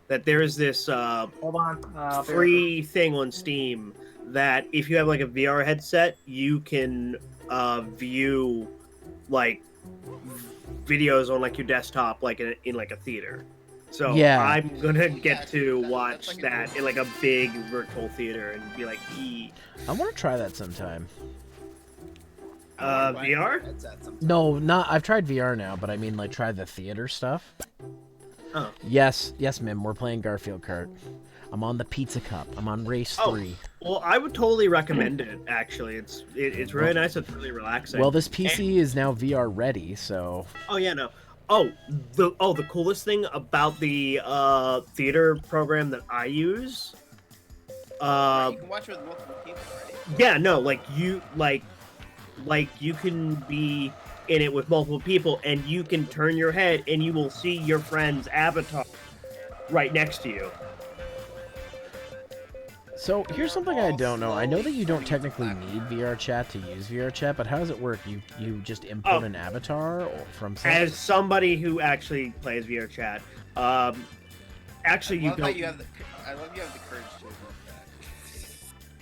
that there is this Hold on. I'll be right free thing on Steam that if you have like a VR headset, you can view like videos on like your desktop, like in like a theater. So Yeah. I'm gonna get to That's watch like a that cool in like a big virtual theater and be like, I want to try that sometime. I wanna buy VR? a headset sometime. No, not. I've tried VR now, but I mean, like, try the theater stuff. Oh. Yes, Mim. We're playing Garfield Kart. I'm on the Pizza Cup. I'm on race 3. Well, I would totally recommend it. Actually, it's really nice. It's really relaxing. Well, this PC is now VR ready, so Oh yeah, no. The coolest thing about the theater program that I use. You can watch it with multiple people, right? Yeah, no, like you can be in it with multiple people, and you can turn your head, and you will see your friend's avatar right next to you. So here's something I don't know. I know that you don't technically need VR chat to use VR chat, but how does it work? You just input an avatar from something? As somebody who actually plays VR chat, actually I you love how don't. you have the courage to admit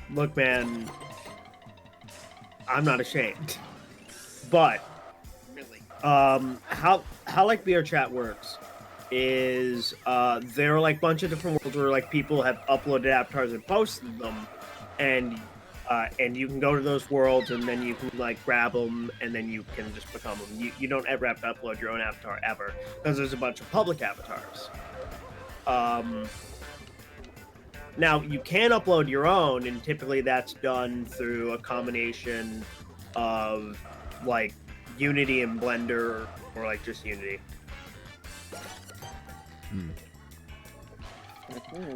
that. Look, man, I'm not ashamed. But Really. how like VR chat works is there are like a bunch of different worlds where like people have uploaded avatars and posted them, and you can go to those worlds and then you can like grab them and then you can just become them. You don't ever have to upload your own avatar ever because there's a bunch of public avatars. Now you can upload your own, and typically that's done through a combination of like Unity and Blender, or like just Unity.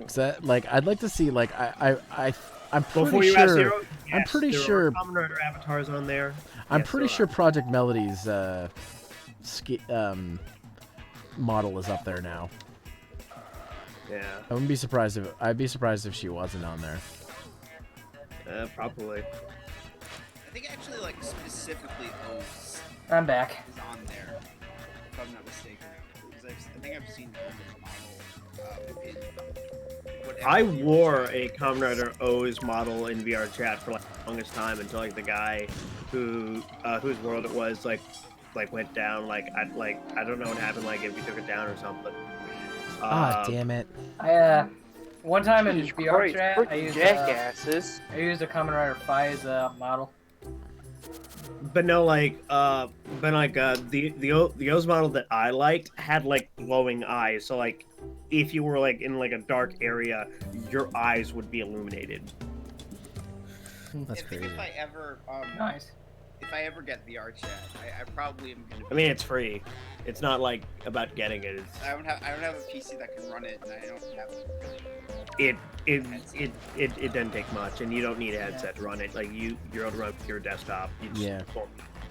Is that like I'd like to see like I'm Before pretty you ask sure Zero, I'm yes, pretty there sure are Kamen Rider avatars on there. I'm Yes, pretty there sure are. Project Melody's model is up there now. Yeah, I wouldn't be surprised if if she wasn't on there. probably. I think actually, like, specifically O's I'm back. is on there, if I'm not mistaken. Because I think I've seen O's model in whatever I VR wore chat. a Kamen Rider O's model in VR chat for like the longest time until like the guy who whose world it was like went down. I don't know what happened. Like if he took it down or something. Damn it. I one time in Jesus VR Christ, chat, I freaking used jackasses. a Kamen Rider Fi's model. But no, the O's model that I liked had like glowing eyes. So like, if you were like in like a dark area, your eyes would be illuminated. That's I think crazy. if I ever Nice. if I ever get VR chat, I probably am gonna. I mean, it's free. It's not like about getting it. I don't have a PC that can run it, and I don't have. It doesn't take much, and you don't need a headset to run it. Like you're able to run with your desktop. You just Yeah.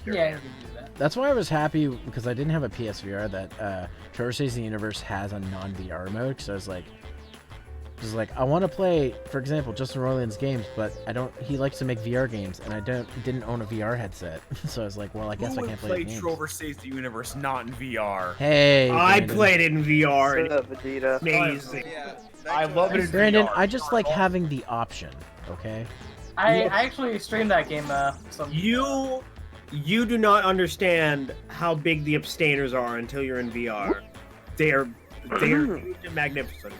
Yeah, you can do that. That's why I was happy because I didn't have a PSVR that Trevor Saves the Universe has a non-VR mode. Because I was like, I want to play, for example, Justin Roiland's games, but I don't. He likes to make VR games, and I didn't own a VR headset. So I was like, well, I guess I can't play games. Trover Saves the Universe not in VR? Hey, I Brandon. played it in VR. Shut And up, Vegeta. amazing. Yeah, I love it in Brandon, VR. I just like having the option. Okay. I actually streamed that game. You do not understand how big the abstainers are until you're in VR. They are huge and magnificent.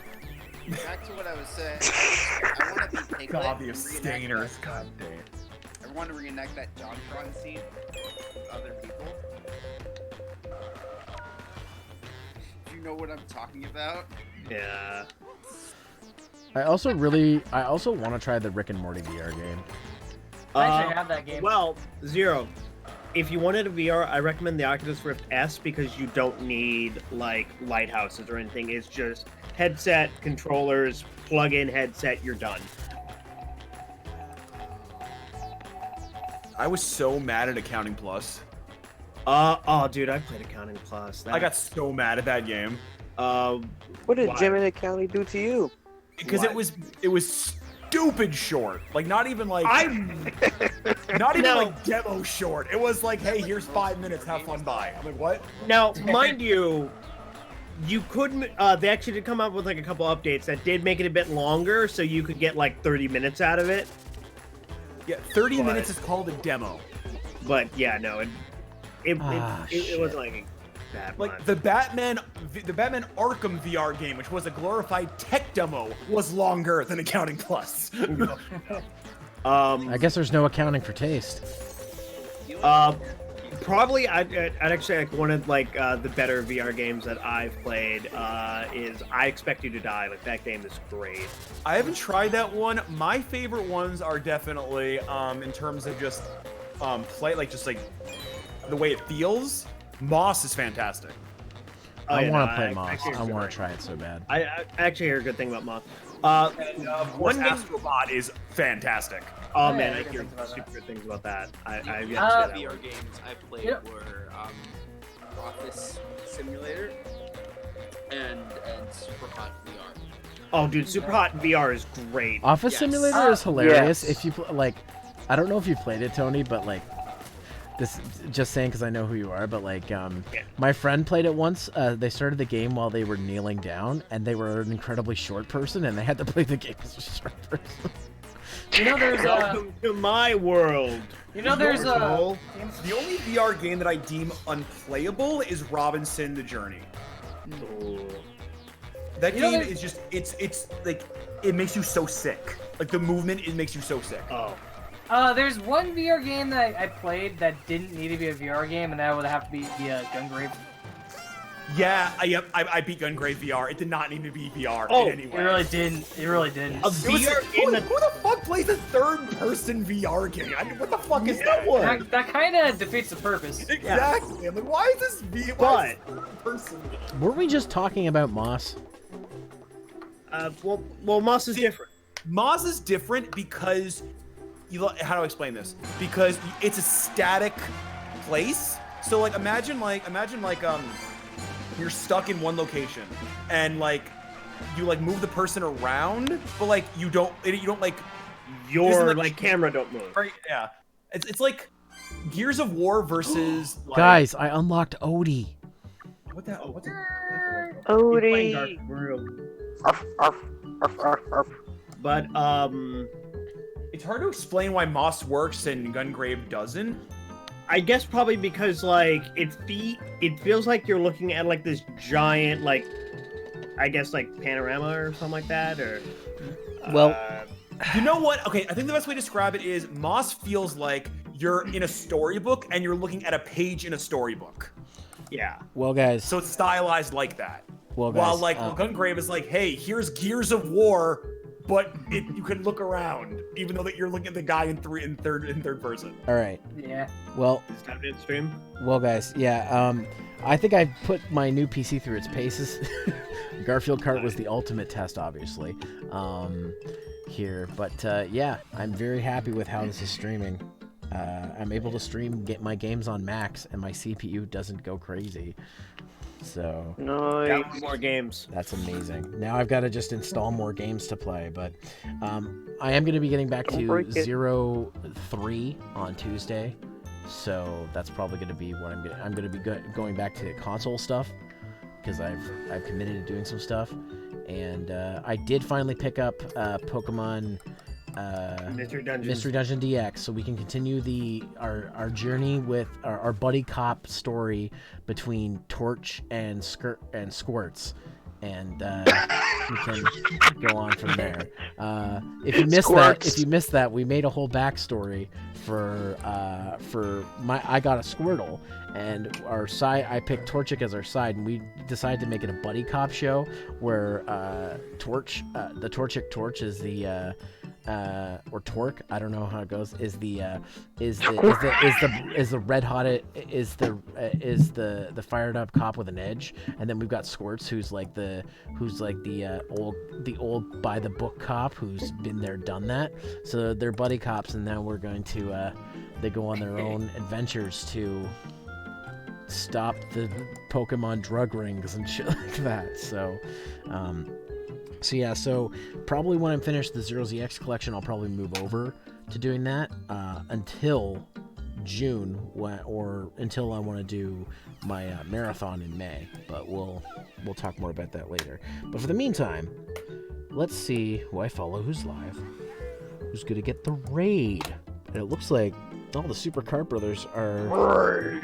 Back to what I was saying. I want to be Piglet. God, the and reenact abstainers. that- God damn. I want to reenact that JonTron scene with other people. Do you know what I'm talking about? Yeah. I also want to try the Rick and Morty VR game. I actually have that game. Well, Zero. If you wanted a VR, I recommend the Oculus Rift S because you don't need like lighthouses or anything. It's just headset, controllers, plug-in headset. You're done. I was so mad at Accounting Plus. Oh, dude, I played Accounting Plus. I got so mad at that game What did Why? Gemini County do to you? because What? it was stupid short. Like not even like not even No. like demo short. It was like, hey, here's 5 minutes, have fun, bye. I'm like, what? Now, mind you, you couldn't. They actually did come out with like a couple updates that did make it a bit longer, so you could get like 30 minutes out of it. Yeah, 30 But- minutes is called a demo. But yeah, no, it shit. wasn't like that Like much. the Batman Arkham VR game, which was a glorified tech demo, was longer than Accounting Plus. I guess there's no accounting for taste. Probably, I'd actually like one of like the better VR games that I've played is I Expect You to Die. Like that game is great. I haven't tried that one. My favorite ones are definitely in terms of just play, like just like the way it feels. Moss is fantastic. Oh, I yeah, want no, to play I Moss. actually I want enjoy to try it so bad. I actually heard a good thing about Moss. And of course, one game. Astrobot is fantastic. Oh Yeah, man, I I heard hear things about that. super good things about that. I've yet to The play that VR one. games I played Yep. were Office Simulator and Super Hot VR. Oh, dude, Super Hot VR is great. Office Yes. Simulator is hilarious. Yes. If you like, I don't know if you played it, Tony, but like, this just saying because I know who you are. But like, my friend played it once. They started the game while they were kneeling down, and they were an incredibly short person, and they had to play the game as a short person. You know, there's Welcome to my world. The only VR game that I deem unplayable is Robinson: The Journey. That You know, game there- is just it's like it makes you so sick. Like the movement, it makes you so sick. Oh. There's one VR game that I played that didn't need to be a VR game, and that would have to be the Gungrave. Yeah, I beat Gungrave VR. It did not need to be VR Oh, in any It way. really didn't. It really didn't. A VR game who that the fuck plays a third-person VR game? I mean, what the fuck is that one? That kind of defeats the purpose. Exactly. I'm like, why is this why is this third-person? Were we just talking about Moss? well, Moss is different. Moz is different because how do I explain this? Because it's a static place. So like imagine you're stuck in one location and like you like move the person around, but like you don't like Your like camera don't move. right, yeah. It's like Gears of War versus like, Guys, I unlocked Odie. what's that? Odie. But It's hard to explain why Moss works and Gungrave doesn't. I guess probably because like it feels like you're looking at like this giant like I guess like panorama or something like that or Well, You know what? Okay, I think the best way to describe it is Moss feels like you're in a storybook and you're looking at a page in a storybook. yeah. well, guys. So it's stylized like that. Well, guys. While like Gungrave is like, hey, here's Gears of War, but you can look around, even though that you're looking at the guy in third person. All right. Yeah. Well, It's time to end stream. well, guys. Yeah. I think I put my new PC through its paces. Garfield Kart was the ultimate test, obviously. Here, but yeah, I'm very happy with how this is streaming. I'm able to get my games on max, and my CPU doesn't go crazy. So Got more games. that's amazing. Now I've got to just install more games to play, but I am going to be getting back to 0.3 on Tuesday, so that's probably going to be what I'm going to be going back to console stuff because I've committed to doing some stuff, and I did finally pick up Pokemon Mystery Dungeon DX, so we can continue our journey with our buddy cop story between Torch and Squirts, and we can go on from there. If you missed that, we made a whole backstory for I got a Squirtle, and our side I picked Torchic as our side, and we decided to make it a buddy cop show where Torch, the Torchic Torch is the or Torque, I don't know how it goes, is the red hot is the fired up cop with an edge, and then we've got Squirts who's like the old by the book cop who's been there, done that. So they're buddy cops, and now we're going to they go on their own adventures to stop the Pokemon drug rings and shit like that. So so yeah, so probably when I'm finished the 0ZX collection, I'll probably move over to doing that until June, or until I want to do my marathon in May. But we'll talk more about that later. But for the meantime, let's see who I follow, who's live, who's gonna get the raid. And it looks like all the Super Kart Brothers are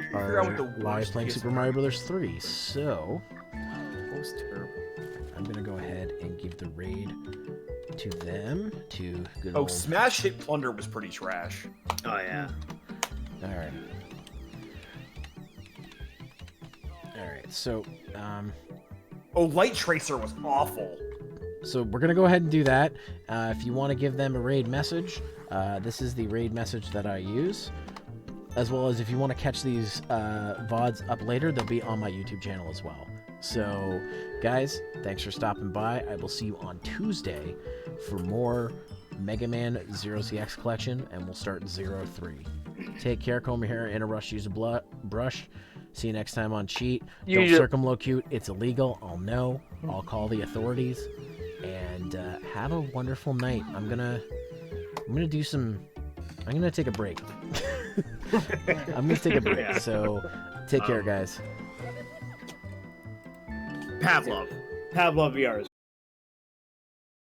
live playing Super Mario Brothers 3. So Most terrible. I'm gonna go ahead and give the raid to them, to good Oh, old... Smash Hit Plunder was pretty trash. Oh yeah. Alright. Alright, so, Oh, Light Tracer was awful. so we're gonna go ahead and do that. If you want to give them a raid message, this is the raid message that I use. As well as if you want to catch these VODs up later, they'll be on my YouTube channel as well. So, guys, thanks for stopping by. I will see you on Tuesday for more Mega Man 0ZX collection, and we'll start 03. Take care, comb your hair in a rush, use a brush. See you next time on Cheat. Don't circumlocute, it's illegal. I'll know. I'll call the authorities. And have a wonderful night. I'm gonna take a break. I'm gonna take a break. So, take care, guys. Pavlov VR is